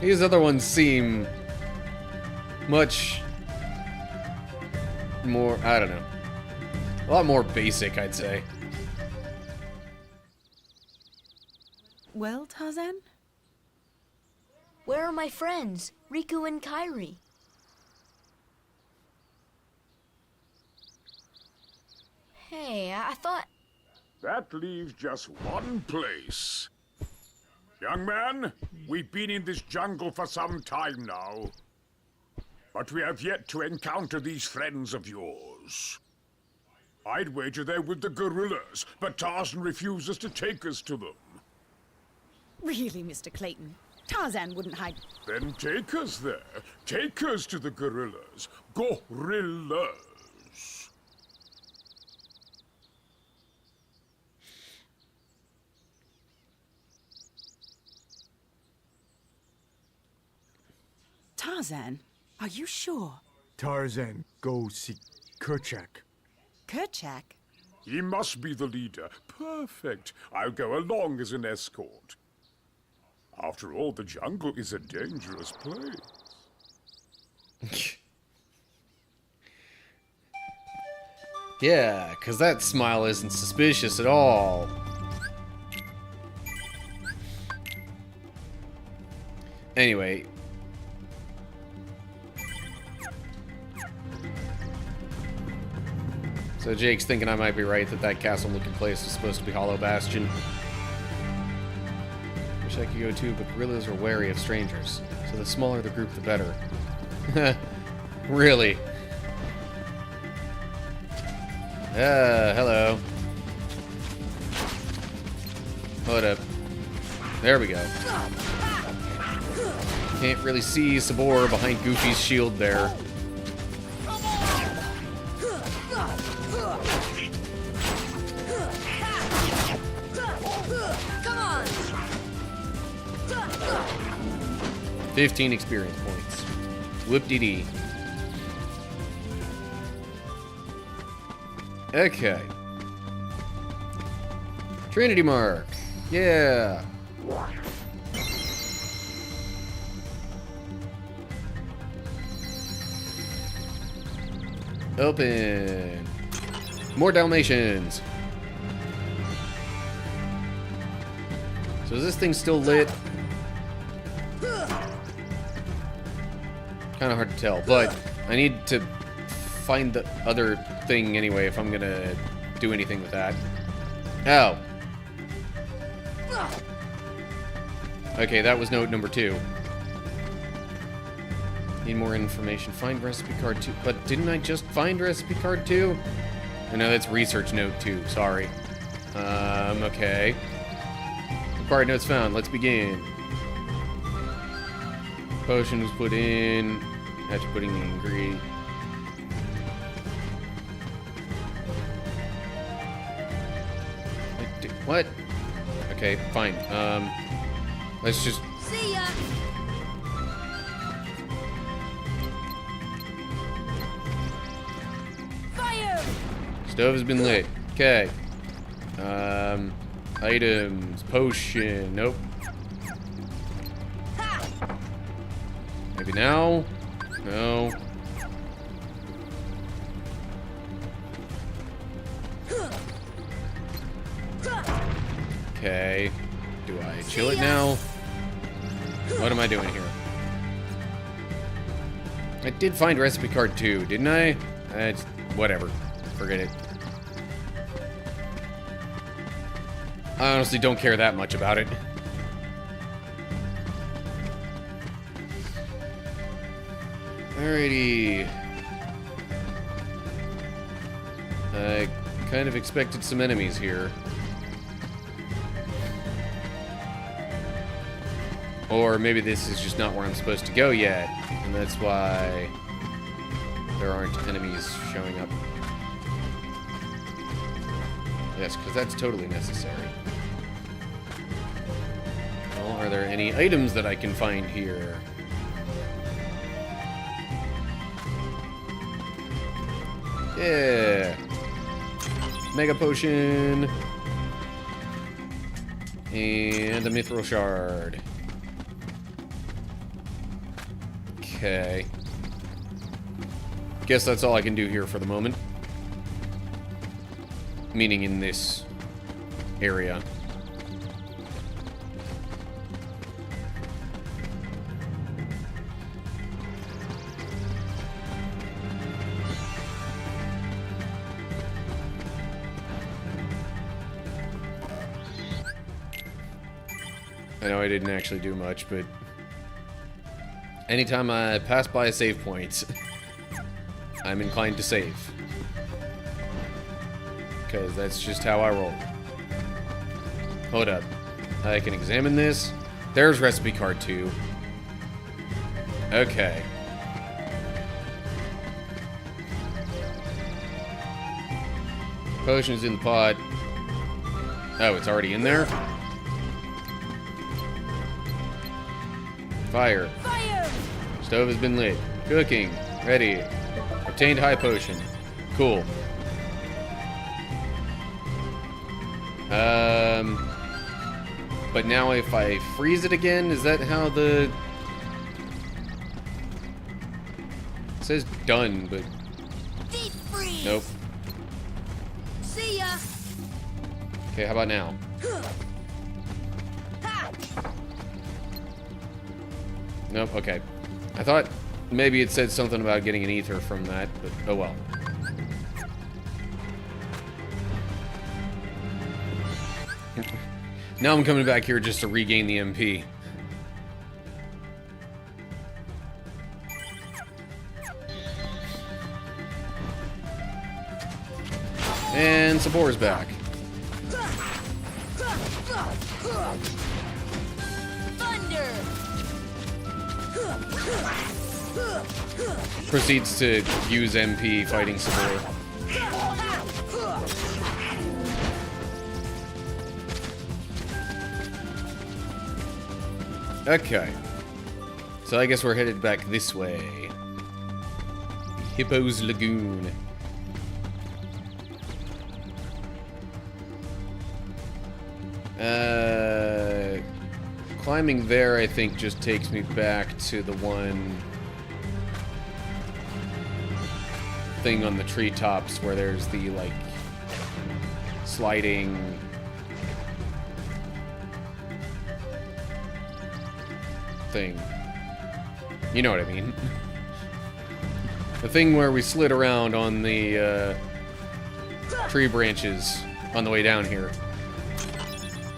These other ones seem much more, I don't know, a lot more basic, I'd say. Well, Tarzan? Where are my friends, Riku and Kairi? Hey, I thought... That leaves just one place. Young man, we've been in this jungle for some time now. But we have yet to encounter these friends of yours. I'd wager they're with the gorillas, but Tarzan refuses to take us to them. Really, Mr. Clayton? Tarzan wouldn't hide... Then take us there. Take us to the gorillas. Gorillas. Tarzan? Are you sure? Tarzan, go see Kerchak. Kerchak? He must be the leader. Perfect. I'll go along as an escort. After all, the jungle is a dangerous place. Yeah, because that smile isn't suspicious at all. Anyway. So Jake's thinking I might be right that that castle-looking place is supposed to be Hollow Bastion. Wish I could go too, but gorillas are wary of strangers. So the smaller the group, the better. Really? Hello. Hold up. There we go. Can't really see Sabor behind Goofy's shield there. Come on! 15 experience points. Whoop-dee-dee. Okay. Trinity Mark. Yeah. Open. More Dalmatians. So is this thing still lit? Kind of hard to tell, but I need to find the other thing anyway if I'm gonna do anything with that. Oh. Okay, that was note number 2. Need more information. Find recipe card 2. But didn't I just find recipe card 2? Oh, no, that's research note 2. Sorry. Okay. Required notes found. Let's begin. Potion was put in. After putting the ingredient. What? Okay, fine. Let's just... See ya! Fire! Stove has been lit. Okay. Items. Potion. Nope. Maybe now? No. Okay. Do I chill it now? What am I doing here? I did find recipe card 2, didn't I? It's whatever. Forget it. I honestly don't care that much about it. Alrighty. I kind of expected some enemies here. Or maybe this is just not where I'm supposed to go yet, and that's why there aren't enemies showing up. Yes, because that's totally necessary. Well, are there any items that I can find here? Yeah. Mega Potion. And a Mithril Shard. Okay. Guess that's all I can do here for the moment. Meaning in this area. I know I didn't actually do much, but anytime I pass by a save point, I'm inclined to save. Because that's just how I roll. Hold up. I can examine this. There's recipe card 2. Okay. Potion's in the pot. Oh, it's already in there? Fire. Fire! Stove has been lit. Cooking. Ready. Obtained high potion. Cool. But now if I freeze it again, is that how the... It says done, but... Deep freeze. Nope. See ya. Okay, how about now? Nope, okay. I thought maybe it said something about getting an ether from that, but oh well. Now I'm coming back here just to regain the MP. And Sabor's back. Thunder. Proceeds to use MP fighting Sabor. Okay. So I guess we're headed back this way. Hippo's Lagoon. Climbing there, I think, just takes me back to the one thing on the treetops where there's the, like, sliding thing. You know what I mean. The thing where we slid around on the tree branches on the way down here.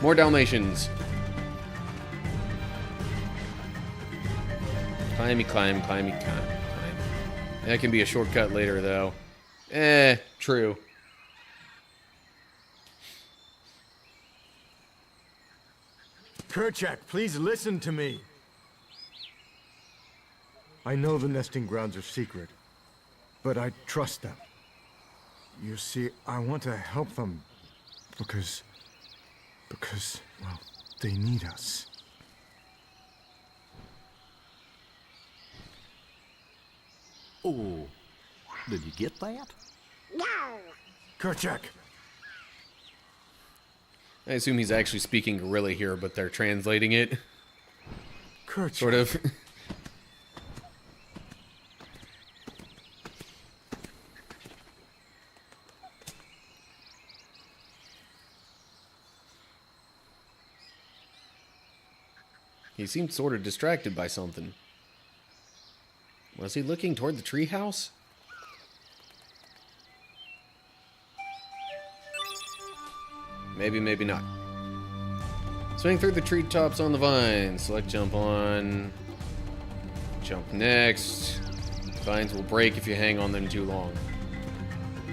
More Dalmatians. Climby, climb, climby, climb. That can be a shortcut later, though. True. Kerchak, please listen to me. I know the nesting grounds are secret, but I trust them. You see, I want to help them because, well, they need us. Oh, did you get that? No. Kerchak! I assume he's actually speaking gorilla here, but they're translating it. Kerchak. Sort of. He seemed sort of distracted by something. Was he looking toward the treehouse? Maybe, maybe not. Swing through the treetops on the vine. Select jump on. Jump next. Vines will break if you hang on them too long.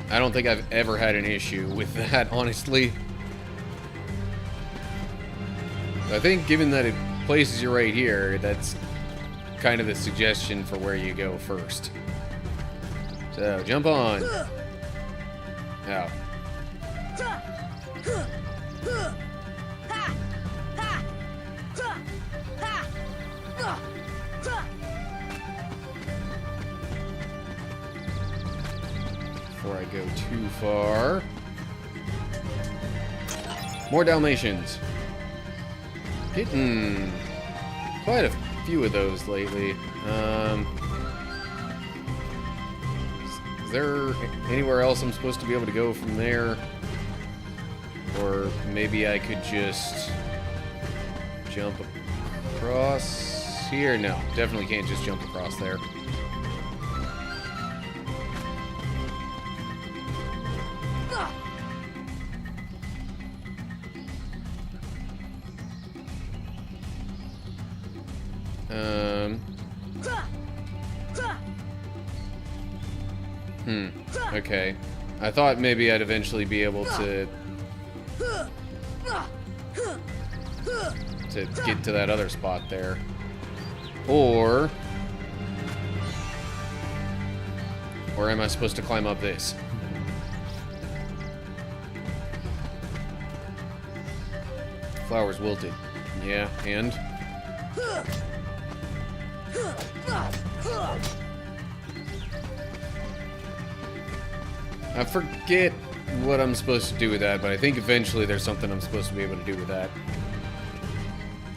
I don't think I've ever had an issue with that, honestly. I think given that it places you right here, that's kind of the suggestion for where you go first. So, jump on. Ow. Before I go too far. More Dalmatians. Getting quite a few of those lately. Is there anywhere else I'm supposed to be able to go from there? Or maybe I could just jump across here? No, definitely can't just jump across there. Okay. I thought maybe I'd eventually be able to get to that other spot there. Or am I supposed to climb up this? Flowers wilted. Yeah, and? I forget what I'm supposed to do with that, but I think eventually there's something I'm supposed to be able to do with that.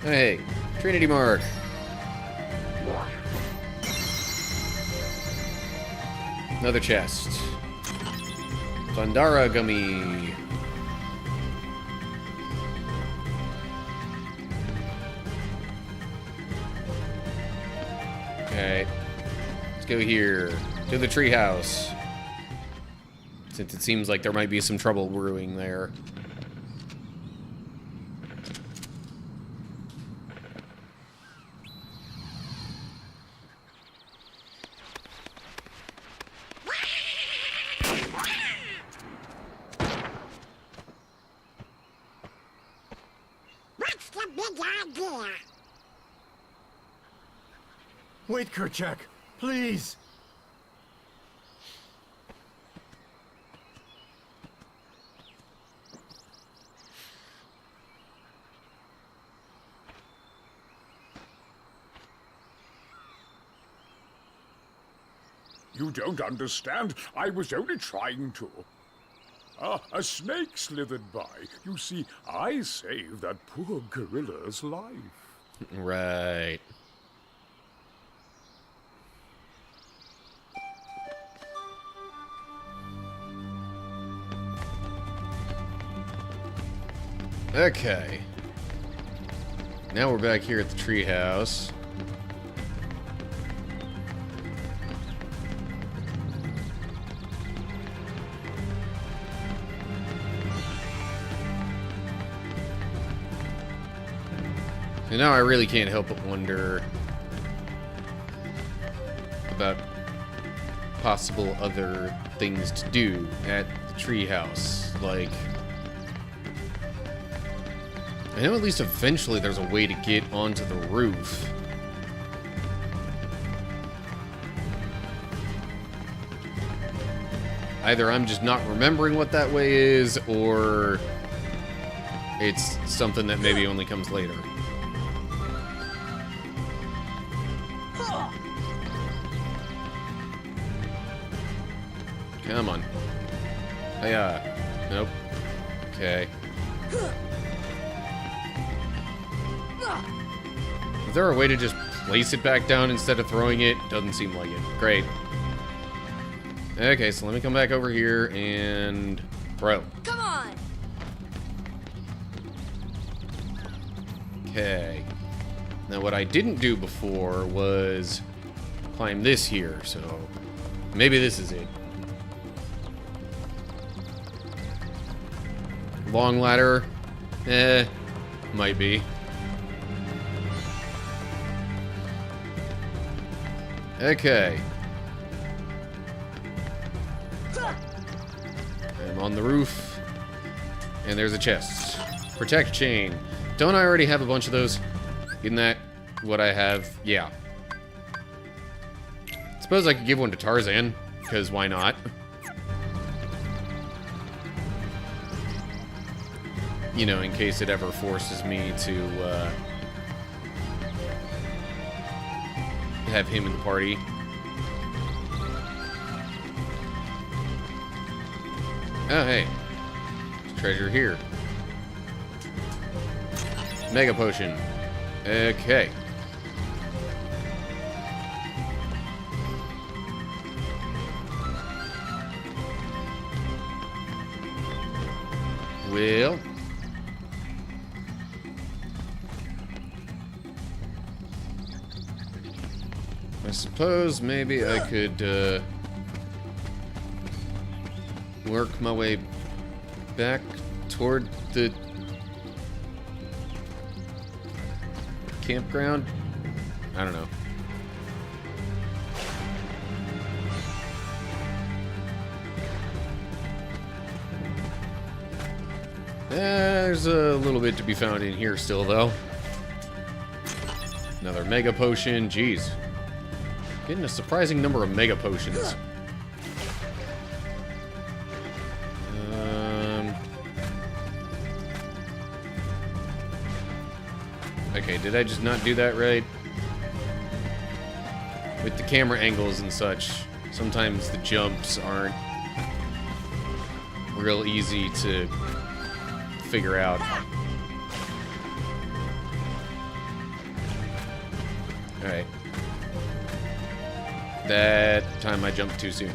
Hey, Trinity Mark. Another chest. Thundara Gummy. Okay. Let's go here. To the treehouse. Since it seems like there might be some trouble brewing there. What's the big idea? Wait, Kerchak, please. You don't understand. I was only trying to. Ah, a snake slithered by. You see, I saved that poor gorilla's life. Right. Okay. Now we're back here at the treehouse. And now I really can't help but wonder about possible other things to do at the treehouse. Like, I know at least eventually there's a way to get onto the roof. Either I'm just not remembering what that way is, or it's something that maybe only comes later. Come on. Hiya. Nope. Okay. Is there a way to just place it back down instead of throwing it? Doesn't seem like it. Great. Okay, so let me come back over here and throw. Come on! Okay. Now what I didn't do before was climb this here, so maybe this is it. Long ladder? Might be. Okay. I'm on the roof. And there's a chest. Protect chain. Don't I already have a bunch of those? Isn't that what I have? Yeah. Suppose I could give one to Tarzan, because why not? You know, in case it ever forces me to have him in the party. Oh, hey. Treasure here. Mega potion. Okay. Well. I suppose maybe I could work my way back toward the campground? I don't know. There's a little bit to be found in here still, though. Another mega potion. Jeez. Getting a surprising number of mega potions. Okay, did I just not do that right? with the camera angles and such, sometimes the jumps aren't real easy to figure out. Alright. That time I jumped too soon.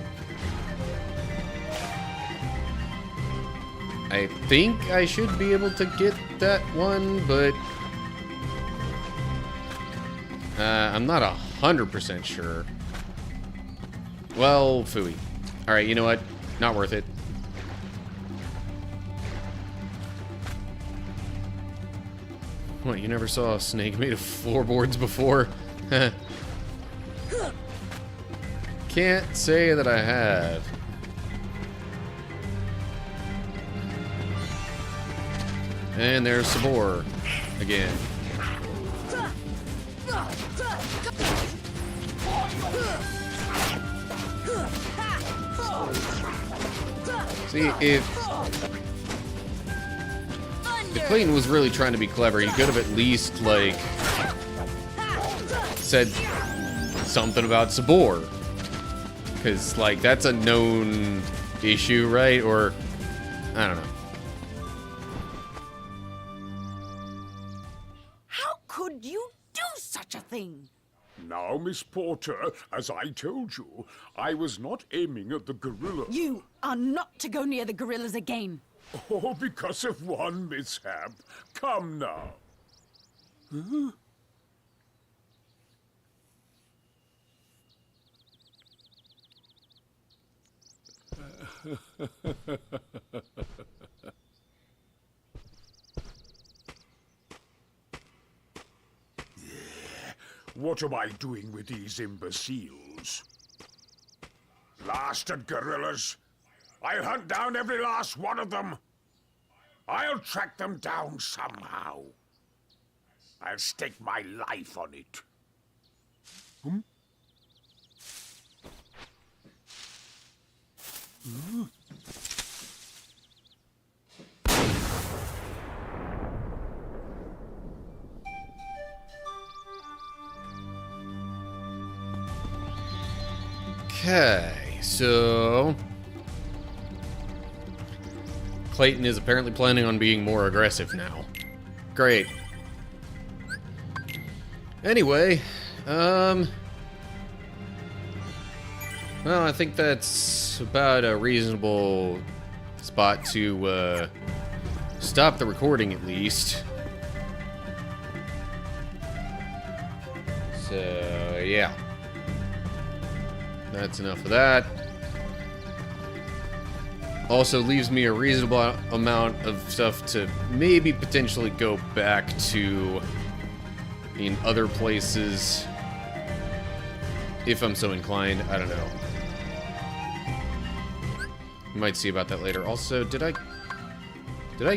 I think I should be able to get that one, but I'm not 100% sure. Well, phooey. Alright, you know what? Not worth it. What, you never saw a snake made of floorboards before? Can't say that I have. And there's Sabor again. See, if Clayton was really trying to be clever, he could have at least, like, said something about Sabor. Because, like, that's a known issue, right? Or, I don't know. How could you do such a thing? Now, Miss Porter, as I told you, I was not aiming at the gorilla. You are not to go near the gorillas again. Oh, because of one mishap. Come now. Huh? What am I doing with these imbeciles? Blasted gorillas! I'll hunt down every last one of them. I'll track them down somehow. I'll stake my life on it. Hmm? Okay, so Clayton is apparently planning on being more aggressive now. Great. Anyway, well, I think that's about a reasonable spot to stop the recording at least. So, yeah. That's enough of that. Also leaves me a reasonable amount of stuff to maybe potentially go back to in other places if I'm so inclined. I don't know. You might see about that later. Also, did I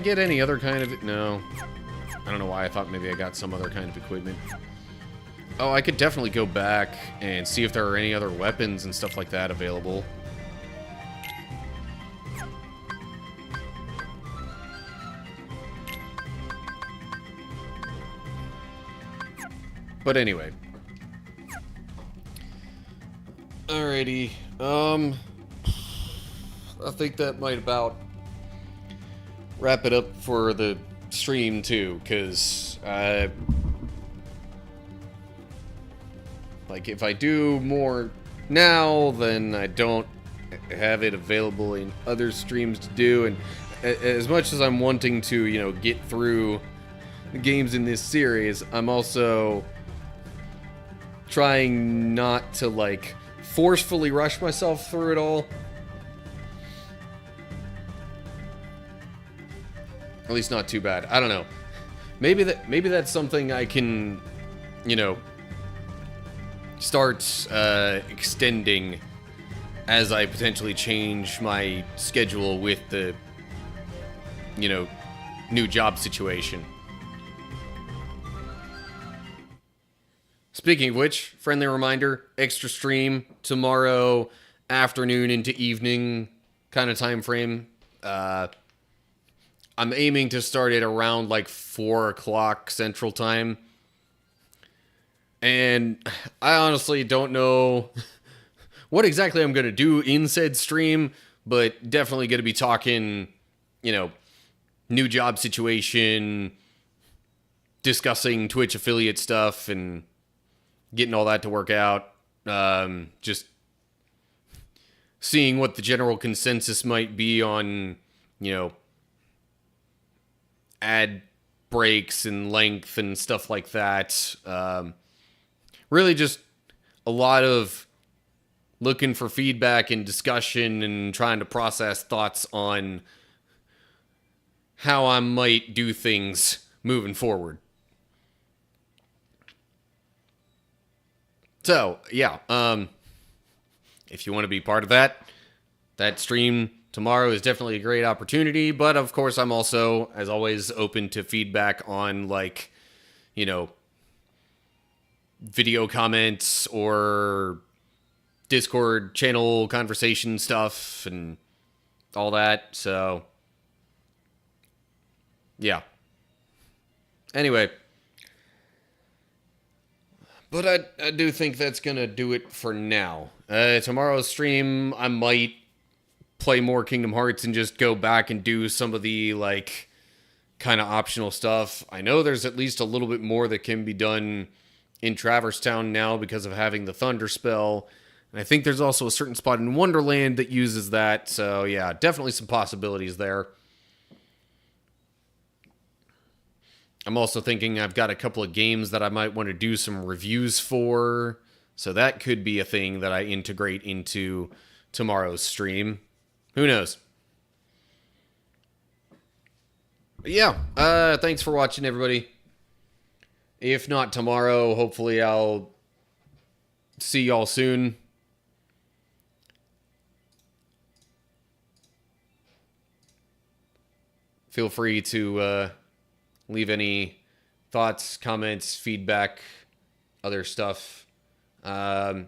get any other kind of... No. I don't know why I thought maybe I got some other kind of equipment. Oh, I could definitely go back and see if there are any other weapons and stuff like that available. But anyway. Alrighty. I think that might about wrap it up for the stream too, because like, if I do more now, then I don't have it available in other streams to do, and as much as I'm wanting to, you know, get through the games in this series, I'm also trying not to, like, forcefully rush myself through it all. At least not too bad. I don't know. Maybe that's something I can, you know, start extending as I potentially change my schedule with the, you know, new job situation. Speaking of which, friendly reminder, extra stream tomorrow afternoon into evening kind of time frame. I'm aiming to start it around like 4 o'clock Central Time. And I honestly don't know what exactly I'm going to do in said stream, but definitely going to be talking, you know, new job situation, discussing Twitch affiliate stuff, and getting all that to work out. Just seeing what the general consensus might be on, you know, ad breaks and length and stuff like that. Really just a lot of looking for feedback and discussion and trying to process thoughts on how I might do things moving forward. So, yeah, if you want to be part of that stream tomorrow is definitely a great opportunity. But of course, I'm also, as always, open to feedback on, like, you know, video comments or Discord channel conversation stuff and all that. So, yeah. Anyway. But I do think that's going to do it for now. Tomorrow's stream, I might play more Kingdom Hearts and just go back and do some of the, like, kind of optional stuff. I know there's at least a little bit more that can be done in Traverse Town now because of having the Thunder Spell. And I think there's also a certain spot in Wonderland that uses that. So, yeah, definitely some possibilities there. I'm also thinking I've got a couple of games that I might want to do some reviews for. So that could be a thing that I integrate into tomorrow's stream. Who knows? But yeah, thanks for watching, everybody. If not tomorrow, hopefully I'll see y'all soon. Feel free to leave any thoughts, comments, feedback, other stuff. But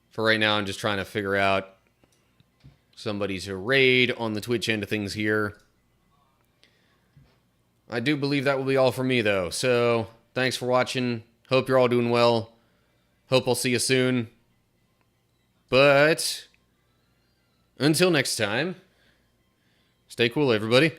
for right now, I'm just trying to figure out somebody to raid on the Twitch end of things here. I do believe that will be all for me, though. So, thanks for watching. Hope you're all doing well. Hope I'll see you soon. But until next time, stay cool, everybody.